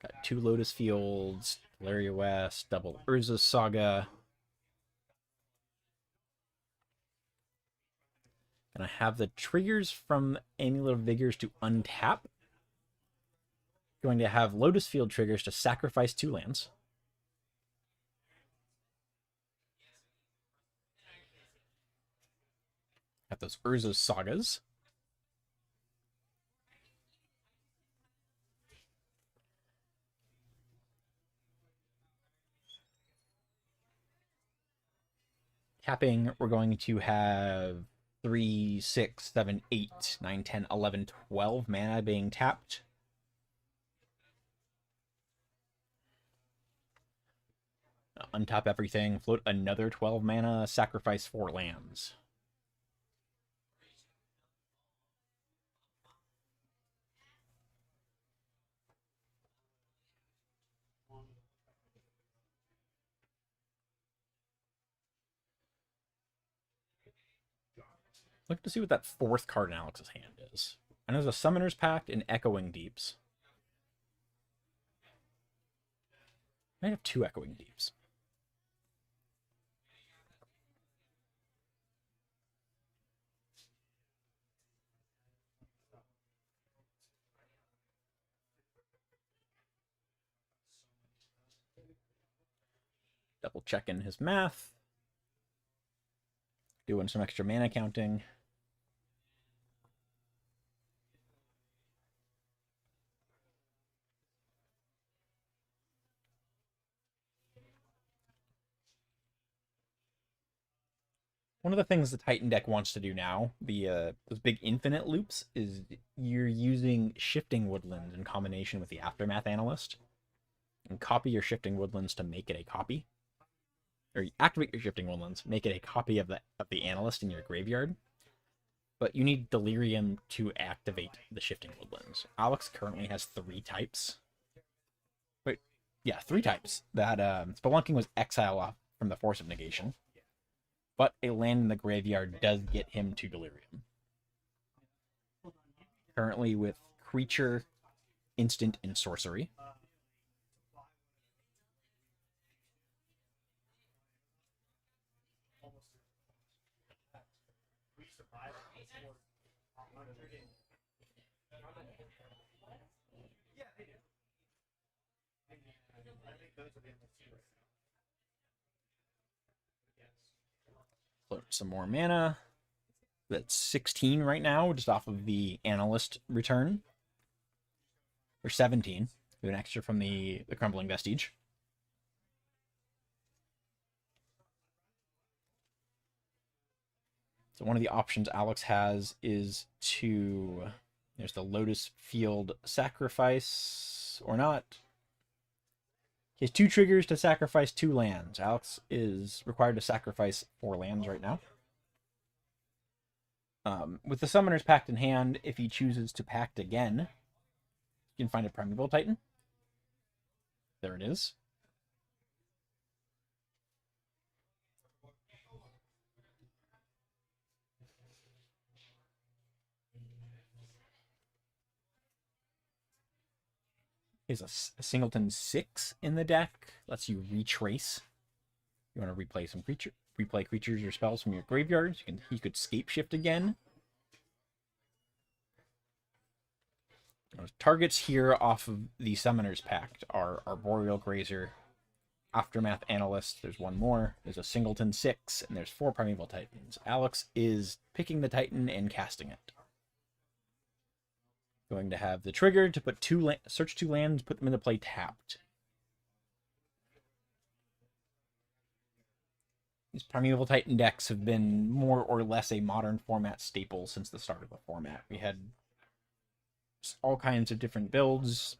Got 2 Lotus Fields, Teleria West, double Urza's Saga. And I have the triggers from Amulet of Vigors to untap. Going to have Lotus Field triggers to sacrifice 2 lands. Got those Urza's Sagas. Tapping, we're going to have 3, 6, 7, 8, 9, 10, 11, 12 mana being tapped. Untap everything, float another 12 mana, sacrifice 4 lands. Look to see what that 4th card in Alex's hand is. I know there's a Summoner's Pact and Echoing Deeps. I have 2 Echoing Deeps. Double checking his math. Doing some extra mana counting. One of the things the Titan deck wants to do now, those big infinite loops, is you're using Shifting Woodlands in combination with the Aftermath Analyst. And copy your Shifting Woodlands to make it a copy. Or you activate your Shifting Woodlands, make it a copy of the Analyst in your graveyard. But you need Delirium to activate the Shifting Woodlands. Alex currently has 3 types. Wait, yeah, 3 types. That Spelunking was exile off from the Force of Negation. But a land in the graveyard does get him to Delirium. Currently with Creature, Instant, and Sorcery. Upload some more mana. That's 16 right now, just off of the Analyst return. Or 17. We have an extra from the Crumbling Vestige. So one of the options Alex has is to... There's the Lotus Field Sacrifice, or not. He has 2 triggers to sacrifice 2 lands. Alex is required to sacrifice 4 lands right now. With the Summoner's Pact in hand, if he chooses to Pact again, you can find a Primeval Titan. There it is. Is a Singleton 6 in the deck. Lets you retrace. You want to replay some replay creatures or spells from your graveyards. He could scape shift again. Targets here off of the Summoner's Pact are Arboreal Grazer, Aftermath Analyst. There's one more. There's a Singleton 6, and there's 4 Primeval Titans. Alex is picking the Titan and casting it. Going to have the trigger to put search 2 lands, put them into play tapped. These Primeval Titan decks have been more or less a Modern format staple since the start of the format. We had all kinds of different builds,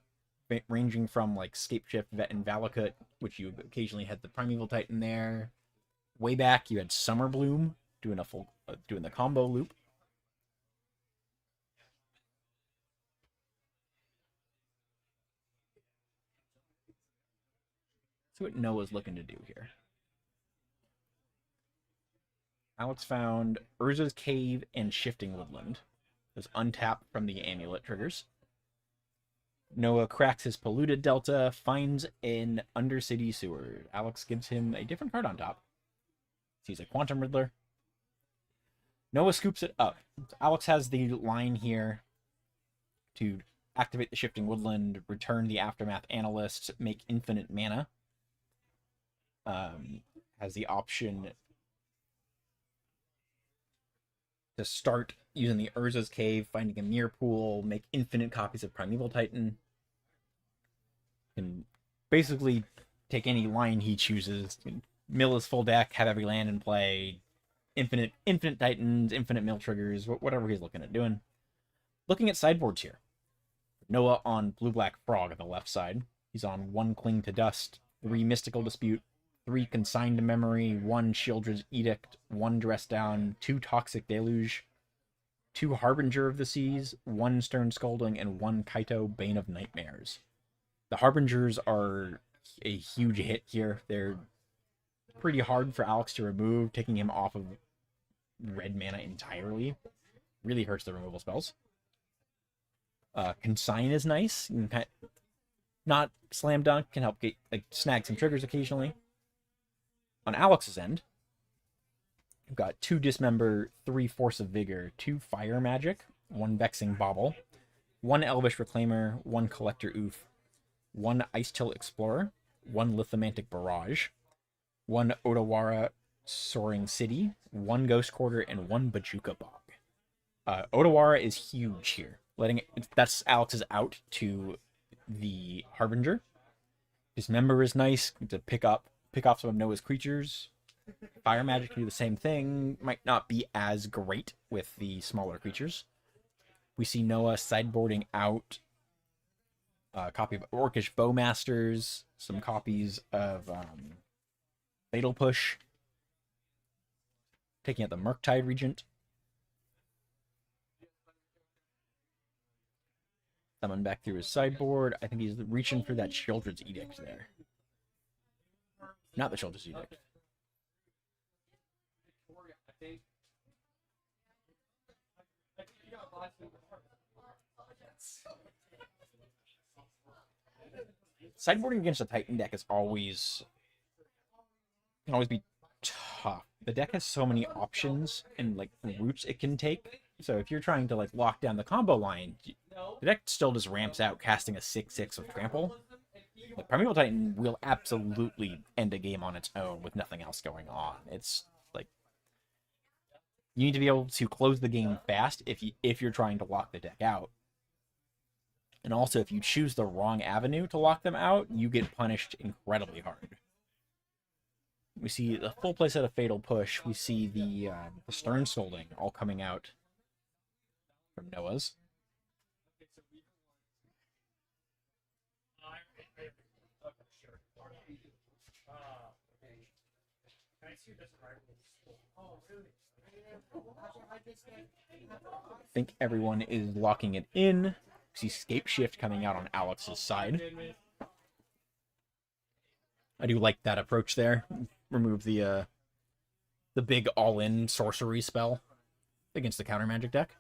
ranging from like Scapeshift, Vet, and Valakut, which you occasionally had the Primeval Titan there. Way back, you had Summerbloom doing the combo loop. See what Noah's looking to do here. Alex found Urza's Cave and Shifting Woodland. Those untapped from the Amulet triggers. Noah cracks his Polluted Delta, finds an Undercity Sewer. Alex gives him a different card on top. Sees a Quantum Riddler. Noah scoops it up. Alex has the line here to activate the Shifting Woodland, return the Aftermath Analyst, make infinite mana. Has the option to start using the Urza's Cave, finding a Mirror Pool, make infinite copies of Primeval Titan. Can basically take any line he chooses, mill his full deck, have every land in play, infinite Titans, infinite mill triggers, whatever he's looking at doing. Looking at sideboards here. Noah on Blue-Black Frog on the left side. He's on 1 Cling to Dust, 3 Mystical Dispute, 3 Consigned Memory, 1 Shieldred's Edict, 1 Dress Down, 2 Toxic Deluge, 2 Harbinger of the Seas, 1 Stern Scolding, and 1 Kaito Bane of Nightmares. The Harbingers are a huge hit here. They're pretty hard for Alex to remove, taking him off of red mana entirely. Really hurts the removal spells. Consign is nice. You can not slam dunk, can help get snag some triggers occasionally. On Alex's end, we've got 2 Dismember, 3 Force of Vigor, 2 Fire Magic, 1 Vexing Bauble, 1 Elvish Reclaimer, 1 Collector Oof, 1 Ice Till Explorer, 1 Lithomantic Barrage, 1 Odawara Soaring City, 1 Ghost Quarter, and 1 Bajuka Bog. Odawara is huge here. That's Alex's out to the Harbinger. Dismember is nice to pick off some of Noah's creatures. Fire Magic can do the same thing. Might not be as great with the smaller creatures. We see Noah sideboarding out a copy of Orcish Bowmasters, some copies of Fatal Push, taking out the Murktide Regent. Summon back through his sideboard. I think he's reaching for that Shieldred's Edict there. Not the Shieldred's Edict. Sideboarding against a Titan deck can always be tough. The deck has so many options and routes it can take. So if you're trying to lock down the combo line, the deck still just ramps out casting a 6/6 with Trample. Primeval Titan will absolutely end a game on its own with nothing else going on. It's You need to be able to close the game fast if you're trying to lock the deck out. And also, if you choose the wrong avenue to lock them out, you get punished incredibly hard. We see the full playset of Fatal Push. We see the Stern Scolding all coming out from Noah's. I think everyone is locking it in. See Scape Shift coming out on Alex's side. I do like that approach there. Remove the big all-in sorcery spell against the counter magic deck.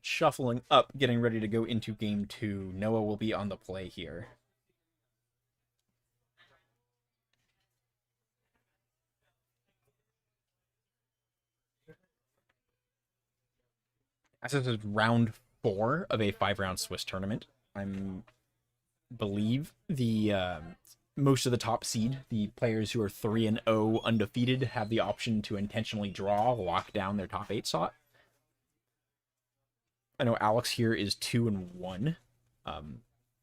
Shuffling up, getting ready to go into game 2. Noah will be on the play here. As this is round 4 of a 5-round Swiss tournament, believe the most of the top seed, the players who are 3-0 undefeated, have the option to intentionally lock down their top 8 slot. I know Alex here is 2-1.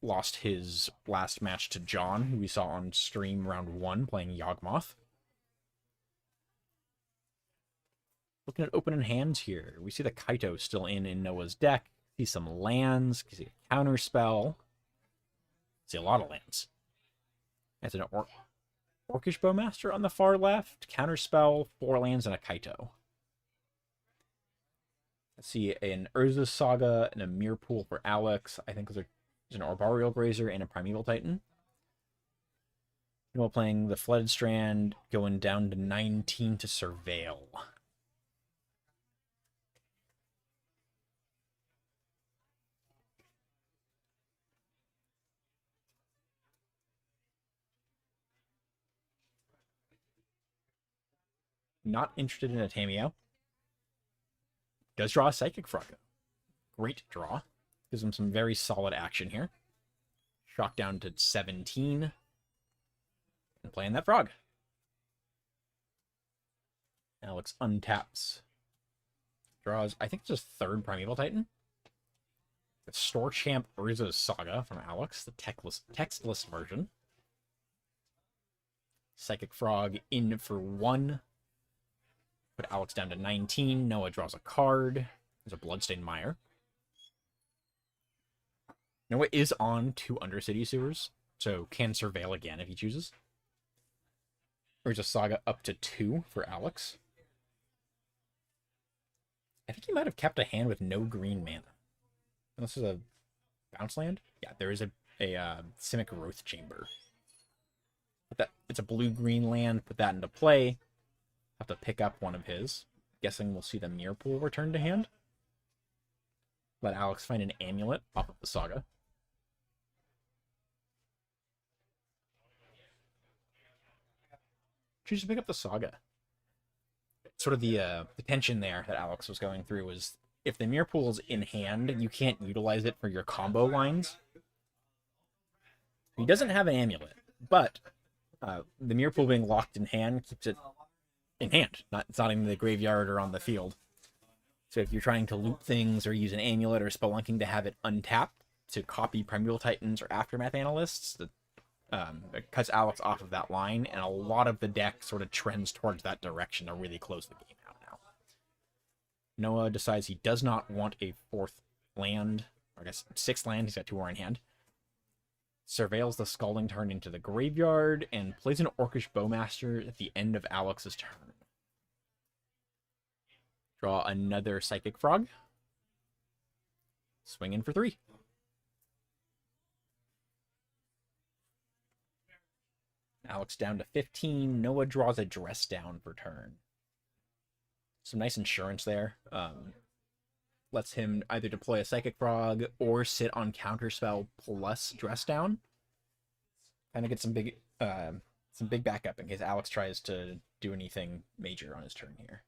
Lost his last match to John, who we saw on stream round 1 playing Yawgmoth. Looking at opening hands here, we see the Kaito still in Noah's deck. See some lands, see a counter spell. See a lot of lands. That's an Orcish Bowmaster on the far left, counter spell, 4 lands, and a Kaito. Let's see an Urza Saga and a Mirrorpool for Alex. I think there's an Arboreal Grazer and a Primeval Titan. Noah playing the Flooded Strand, going down to 19 to Surveil. Not interested in a Tamiyo. Does draw a Psychic Frog. Great draw. Gives him some very solid action here. Shock down to 17. And playing that frog. Alex untaps. Draws, I think it's his 3rd Primeval Titan. The Store Champ Urza's Saga from Alex, the textless version. Psychic Frog in for 1. Put Alex down to 19. Noah draws a card. There's a Bloodstained Mire. Noah is on 2 Undercity Sewers, so can Surveil again if he chooses. There's a Saga up to 2 for Alex. I think he might have kept a hand with no green mana. This is a bounce land? Yeah, there is a Simic Growth Chamber. It's a blue-green land. Put that into play. Have to pick up one of his. Guessing we'll see the Mirrorpool return to hand. Let Alex find an amulet off of the Saga. Choose to pick up the Saga. Sort of the tension there that Alex was going through was if the Mirrorpool's in hand, you can't utilize it for your combo lines. He doesn't have an amulet, but the Mirrorpool being locked in hand keeps it in hand. It's not in the graveyard or on the field. So if you're trying to loot things or use an amulet or spelunking to have it untapped to copy Primeval Titans or Aftermath Analysts, it cuts Alex off of that line, and a lot of the deck sort of trends towards that direction to really close the game out now. Noah decides he does not want a 4th land, or I guess 6th land, he's got 2 more in hand. Surveils the Scalding Tarn into the graveyard, and plays an Orcish Bowmaster at the end of Alex's turn. Draw another Psychic Frog. Swing in for 3. Alex down to 15. Noah draws a Dress Down for turn. Some nice insurance there. Lets him either deploy a Psychic Frog or sit on Counterspell plus Dress Down. Kind of get some big backup in case Alex tries to do anything major on his turn here.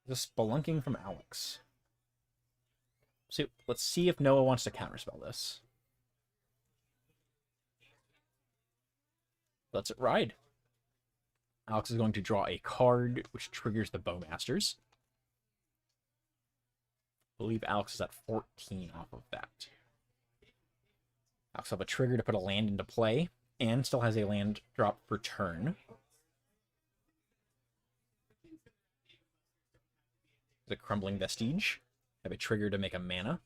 The Spelunking from Alex. So let's see if Noah wants to counterspell this. Lets it ride. Alex is going to draw a card, which triggers the Bowmasters. I believe Alex is at 14 off of that. Alex will have a trigger to put a land into play, and still has a land drop per turn. The Crumbling Vestige. Have a trigger to make a mana.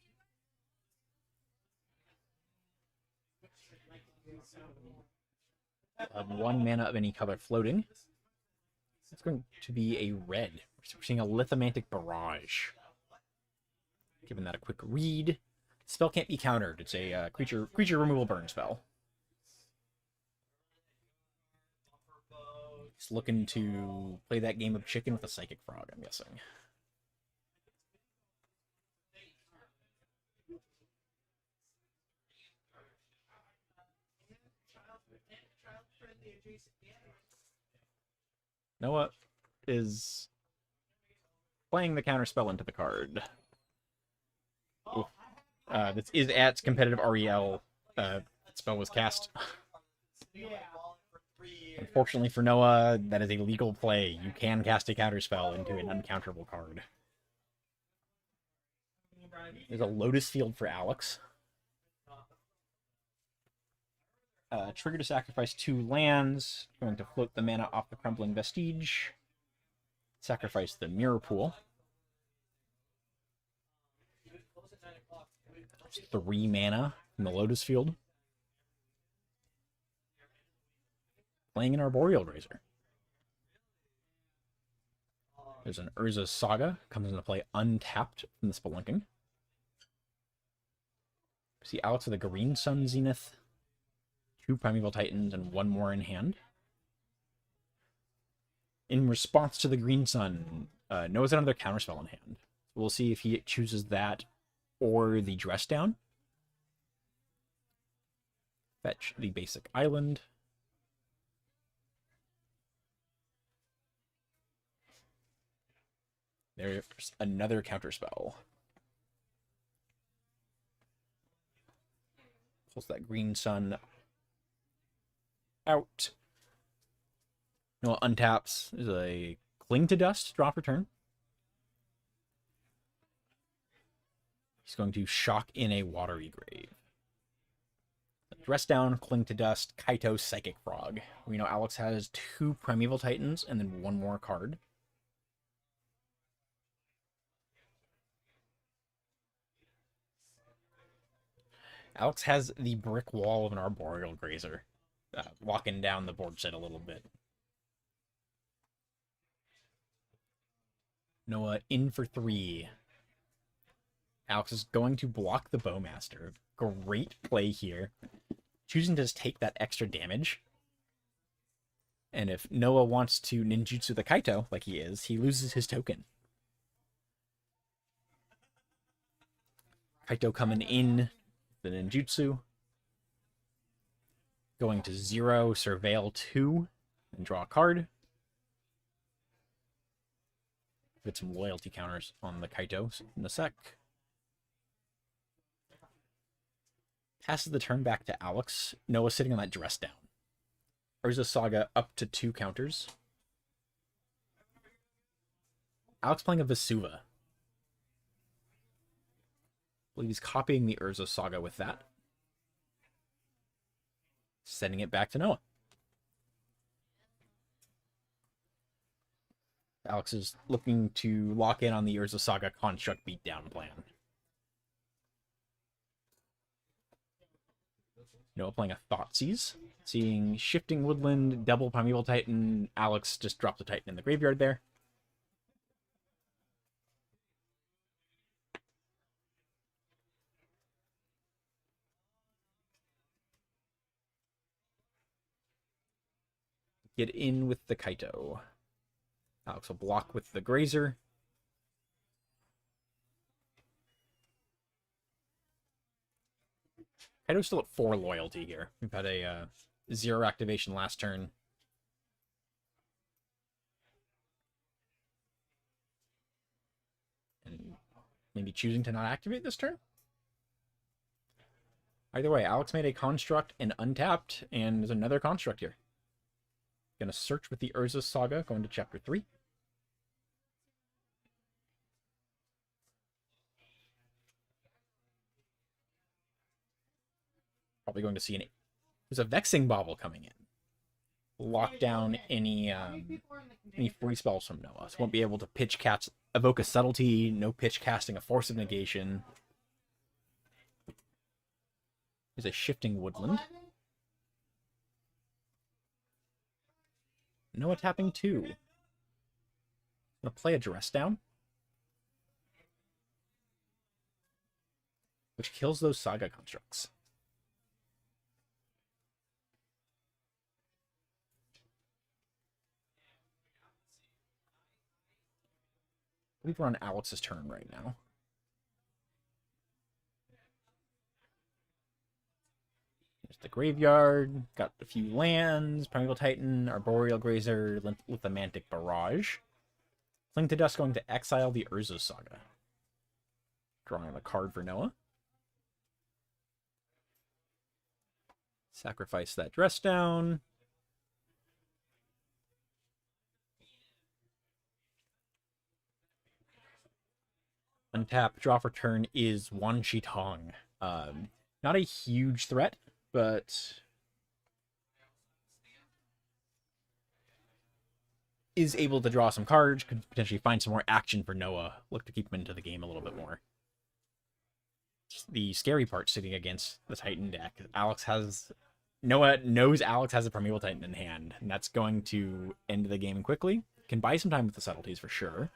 One mana of any color floating. It's going to be a red. We're seeing a Lithomantic Barrage. Giving that a quick read. Spell can't be countered. It's a creature removal burn spell. He's looking to play that game of chicken with a Psychic Frog, I'm guessing. Noah is playing the counter spell into the card. Oof. This is at competitive REL. Spell was cast. Unfortunately for Noah, that is a legal play. You can cast a counter spell into an uncounterable card. There's a Lotus Field for Alex. Trigger to sacrifice 2 lands. Going to float the mana off the Crumbling Vestige. Sacrifice the Mirror Pool. 3 mana from the Lotus Field. Playing an Arboreal Grazer. There's an Urza's Saga. Comes into play untapped from the Spelunking. See Alex with a Green Sun Zenith. 2 Primeval Titans and 1 more in hand. In response to the Green Sun, Noah's another counterspell in hand. We'll see if he chooses that or the Dress Down. Fetch the basic island. There's another counterspell. Pulls that Green Sun out. Noah untaps. There's a Cling to Dust, drop return. He's going to shock in a Watery Grave. Dress Down, Cling to Dust, Kaito, Psychic Frog. We know Alex has 2 Primeval Titans and then 1 more card. Alex has the brick wall of an Arboreal Grazer, locking down the board set a little bit. Noah in for 3. Alex is going to block the Bowmaster. Great play here. Choosing to just take that extra damage. And if Noah wants to ninjutsu the Kaito, like he is, he loses his token. Kaito coming in, the ninjutsu. Going to 0, surveil 2, and draw a card. Get some loyalty counters on the Kaito in a sec. Passes the turn back to Alex. Noah sitting on that Dress Down. Urza Saga up to 2 counters. Alex playing a Vesuva. I believe he's copying the Urza Saga with that. Sending it back to Noah. Alex is looking to lock in on the Urza Saga Construct Beatdown plan. Noah playing a Thoughtseize. Seeing Shifting Woodland, double Primeval Titan. Alex just dropped the Titan in the graveyard there. Get in with the Kaito. Alex will block with the Grazer. Kaito's still at 4 loyalty here. We've had a 0 activation last turn. And maybe choosing to not activate this turn? Either way, Alex made a construct and untapped, and there's another construct here. Gonna search with the Urza Saga, going to chapter 3. Probably going to see there's a Vexing Bauble coming in. Lock down any free spells from Noah. So won't be able to pitch cast, evoke a subtlety, no pitch casting a Force of Negation. There's a Shifting Woodland. Noah tapping 2. Gonna play a Dress Down, which kills those Saga constructs. I believe we're on Alex's turn right now. There's the graveyard, got a few lands, Primeval Titan, Arboreal Grazer, Lithomantic Barrage. Fling to Dust going to exile the Urza Saga. Drawing a card for Noah. Sacrifice that Dress Down. Untap, draw for turn is Wan Shi Tong. Not a huge threat, but is able to draw some cards, could potentially find some more action for Noah. Look to keep him into the game a little bit more. The scary part sitting against the Titan deck, Noah knows Alex has a Primeval Titan in hand, and that's going to end the game quickly. Can buy some time with the subtleties for sure.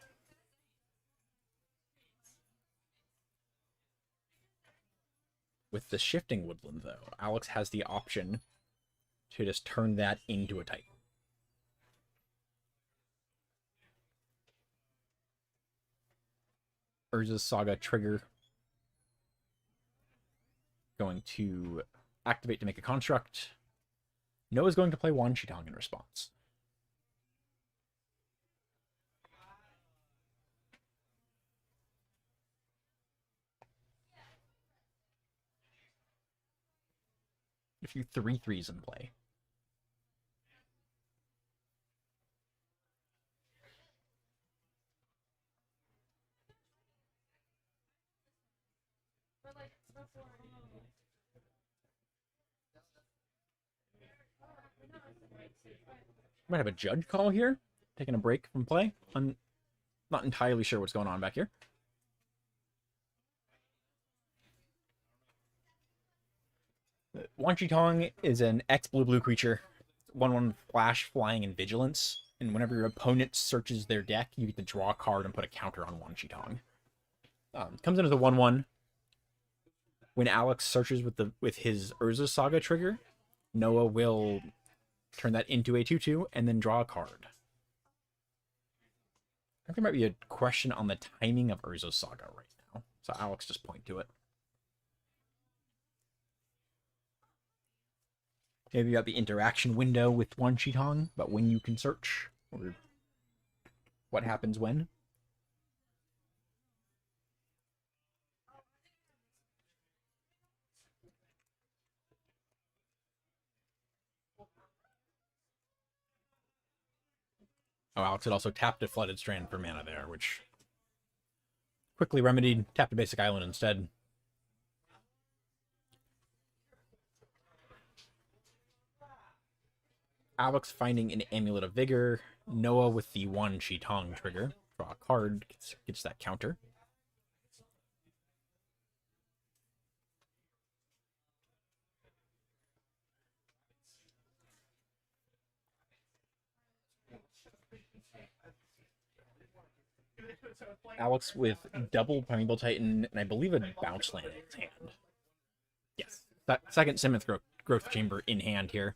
With the Shifting Woodland, though, Alex has the option to just turn that into a Titan. Urza's Saga trigger. Going to activate to make a construct. Noah's going to play Wan Shi Tong in response. A few 3/3s in play. Might have a judge call here. Taking a break from play. I'm not entirely sure what's going on back here. Wan Shi Tong is an X blue creature. 1/1 flash, flying, and vigilance. And whenever your opponent searches their deck, you get to draw a card and put a counter on Wan Shi Tong. Comes in as a 1/1. When Alex searches with his Urza Saga trigger, Noah will turn that into a 2/2 and then draw a card. I think there might be a question on the timing of Urza Saga right now. So Alex just point to it. Maybe you got the interaction window with Wan Shi Tong about when you can search or what happens when. Oh, Alex had also tapped a Flooded Strand for mana there, which quickly remedied. Tapped a basic island instead. Alex finding an Amulet of Vigor. Noah with the Wan Shi Tong trigger. Draw a card, gets that counter. Alex with double Primeval Titan, and I believe a bounce land in his hand. Yes. That second Simoth Growth Chamber in hand here.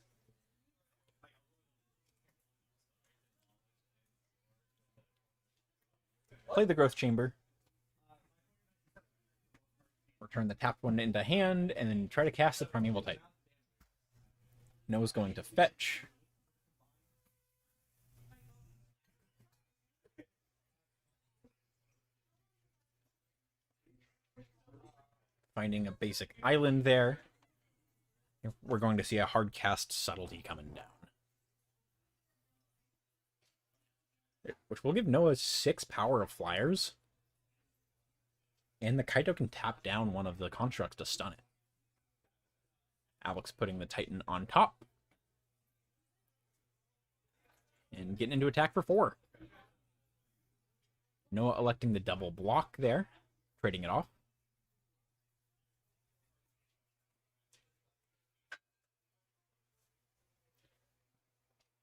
Play the Growth Chamber. Return the tapped one into hand, and then try to cast the Primeval Titan. Noah's going to fetch. Finding a basic island there. We're going to see a hard cast subtlety coming down. which will give Noah 6 power of flyers. And the Kaito can tap down one of the constructs to stun it. Alex putting the Titan on top. And getting into attack for 4. Noah electing the double block there, trading it off.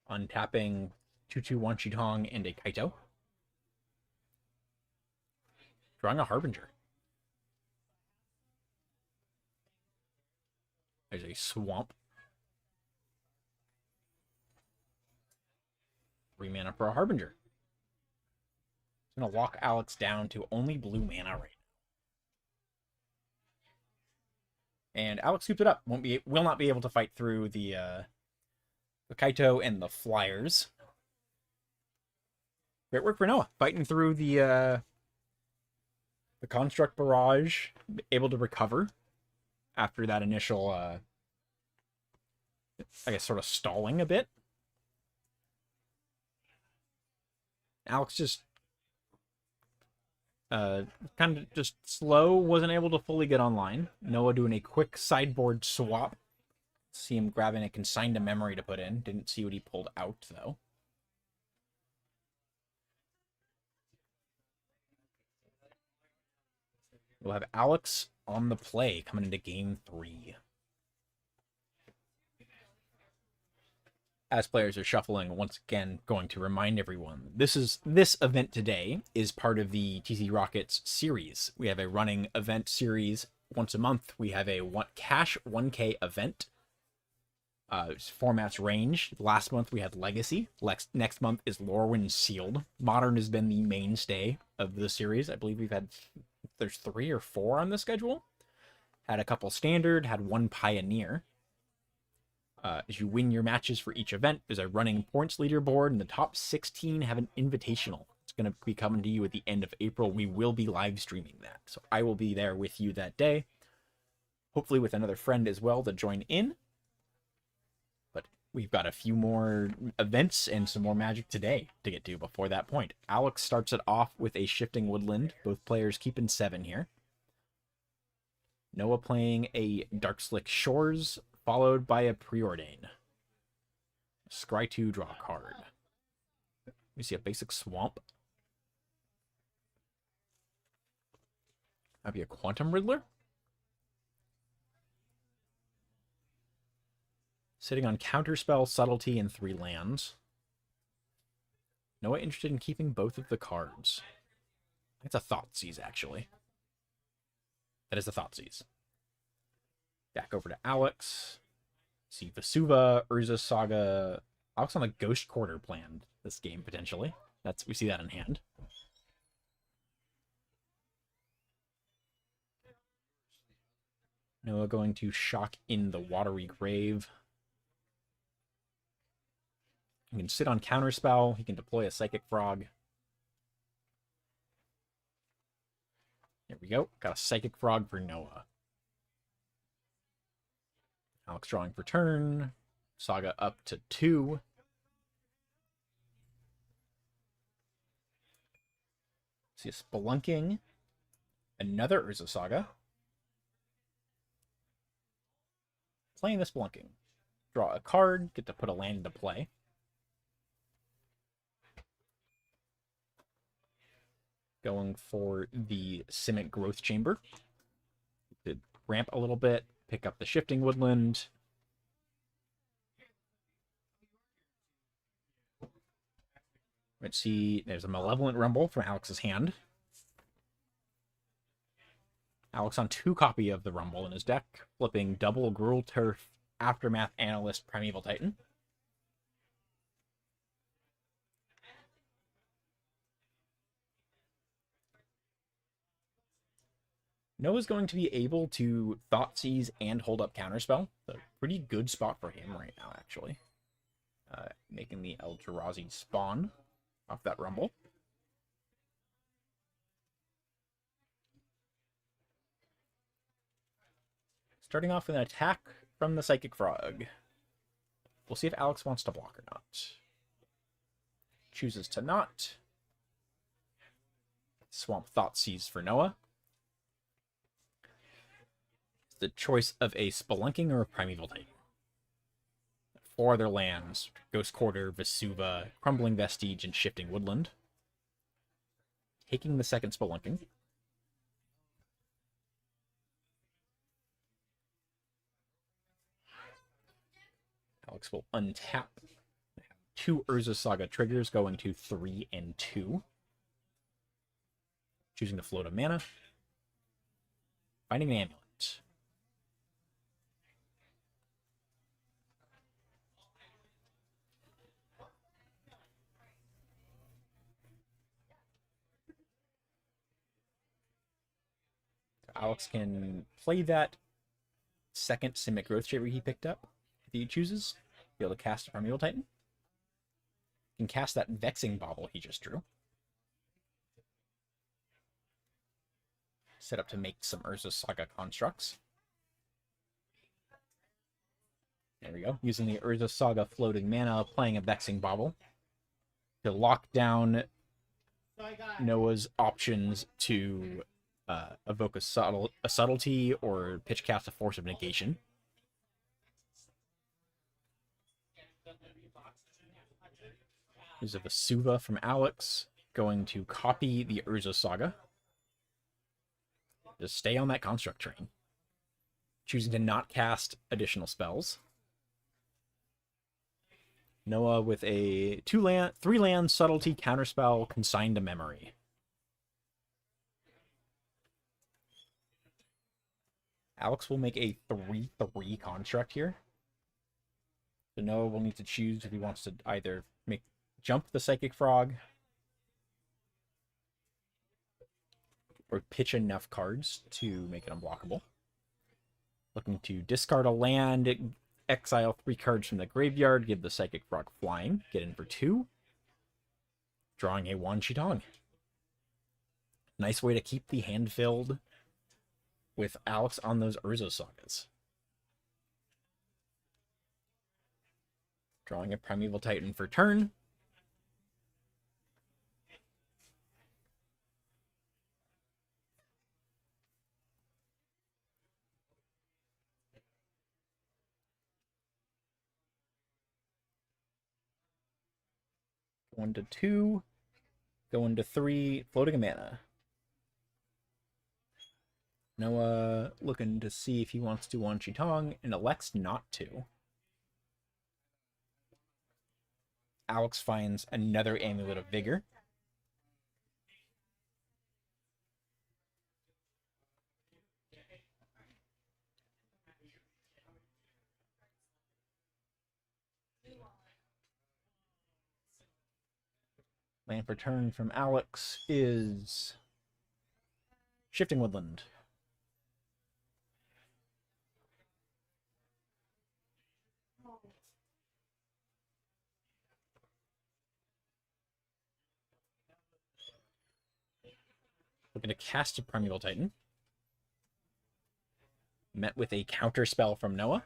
Untapping 2/2 Wanchitong and a Kaito. Drawing a Harbinger. There's a Swamp. 3 mana for a Harbinger. It's going to lock Alex down to only blue mana right now. And Alex scoops it up. Will not be able to fight through the Kaito and the Flyers. Great work for Noah. Fighting through the Construct Barrage. Able to recover after that initial, I guess, sort of stalling a bit. Alex just kind of just slow, wasn't able to fully get online. Noah doing a quick sideboard swap. See him grabbing a consigned to memory to put in. Didn't see what he pulled out, though. We'll have Alex on the play coming into game 3. As players are shuffling, once again, going to remind everyone, this event today is part of the TC Rockets series. We have a running event series once a month. We have a cash 1K event. Formats range. Last month we had Legacy. Next month is Lorwyn Sealed. Modern has been the mainstay of the series. I believe there's 3 or 4 on the schedule. Had a couple Standard, had 1 Pioneer. As you win your matches for each event, there's a running points leaderboard, and the top 16 have an invitational. It's going to be coming to you at the end of April. We will be live streaming that, so I will be there with you that day. Hopefully with another friend as well to join in. But we've got a few more events and some more Magic today to get to before that point. Alex starts it off with a Shifting Woodland. Both players keeping 7 here. Noah playing a Darkslick Shores, followed by a Preordain. Scry 2, draw a card. We see a basic Swamp. That'd be a Quantum Riddler. Sitting on Counterspell, Subtlety, and 3 lands. Noah interested in keeping both of the cards. It's a Thoughtseize, actually. That is a Thoughtseize. Back over to Alex. See Vesuva, Urza Saga. Alex on the Ghost Quarter planned this game, potentially. We see that in hand. Noah going to shock in the Watery Grave. He can sit on Counterspell. He can deploy a Psychic Frog. There we go. Got a Psychic Frog for Noah. Alex drawing for turn. Saga up to 2. See a Spelunking. Another Urza Saga. Playing the Spelunking. Draw a card. Get to put a land into play. Going for the Simic Growth Chamber. To ramp a little bit. Pick up the Shifting Woodland. Let's see. There's a Malevolent Rumble from Alex's hand. Alex on 2 copy of the Rumble in his deck. Flipping double Gruul Turf, Aftermath Analyst, Primeval Titan. Noah's going to be able to Thoughtseize and hold up Counterspell. So pretty good spot for him right now, actually. Making the Eldrazi spawn off that Rumble. Starting off with an attack from the Psychic Frog. We'll see if Alex wants to block or not. Chooses to not. Swamp Thoughtseize for Noah. The choice of a Spelunking or a Primeval Titan. 4 other lands, Ghost Quarter, Vesuva, Crumbling Vestige, and Shifting Woodland. Taking the second Spelunking. Alex will untap. 2 Urza Saga triggers going to 3 and 2. Choosing to float a mana. Finding an Amulet. Alex can play that second Simic Growth Shaper he picked up, if he chooses. Be able to cast a Primeval Titan. Can cast that Vexing Bauble he just drew. Set up to make some Urza Saga constructs. There we go. Using the Urza Saga floating mana, playing a Vexing Bauble to lock down Noah's options to evoke a subtlety or pitch cast a Force of Negation. There's a Vesuva from Alex, going to copy the Urza Saga. Just stay on that construct train. Choosing to not cast additional spells. Noah with a 3-land subtlety counterspell consigned to memory. Alex will make a 3/3 construct here. So Noah will need to choose if he wants to either jump the Psychic Frog or pitch enough cards to make it unblockable. Looking to discard a land, exile 3 cards from the graveyard, give the Psychic Frog flying, get in for 2. Drawing a Wan Chitong. Nice way to keep the hand filled with Alex on those Urza Sagas. Drawing a Primeval Titan for turn. Going to 2, going to 3, floating a mana. Noah looking to see if he wants to Wan Chitong and elects not to. Alex finds another Amulet of Vigor. Land for turn from Alex is Shifting Woodland. Looking to cast a Primeval Titan. Met with a counter spell from Noah.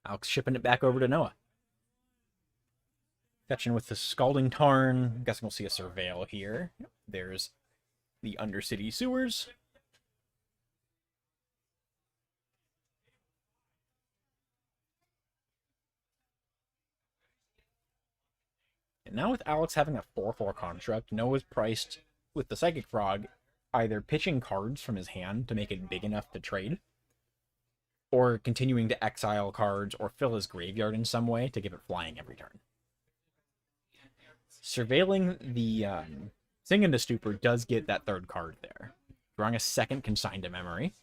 Alex shipping it back over to Noah. Fetching with the Scalding Tarn. I'm guessing we'll see a Surveil here. There's the Undercity Sewers. And now with Alex having a 4/4 construct, Noah's priced with the Psychic Frog either pitching cards from his hand to make it big enough to trade, or continuing to exile cards or fill his graveyard in some way to give it flying every turn. Surveilling the Sing into Stupor does get that 3rd card there. Drawing a 2nd consigned to memory.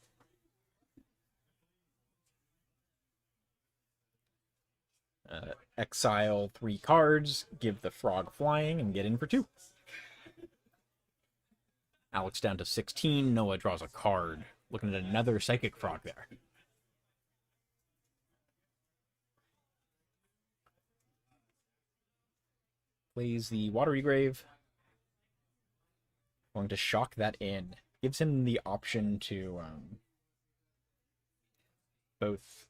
Exile 3 cards, give the frog flying, and get in for 2. Alex down to 16, Noah draws a card. Looking at another Psychic Frog there. Plays the Watery Grave. Going to shock that in. Gives him the option to both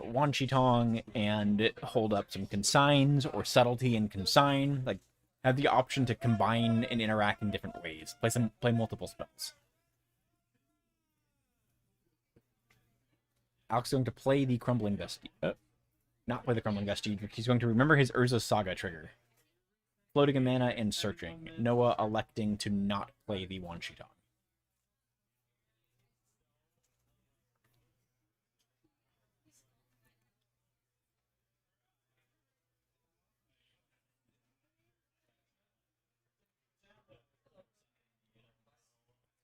Wan Shi Tong and hold up some consigns or subtlety and consign. Like, have the option to combine and interact in different ways. Play multiple spells. Alex is going to play the Crumbling Vestige. Not play the Crumbling Vestige. He's going to remember his Urza Saga trigger. Floating a mana and searching. Noah electing to not play the Wan Shi Tong.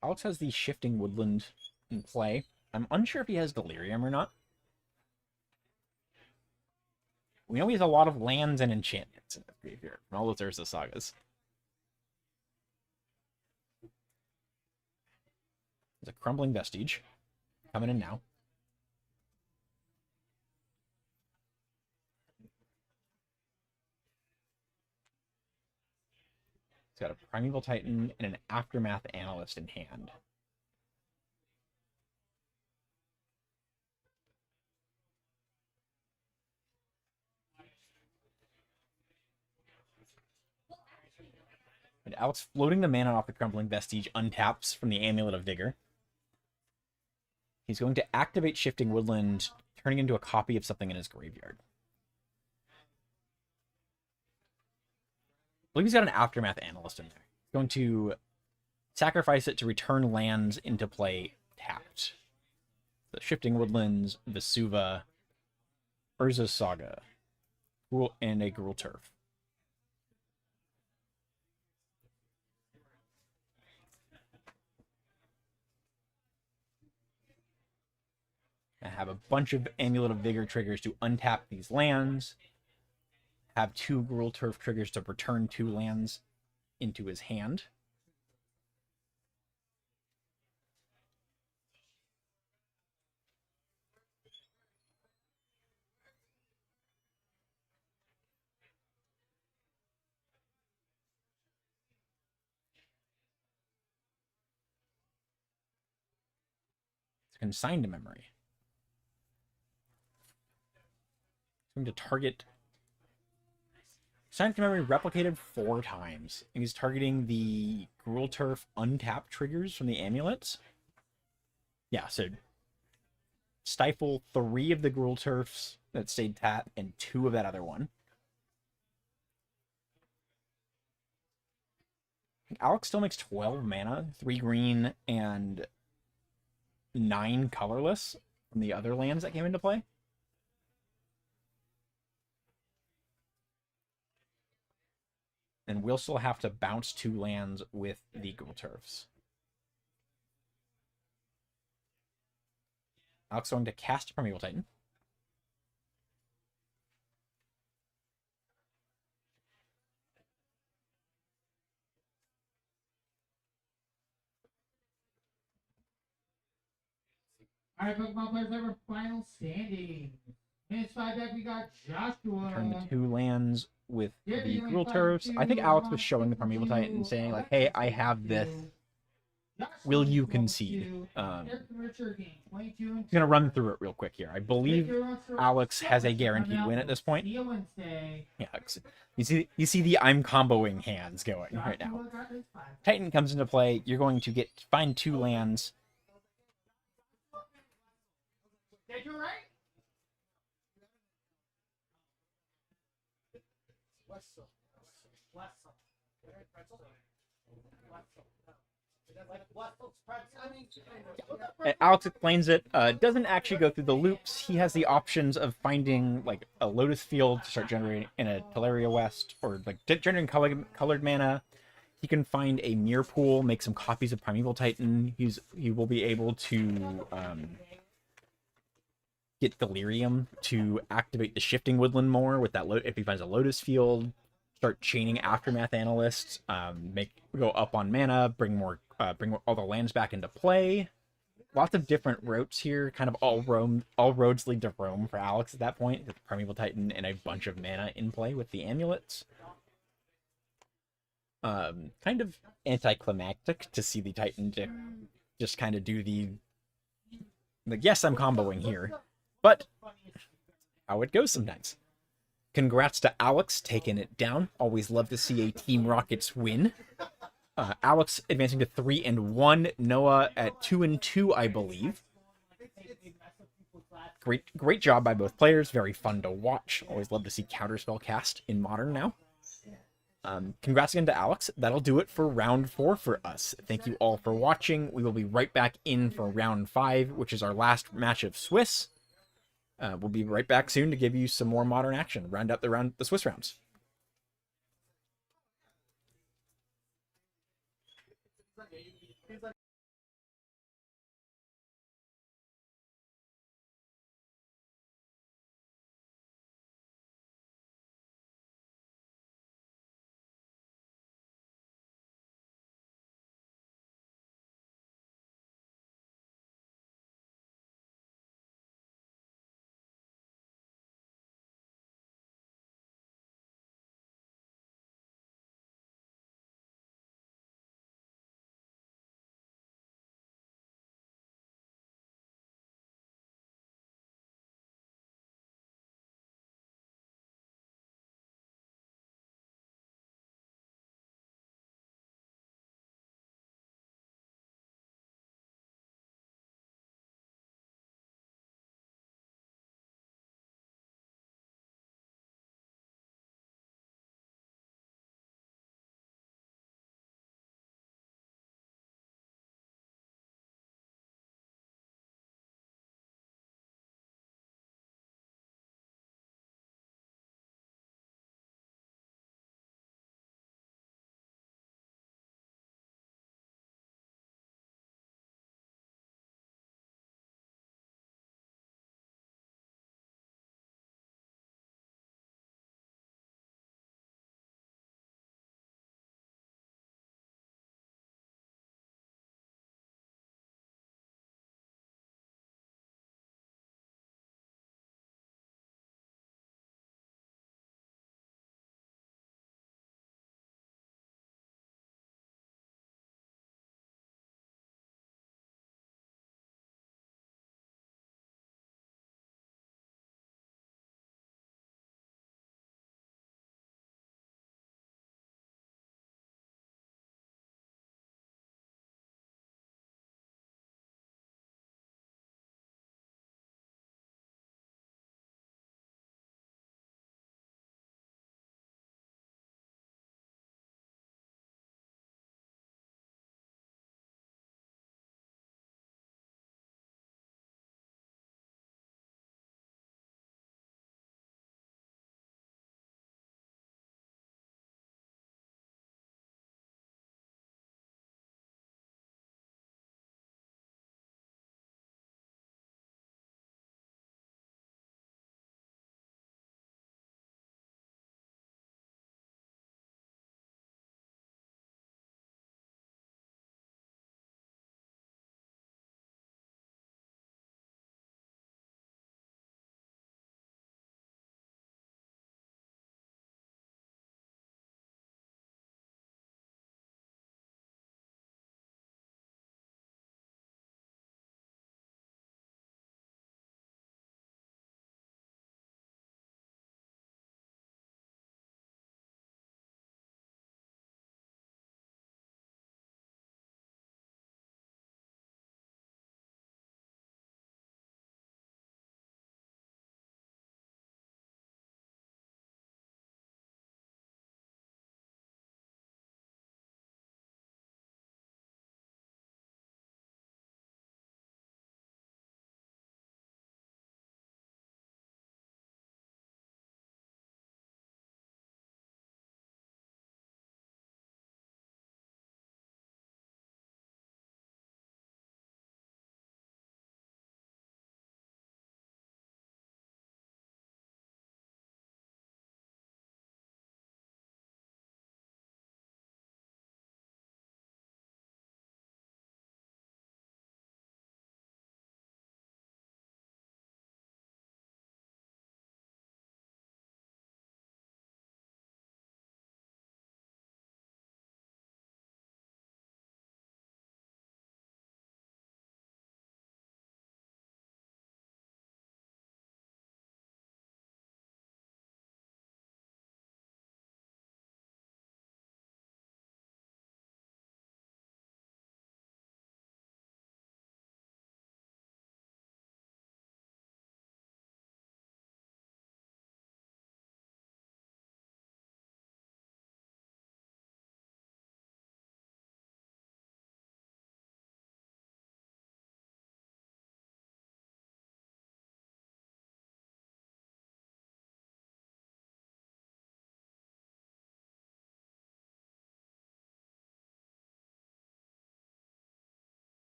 Alex has the Shifting Woodland in play. I'm unsure if he has Delirium or not. We know he has a lot of lands and enchantments in his graveyard from all those Urza Sagas. There's a Crumbling Vestige coming in now. He's got a Primeval Titan and an Aftermath Analyst in hand. And Alex floating the mana off the Crumbling Vestige untaps from the Amulet of Vigor. He's going to activate Shifting Woodland, turning into a copy of something in his graveyard. I believe he's got an Aftermath Analyst in there. He's going to sacrifice it to return lands into play tapped. The Shifting Woodlands, Vesuva, Urza's Saga, and a Gruul Turf. I have a bunch of Amulet of Vigor triggers to untap these lands. Have 2 Gruul Turf triggers to return 2 lands into his hand. It's consigned to memory. It's going to target. Consigned to memory replicated 4 times. And he's targeting the Gruul Turf untap triggers from the amulets. Yeah, so stifle 3 of the Gruul Turfs that stayed tapped and 2 of that other one. Alex still makes 12 mana, 3 green, and 9 colorless from the other lands that came into play. And we'll still have to bounce 2 lands with the Gruul Turfs. Alex is going to cast Primeval Titan. Alright, Pokemon players, ever final standing. Minutes 5 back, we got Joshua. Turn the 2 lands with the Gruul Turfs. I think Alex was showing the Primeval Titan and saying, like, hey, I have this. Will you concede? He's going to run through it real quick here. I believe Alex has a guaranteed win at this point. Yeah, you see the I'm comboing hands going right now. Titan comes into play. You're going to find 2 lands. Did you right? Alex explains it. Doesn't actually go through the loops. He has the options of finding like a Lotus Field to start generating in a Teleria West, or like generating colored mana. He can find a Mirror Pool, make some copies of Primeval Titan. He will be able to get Delirium to activate the Shifting Woodland more with that. If he finds a Lotus Field, start chaining Aftermath Analyst, go up on mana, bring all the lands back into play. Lots of different routes here, kind of all roads lead to Rome for Alex at that point. With Primeval Titan and a bunch of mana in play with the amulets. Kind of anticlimactic to see the Titan just kind of do the yes, I'm comboing here. but how it goes sometimes. Congrats to Alex taking it down. Always love to see a Team Rockets win. Alex advancing to 3-1. Noah at 2-2, I believe. Great job by both players. Very fun to watch. Always love to see Counterspell cast in Modern now. Congrats again to Alex. That'll do it for round 4 for us. Thank you all for watching. We will be right back in for round 5, which is our last match of Swiss. We'll be right back soon to give you some more Modern action. Round out the Swiss rounds.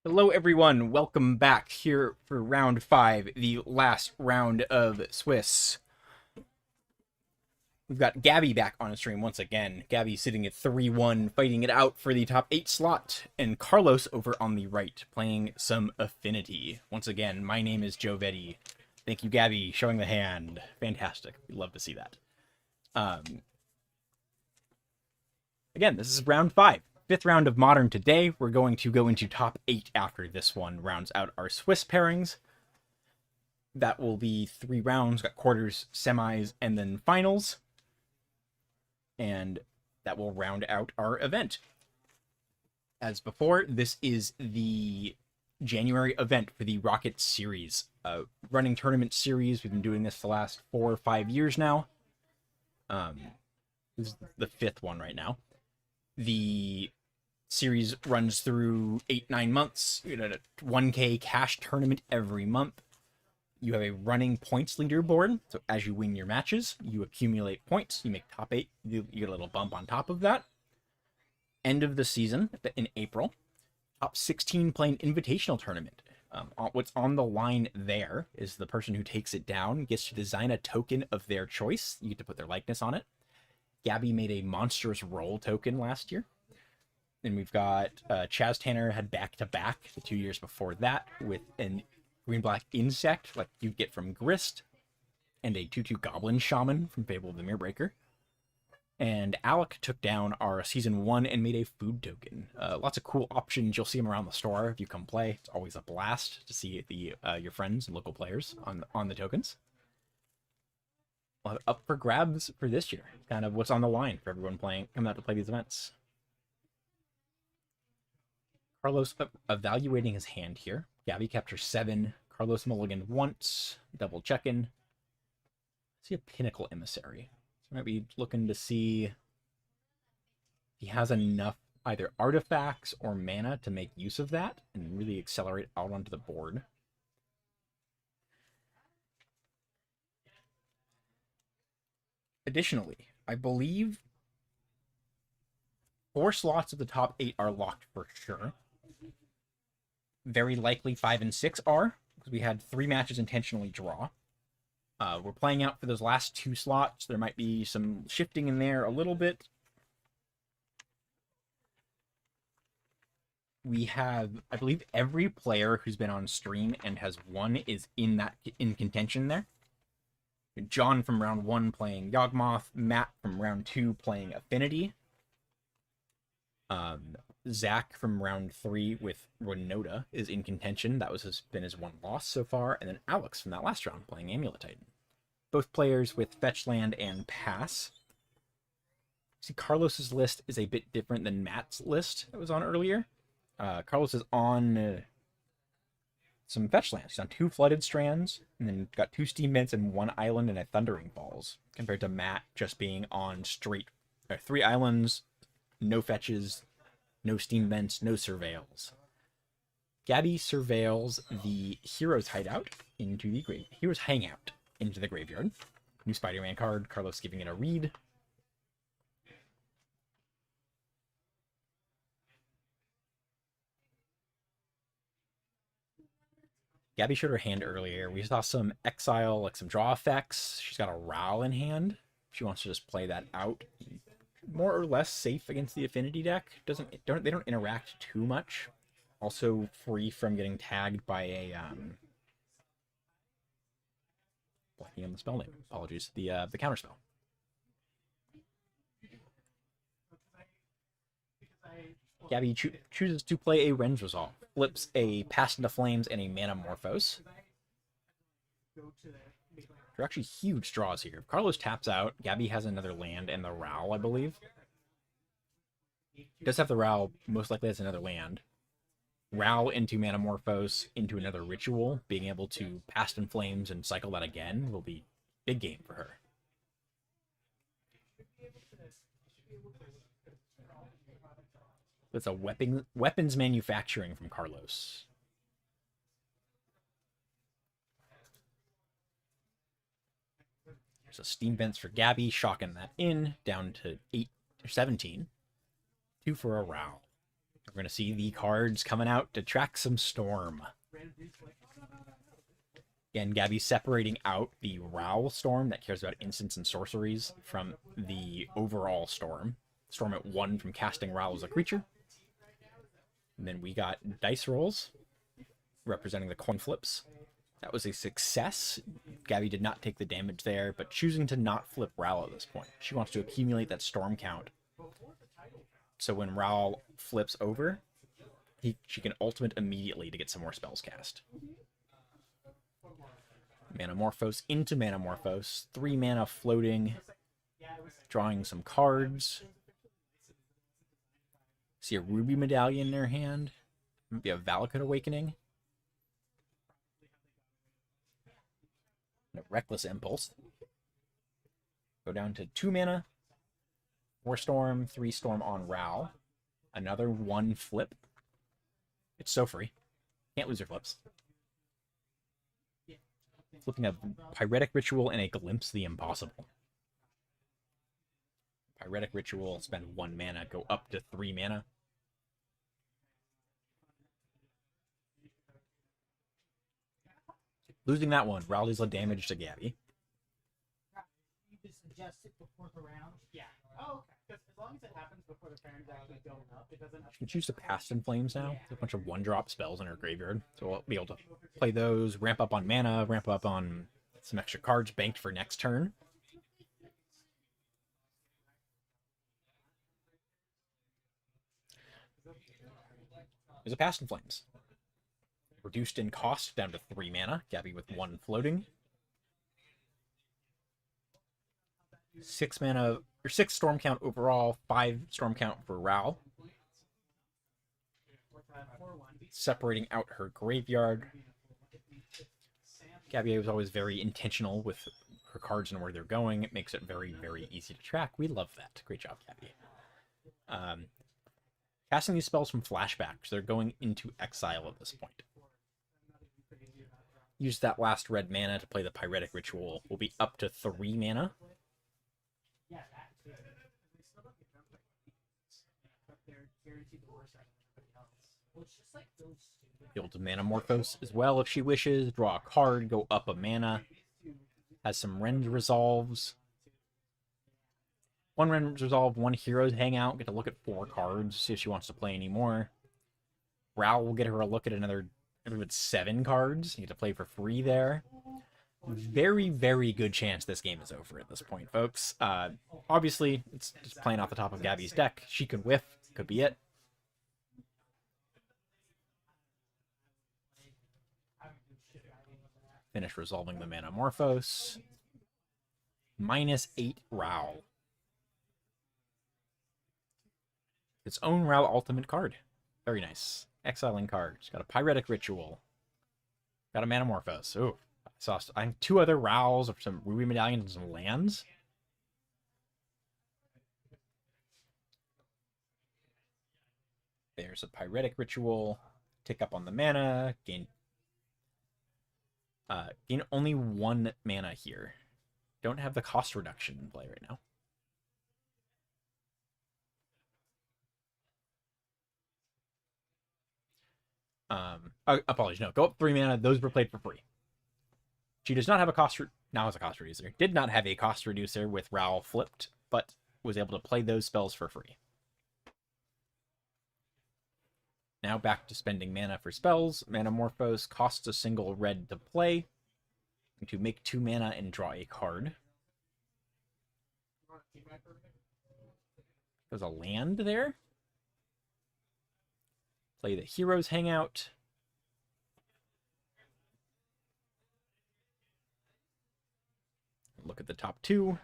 Hello, everyone. Welcome back here for round 5, the last round of Swiss. We've got Gabby back on stream once again. Gabby sitting at 3-1, fighting it out for the top 8 slot. And Carlos over on the right, playing some Affinity. Once again, my name is Joe Vetti. Thank you, Gabby, showing the hand. Fantastic. We love to see that. Again, this is round 5. 5th round of Modern today. We're going to go into top 8 after this one rounds out our Swiss pairings. That will be 3 rounds. Got quarters, semis, and then finals. And that will round out our event. As before, this is the January event for the Rocket Series. Running tournament series. We've been doing this for the last 4 or 5 years now. This is the 5th one right now. The series runs through 8-9 months. You get a 1K cash tournament every month. You have a running points leaderboard. So as you win your matches, you accumulate points. You make top 8. You get a little bump on top of that. End of the season in April. Top 16 playing invitational tournament. What's on the line there is the person who takes it down gets to design a token of their choice. You get to put their likeness on it. Gabby made a monstrous roll token last year. And we've got Chaz Tanner had back-to-back the 2 years before that with an green-black insect like you'd get from Grist and a 2/2 Goblin Shaman from Fable of the Mirrorbreaker. And Alec took down our Season 1 and made a food token. Lots of cool options. You'll see them around the store if you come play. It's always a blast to see the your friends and local players on the tokens. Up for grabs for this year. Kind of what's on the line for everyone coming out to play these events. Carlos evaluating his hand here. Gabby kept her 7. Carlos mulliganed once. Double checking. See a Pinnacle Emissary. So might be looking to see if he has enough either artifacts or mana to make use of that and really accelerate out onto the board. Additionally, I believe 4 slots of the top 8 are locked for sure. Very likely 5 and 6 are, because we had 3 matches intentionally draw. We're playing out for those last 2 slots. There might be some shifting in there a little bit. We have, I believe, every player who's been on stream and has won is in contention there. John from round 1 playing Yawgmoth, Matt from round 2 playing Affinity. Zach from round 3 with Renota is in contention. That was been his 1 loss so far. And then Alex from that last round playing Amulet Titan. Both players with Fetch Land and Pass. See, Carlos's list is a bit different than Matt's list that was on earlier. Carlos is on some Fetch Lands. He's on 2 Flooded Strands, and then got 2 Steam Vents and 1 Island and a Thundering Falls, compared to Matt just being on straight 3 islands, no fetches, no Steam Vents, no Surveils. Gabby surveils the Hero's Hideout into the grave. Hero's Hangout into the graveyard. New Spider-Man card. Carlos giving it a read. Gabby showed her hand earlier. We saw some exile, like some draw effects. She's got a Ral in hand. She wants to just play that out. More or less safe against the Affinity deck. They don't interact too much. Also free from getting tagged by a blanking on the spell name. Apologies. The counterspell. Gabby chooses to play a Rend Resolve. Flips a Pass into Flames and a Manamorphose. They're actually huge draws here. If Carlos taps out, Gabby has another land and the Ral, I believe. He does have the Ral, most likely has another land. Ral into Manamorphose into another ritual, being able to Past in Flames and cycle that again will be big game for her. That's a weapons manufacturing from Carlos. There's a Steam Vents for Gabby, shocking that in, down to 8 or 17. 2 for a Ral. We're going to see the cards coming out to track some Storm. Again, Gabby's separating out the Ral Storm that cares about instants and sorceries from the overall Storm. Storm at 1 from casting Ral as a creature. And then we got dice rolls representing the coin flips. That was a success. Gabby did not take the damage there, but choosing to not flip Ral at this point. She wants to accumulate that Storm count. So when Ral flips over, she can ultimate immediately to get some more spells cast. Manamorphose into Manamorphose. 3 mana floating. Drawing some cards. See a Ruby Medallion in her hand. Maybe a Valakut Awakening. A Reckless Impulse. Go down to 2 mana. 4 Storm, 3 Storm on Ral. Another 1 flip. It's so free. Can't lose your flips. Flipping a Pyretic Ritual and a Glimpse of the Impossible. Pyretic Ritual, spend 1 mana, go up to 3 mana. Losing that one, Ral deals a damage to Gabby. You just adjust it before the round? Yeah. Oh, okay. Because as long as it happens before the turns actually going up, it doesn't have She can choose to Past in Flames now. There's a bunch of 1-drop spells in her graveyard. So we'll be able to play those, ramp up on mana, ramp up on some extra cards banked for next turn. There's a Past in Flames. Reduced in cost down to 3 mana. Gabby with 1 floating. 6 mana, or 6 storm count overall, 5 storm count for Ral. Separating out her graveyard. Gabby was always very intentional with her cards and where they're going. It makes it very, very easy to track. We love that. Great job, Gabby. Casting these spells from flashbacks. They're going into exile at this point. Use that last red mana to play the Pyretic Ritual. Will be up to 3 mana. Be able to Manamorphose as well if she wishes. Draw a card, go up a mana. Has some Rend Resolves. 1 Rend Resolve, 1 Hero's Hangout. Get to look at 4 cards, see if she wants to play any more. Ral will get her a look at another 7 cards. You get to play for free there. Very, very good chance this game is over at this point, folks. Obviously, it's just playing off the top of Gabby's deck. She could whiff. Could be it. Finish resolving the Manamorphose. -8 Ral. Its own Ral ultimate card. Very nice. Exiling cards. Got a Pyretic Ritual. Got a Manamorphose. Ooh. I have 2 other Rals of some Ruby Medallions and some lands. There's a Pyretic Ritual. Tick up on the mana. Gain only 1 mana here. Don't have the cost reduction in play right now. Apologies, no. Go up 3 mana. Those were played for free. She does not have a now has a cost reducer. Did not have a cost reducer with Ral flipped, but was able to play those spells for free. Now back to spending mana for spells. Manamorphose costs a single red to play. To make 2 mana and draw a card. There's a land there. Play the Hero's Hangout. Look at the top 2.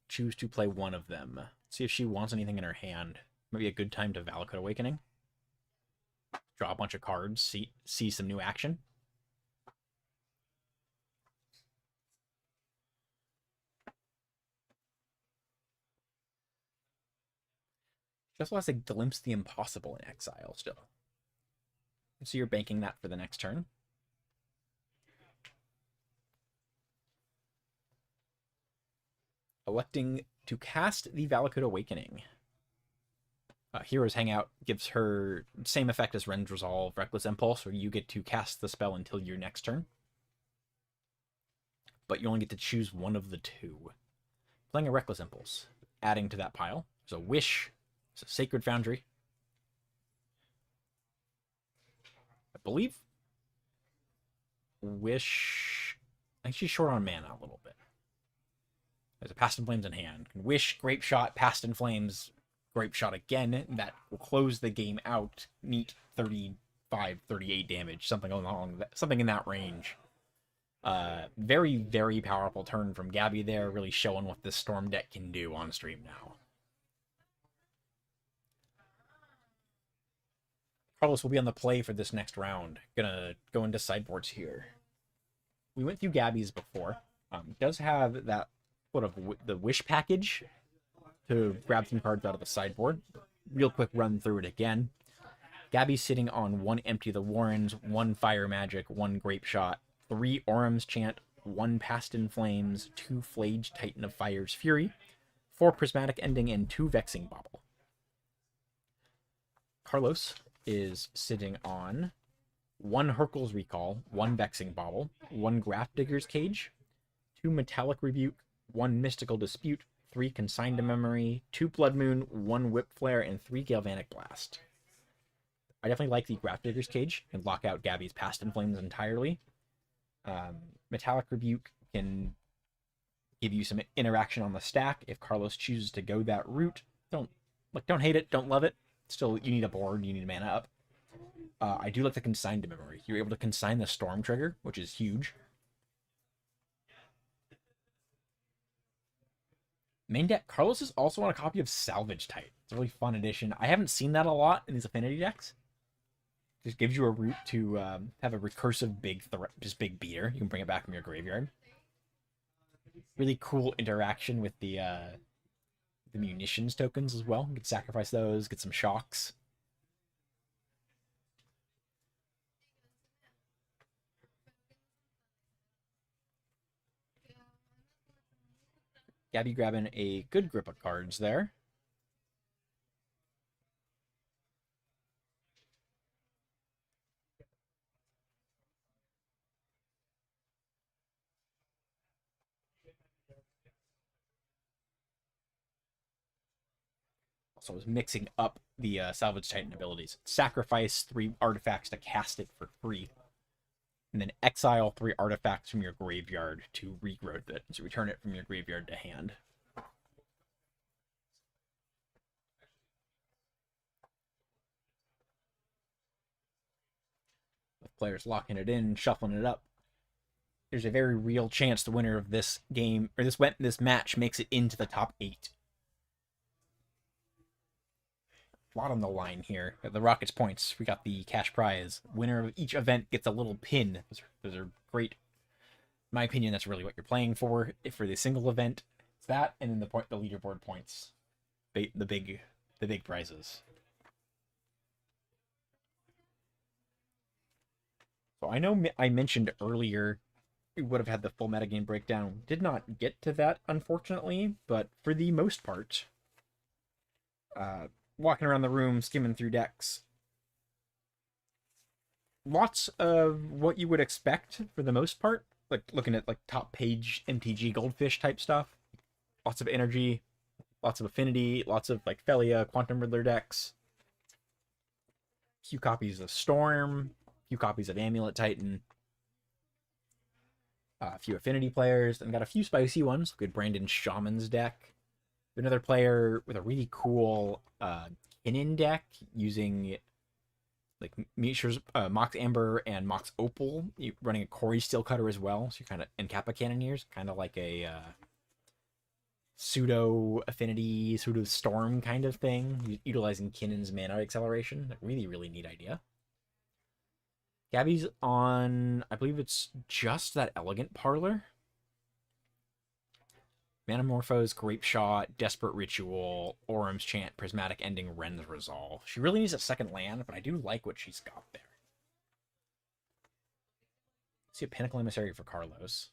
Choose to play one of them. See if she wants anything in her hand. Maybe a good time to Valakut Awakening. draw a bunch of cards, see some new action. She also has a Glimpse the Impossible in exile still. So you're banking that for the next turn. Electing to cast the Valakut Awakening. Hero's Hangout gives her same effect as Ren's Resolve, Reckless Impulse, where you get to cast the spell until your next turn. But you only get to choose one of the two. Playing a Reckless Impulse, adding to that pile. There's a Wish, there's a Sacred Foundry. I believe Wish... I think she's short on mana a little bit. There's a Past in Flames in hand. Wish, Grape Shot, Past in Flames, Grape Shot again. That will close the game out. Neat 35, 38 damage. Something in that range. Very, very powerful turn from Gabby there. Really showing what this Storm deck can do on stream now. Carlos will be on the play for this next round. Gonna go into sideboards here. We went through Gabby's before. Does have that sort of the Wish package to grab some cards out of the sideboard. Real quick run through it again. Gabby's sitting on 1 Empty the Warrens, 1 Fire Magic, 1 Grape Shot, 3 Orum's Chant, 1 Past in Flames, 2 Flage Titan of Fire's Fury, 4 Prismatic Ending, and 2 Vexing Bauble. Carlos is sitting on 1 Hurkyl's Recall, 1 Vexing Bauble, 1 Grafdigger's Cage, 2 Metallic Rebuke, 1 Mystical Dispute, 3 Consigned to Memory, 2 Blood Moon, 1 Whip Flare, and 3 Galvanic Blast. I definitely like the Grafdigger's Cage and lock out Gabby's Past in Flames entirely. Metallic Rebuke can give you some interaction on the stack if Carlos chooses to go that route. Don't hate it, don't love it. Still, you need a board, you need mana up. I do like the Consigned to Memory. You're able to consign the Storm trigger, which is huge. Main deck, Carlos is also on a copy of Salvage Tide. It's a really fun addition. I haven't seen that a lot in these affinity decks. Just gives you a route to have a recursive big beater. You can bring it back from your graveyard. Really cool interaction with the munitions tokens as well. You can sacrifice those, get some shocks. Gabby grabbing a good grip of cards there. Also was mixing up the Salvage Titan abilities. Sacrifice 3 artifacts to cast it for free. And then exile 3 artifacts from your graveyard to regrowth it. So return it from your graveyard to hand. With players locking it in, shuffling it up, there's a very real chance the winner of this game, or this match, makes it into the top 8. A lot on the line here. At the Rockets points, we got the cash prize. Winner of each event gets a little pin. Those are great. In my opinion, that's really what you're playing for. If for the single event, it's that, and then the leaderboard points, the big prizes. So I know I mentioned earlier we would have had the full metagame breakdown. Did not get to that, unfortunately, but for the most part, walking around the room, skimming through decks. Lots of what you would expect for the most part. Like looking at like top page MTG Goldfish type stuff. Lots of energy, lots of affinity, lots of like Felia, Quantum Riddler decks. A few copies of Storm, a few copies of Amulet Titan. A few affinity players, and got a few spicy ones. Good Brandon Shaman's deck. Another player with a really cool Kinnan deck using like Mishra's Mox Amber and Mox Opal. You're running a Corey Steelcutter as well, so you're kind of, and Kappa Cannoneers, kind of like a pseudo affinity, pseudo storm kind of thing, utilizing Kinnan's mana acceleration. Like, really, really neat idea. Gabby's on, I believe it's just that Elegant Parlor. Manamorphose, Grape Shot, Desperate Ritual, Orum's Chant, Prismatic Ending, Ren's Resolve. She really needs a second land, but I do like what she's got there. See a Pinnacle Emissary for Carlos.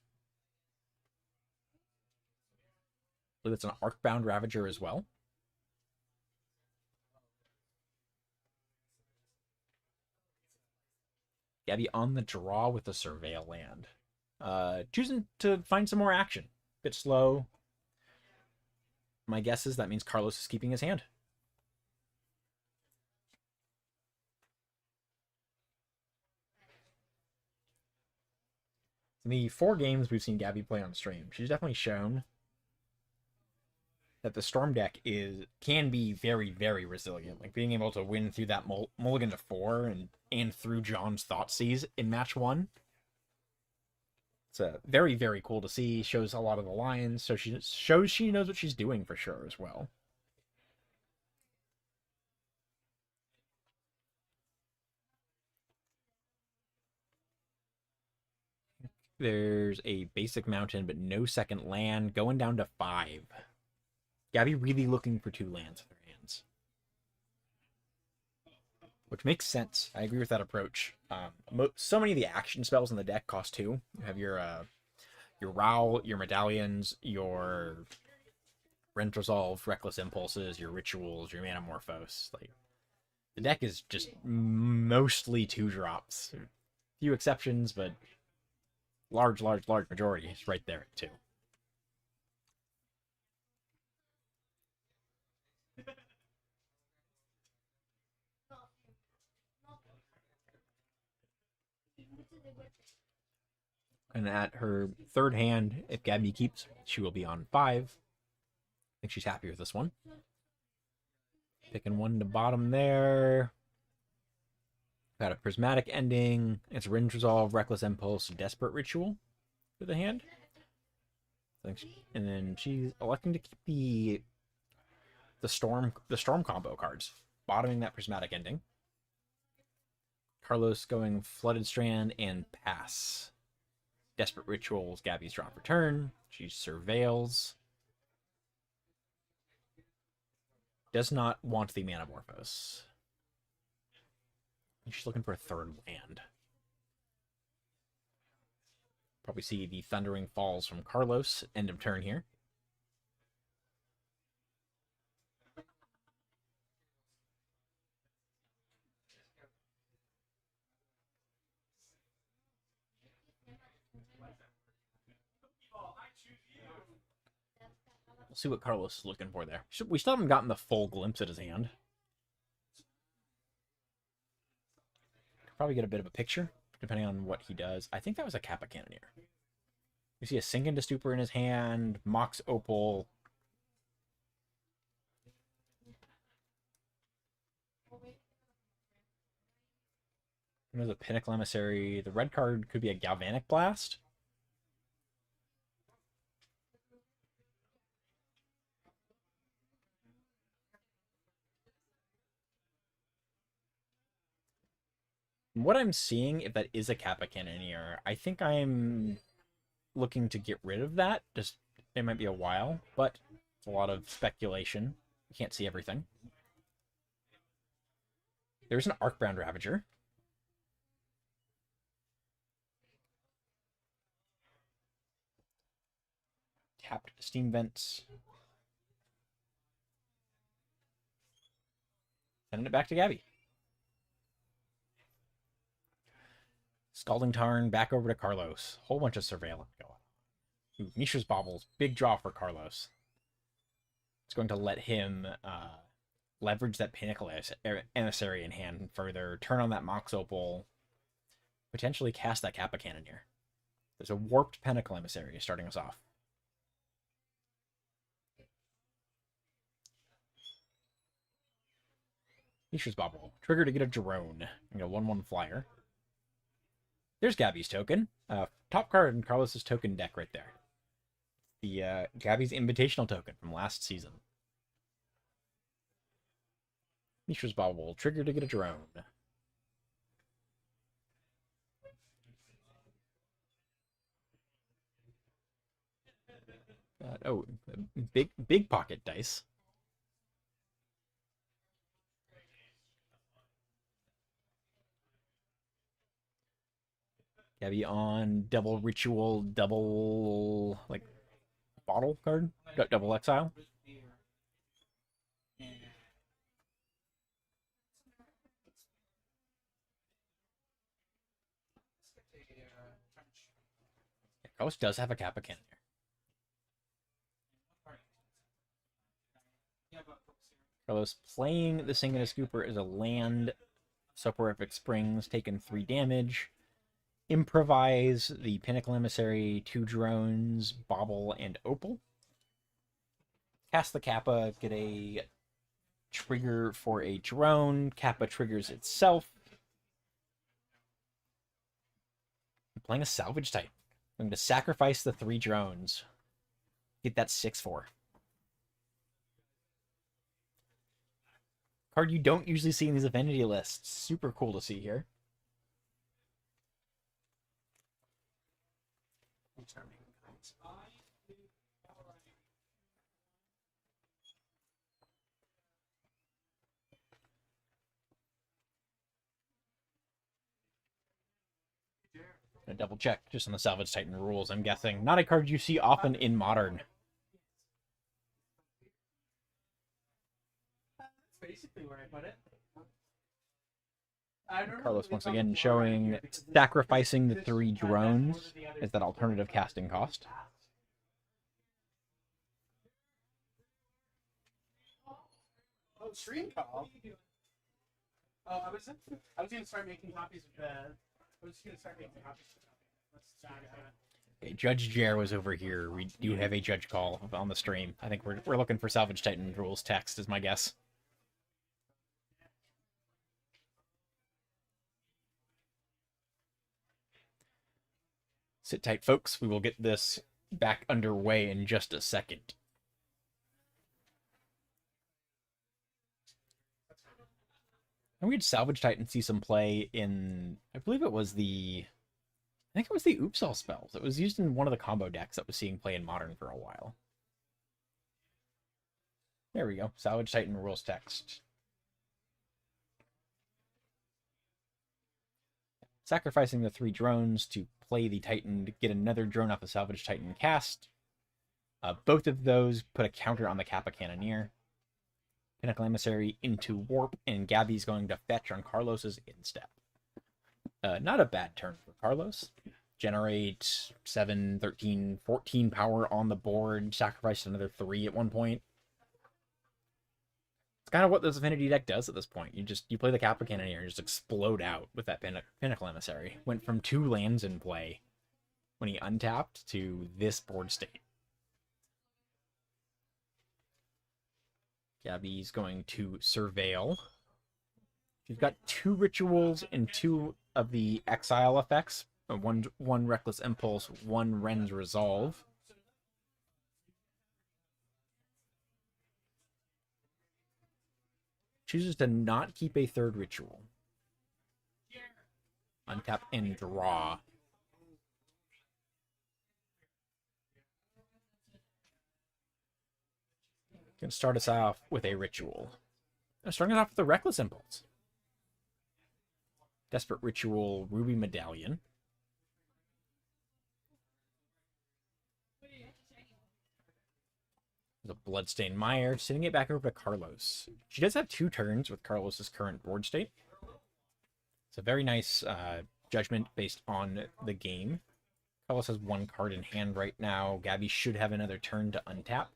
I believe it's an Arcbound Ravager as well. Gabby on the draw with the Surveil land. Choosing to find some more action. Bit slow. My guess is that means Carlos is keeping his hand. In the 4 games we've seen Gabby play on stream, she's definitely shown that the Storm deck can be very, very resilient. Like being able to win through that mulligan to 4 and through John's Thoughtseize in match 1. It's very, very cool to see. Shows a lot of the lines, so she shows she knows what she's doing for sure as well. There's a basic mountain, but no second land, going down to 5. Gabby really looking for 2 lands in her hands. Which makes sense. I agree with that approach. So many of the action spells in the deck cost 2. You have your Row, your Medallions, your Ren's Resolve, Reckless Impulses, your Rituals, your Manamorphose. Like, the deck is just mostly 2-drops. Few exceptions, but large majority is right there at 2. And at her 3rd hand, if Gabby keeps, she will be on 5. I think she's happy with this one. Picking 1 to bottom there. Got a Prismatic Ending. It's Ren's Resolve, Reckless Impulse, Desperate Ritual for the hand. And then she's electing to keep the Storm combo cards, bottoming that Prismatic Ending. Carlos going Flooded Strand and pass. Desperate Rituals, Gabby's draw for turn. She surveils. Does not want the Manamorphose. She's looking for a 3rd land. Probably see the Thundering Falls from Carlos. End of turn here. We'll see what Carlos is looking for there. We still haven't gotten the full glimpse at his hand. Probably get a bit of a picture, depending on what he does. I think that was a Kappa Cannoneer. You see a Sink into Stupor in his hand, Mox Opal. There's a Pinnacle Emissary. The red card could be a Galvanic Blast. What I'm seeing, if that is a Kappa Cannoneer, I think I'm looking to get rid of that. Just, it might be a while, but it's a lot of speculation. You can't see everything. There's an Arcbound Ravager. Tapped Steam Vents. Sending it back to Gabby. Scalding Tarn, back over to Carlos. Whole bunch of surveillance going on. Mishra's Baubles, big draw for Carlos. It's going to let him leverage that Pinnacle Emissary in hand further, turn on that Mox Opal, potentially cast that Kappa Cannoneer. There's a Warped Pinnacle Emissary starting us off. Mishra's Bauble, trigger to get a drone. And a 1/1 flyer. There's Gabby's token. Top card in Carlos's token deck right there. The Gabby's Invitational token from last season. Mishra's Bauble, trigger to get a drone. Oh, big pocket dice. Gabby on double ritual, double like bottle card, double exile. Carlos does have a Kappa cannon here. Carlos playing the Sanguinus Scooper is a land. Soporific Springs taking 3 damage. Improvise the Pinnacle Emissary, 2 drones, Bauble, and Opal. Cast the Kappa, get a trigger for a drone. Kappa triggers itself. I'm playing a Salvage Titan. I'm going to sacrifice the 3 drones. Get that 6/4. Card you don't usually see in these affinity lists. Super cool to see here. Gonna double check just on the Salvage Titan rules, I'm guessing. Not a card you see often in Modern. That's basically where I put it. Carlos once again showing sacrificing the 3 drones as that alternative casting cost. Oh, stream call. Oh, I was gonna start making copies of the. I was gonna start making copies of the. Let's start. Okay, Judge Jer was over here. We do have a judge call on the stream. I think we're looking for Salvage Titan rules text, is my guess. Sit tight, folks. We will get this back underway in just a second. And we had Salvage Titan see some play in, I believe it was the Oops All spells. It was used in one of the combo decks that was seeing play in Modern for a while. There we go. Salvage Titan rules text. Sacrificing the 3 drones to play the Titan to get another drone off the Salvage Titan cast. Both of those put a counter on the Kappa Cannoneer. Pinnacle Emissary into Warp, and Gabby's going to fetch on Carlos's instep. Not a bad turn for Carlos. Generate 7, 13, 14 power on the board. Sacrifice another 3 at one point. It's kind of what this Affinity deck does at this point. You play the Kappa Cannoneer and just explode out with that Pinnacle Emissary. Went from 2 lands in play when he untapped to this board state. Gabby's going to Surveil. She's got 2 rituals and 2 of the exile effects. One Reckless Impulse, 1 Ren's Resolve. Chooses to not keep a 3rd ritual. Untap and draw. Can start us off with a ritual. Starting us off with a Reckless Impulse. Desperate Ritual, Ruby Medallion. There's a Bloodstained Mire, sending it back over to Carlos. She does have 2 turns with Carlos's current board state. It's a very nice judgment based on the game. Carlos has 1 card in hand right now. Gabby should have another turn to untap.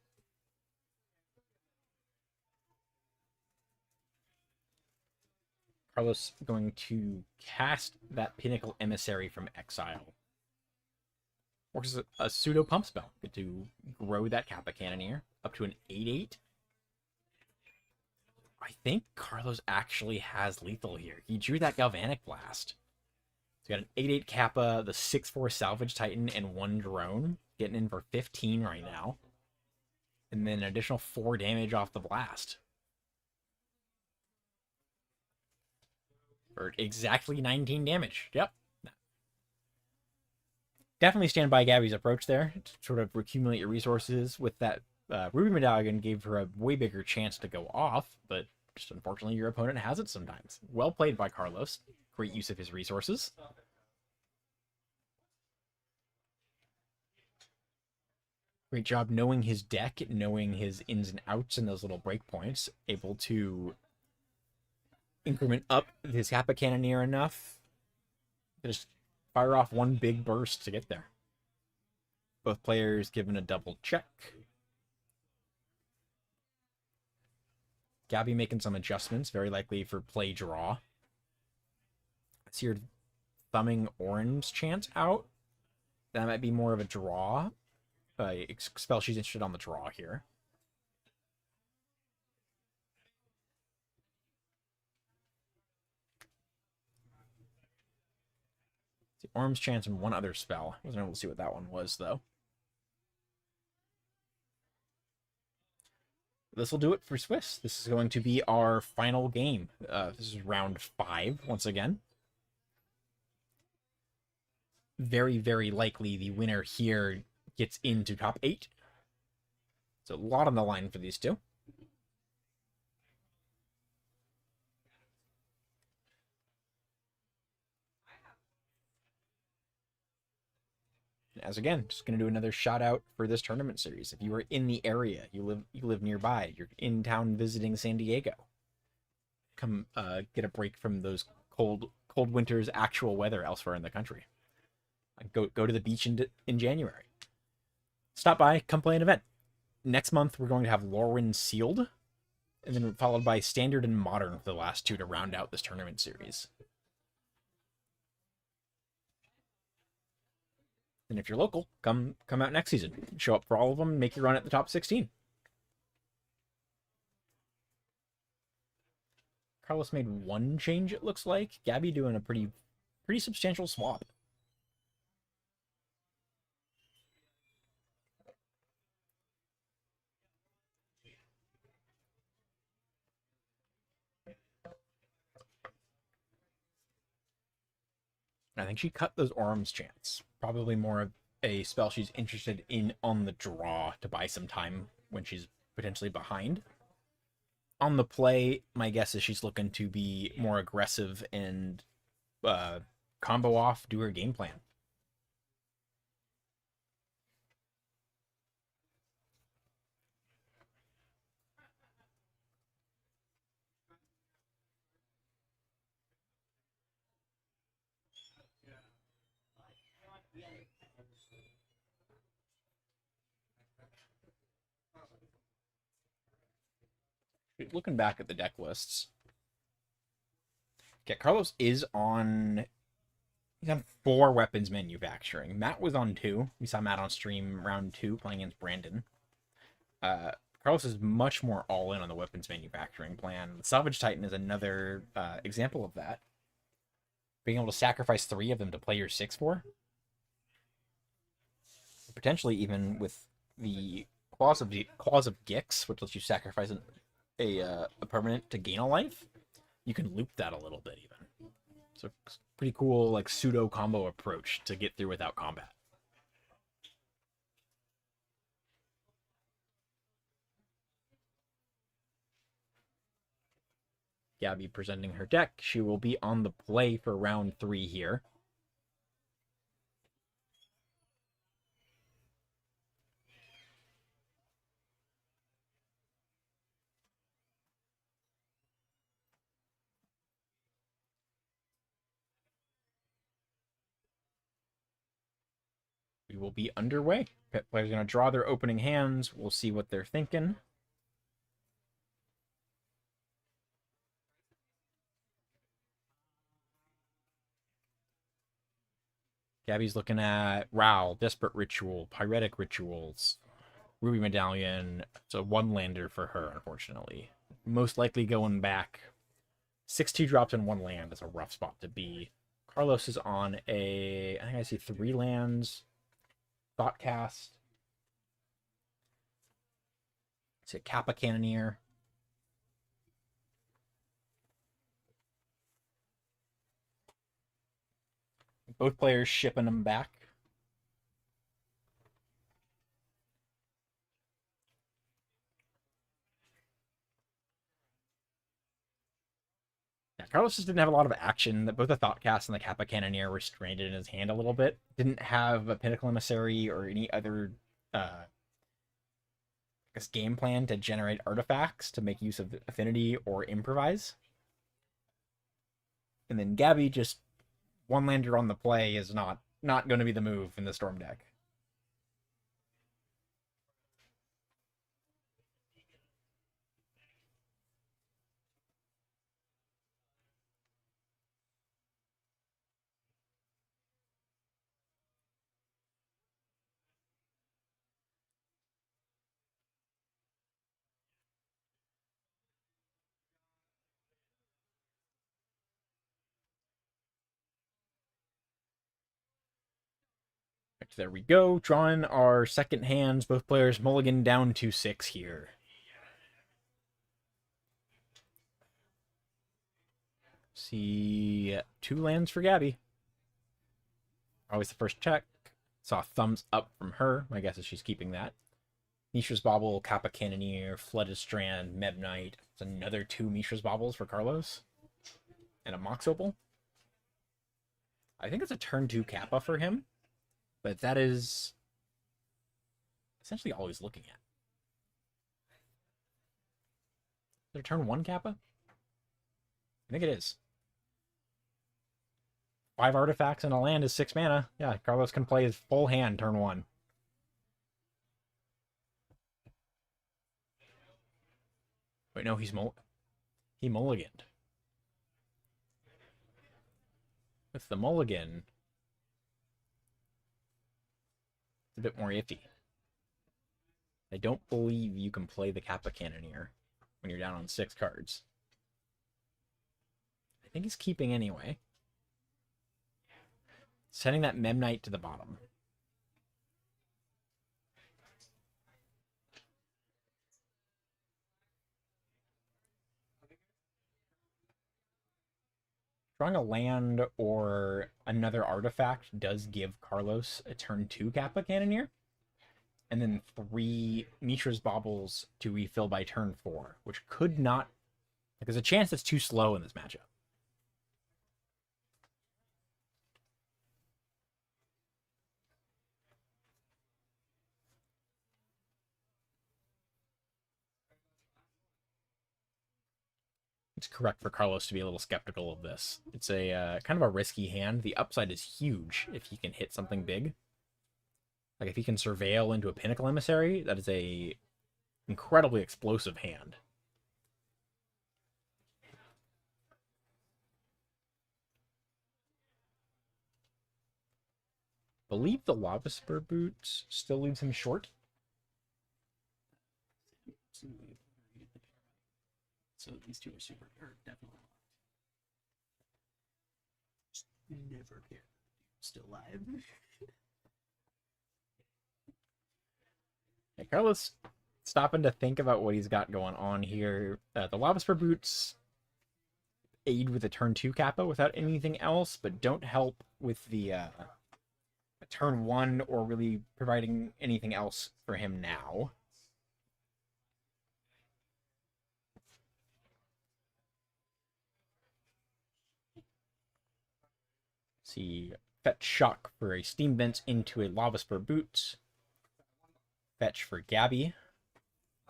Carlos going to cast that Pinnacle Emissary from exile. Works as a pseudo pump spell. Get to grow that Kappa Cannoneer up to an 8/8. I think Carlos actually has lethal here. He drew that Galvanic Blast. So got an 8/8 Kappa, the 6/4 Salvage Titan, and 1 drone. Getting in for 15 right now. And then an additional 4 damage off the blast. For exactly 19 damage. Yep. definitely stand by Gabby's approach there to sort of accumulate your resources. With that Ruby Medallion gave her a way bigger chance to go off, but just unfortunately your opponent has it sometimes. Well played by Carlos. Great use of his resources. Great job knowing his deck, knowing his ins and outs and those little breakpoints, able to increment up his Kappa Cannoneer enough to just fire off one big burst to get there. Both players given a double check. Gabby making some adjustments, very likely for play draw. See her thumbing Orange Chant out. That might be more of a draw. Spell she's interested on the draw here. See, Orange Chant and one other spell. I wasn't able to see what that one was, though. This will do it for Swiss. This is going to be our final game. This is round 5, once again. Very, very likely the winner here gets into top 8. So a lot on the line for these two. As again, just going to do another shout out for this tournament series. If you are in the area, you live nearby, you're in town visiting San Diego, come get a break from those cold winters, actual weather elsewhere in the country. Go to the beach in January. Stop by, come play an event. Next month we're going to have Lorwyn Sealed, and then followed by Standard and Modern for the last 2 to round out this tournament series. And if you're local, come out next season. Show up for all of them, make your run at the top 16. Carlos made 1 change, it looks like. Gabby doing a pretty substantial swap. I think she cut those Orm's Chants. Probably more of a spell she's interested in on the draw to buy some time when she's potentially behind. On the play, my guess is she's looking to be more aggressive and combo off, do her game plan. Looking back at the deck lists, okay, Carlos is on. He's on 4 weapons manufacturing. Matt was on 2. We saw Matt on stream round 2 playing against Brandon. Carlos is much more all in on the weapons manufacturing plan. The Salvage Titan is another example of that. Being able to sacrifice 3 of them to play your 6/4. Potentially even with the Claws of Gix, which lets you sacrifice a permanent to gain a life, you can loop that a little bit even. So pretty cool, like, pseudo combo approach to get through without combat. Gabby presenting her deck. She will be on the play for round 3 here. We will be underway. Pet players are going to draw their opening hands. We'll see what they're thinking. Gabby's looking at Ral, Desperate Ritual, Pyretic Rituals, Ruby Medallion. It's a 1-lander for her, unfortunately. Most likely going back. 6/2 drops in 1 land is a rough spot to be. Carlos is on I think I see 3 lands. Thoughtcast. It's a Kappa Cannoneer. Both players shipping them back. Yeah, Carlos just didn't have a lot of action. That both the Thoughtcast and the Kappa Cannoneer were stranded in his hand a little bit. Didn't have a Pinnacle Emissary or any other I guess game plan to generate artifacts to make use of affinity or improvise. And then Gabby just one lander on the play is not going to be the move in the Storm deck. There we go. Drawing our second hands. Both players mulligan down to 6 here. See 2 lands for Gabby. Always the first check. Saw a thumbs up from her. My guess is she's keeping that. Mishra's Bauble, Kappa Cannoneer, Flooded Strand, Mebnite. It's another 2 Mishra's Baubles for Carlos. And a Mox Opal. I think it's a turn 2 Kappa for him. But that is essentially all he's looking at. Is there turn 1 Kappa? I think it is. 5 artifacts and a land is 6 mana. Yeah, Carlos can play his full hand turn 1. Wait, no, he mulliganed. With the mulligan, it's a bit more iffy. I don't believe you can play the Kappa Cannoneer when you're down on 6 cards. I think he's keeping anyway. Sending that Memnite to the bottom. Drawing a land or another artifact does give Carlos a turn 2 Kappa Cannoneer. And then 3 Mishra's Baubles to refill by turn 4, which could not... Like, there's a chance that's too slow in this matchup. It's correct for Carlos to be a little skeptical of this. It's a kind of a risky hand. The upside is huge if he can hit something big. Like if he can surveil into a Pinnacle Emissary, that is a incredibly explosive hand. Believe the Lava Spur Boots still leaves him short. So these two are definitely locked. Just never care. Still alive. Hey, Carlos stopping to think about what he's got going on here. The Lava Spur Boots aid with a turn 2 Kappa without anything else, but don't help with the turn 1 or really providing anything else for him now. See, fetch Shock for a Steam Vent into a Lava Spur Boots. Fetch for Gabby.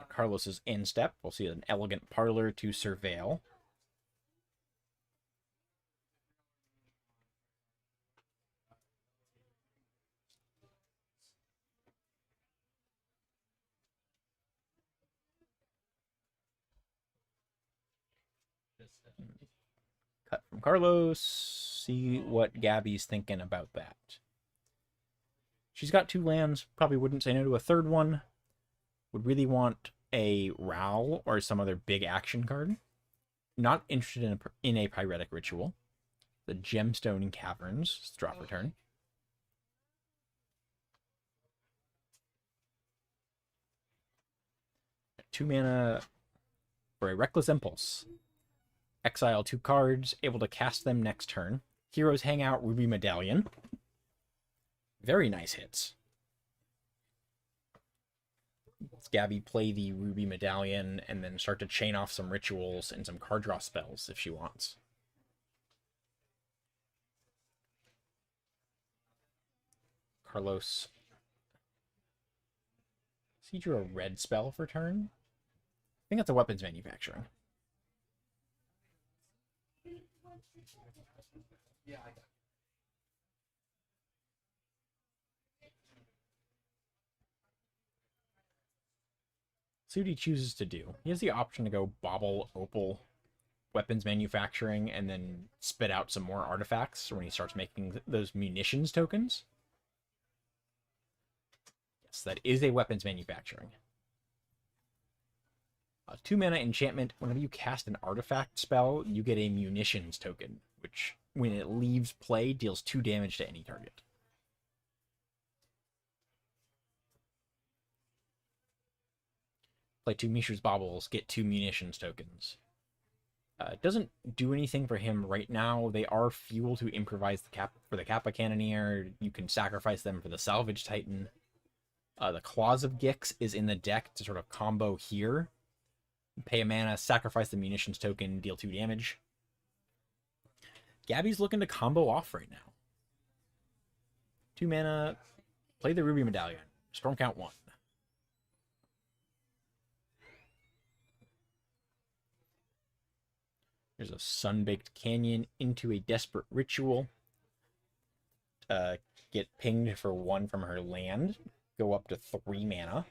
Carlos's instep. We'll see an Elegant Parlor to Surveil. Cut from Carlos. See what Gabby's thinking about that. She's got 2 lands. Probably wouldn't say no to a third one. Would really want a Ral or some other big action card. Not interested in a Pyretic Ritual. The Gemstone Caverns. Drop return. Two mana for a Reckless Impulse. Exile 2 cards, able to cast them next turn. Heroes Hangout, Ruby Medallion. Very nice hits. Let's Gabby play the Ruby Medallion and then start to chain off some rituals and some card draw spells if she wants. Carlos. So he drew a red spell for turn. I think that's a weapons manufacturing. Yeah. See what he chooses to do. He has the option to go Bauble, Opal, weapons manufacturing, and then spit out some more artifacts when he starts making those munitions tokens. Yes, that is a weapons manufacturing. 2 mana enchantment. Whenever you cast an artifact spell, you get a munitions token, which, when it leaves play, deals 2 damage to any target. Play 2 Mishra's Baubles, get 2 munitions tokens. It doesn't do anything for him right now. They are fuel to improvise for the Kappa Cannoneer. You can sacrifice them for the Salvage Titan. The Claws of Gix is in the deck to sort of combo here. Pay a mana, sacrifice the munitions token, deal 2 damage. Gabby's looking to combo off right now. 2 mana, play the Ruby Medallion. Storm count 1. There's a Sun-Baked Canyon into a Desperate Ritual. Get pinged for 1 from her land. Go up to 3 mana.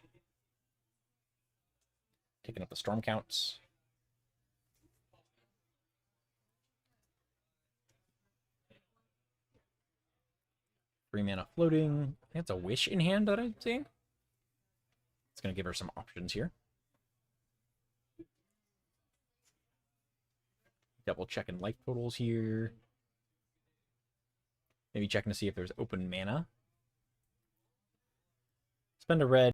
Taking up the storm counts. Three mana floating. I think it's a Wish in hand that I'm seeing. It's going to give her some options here. Double checking life totals here. Maybe checking to see if there's open mana. Spend a red.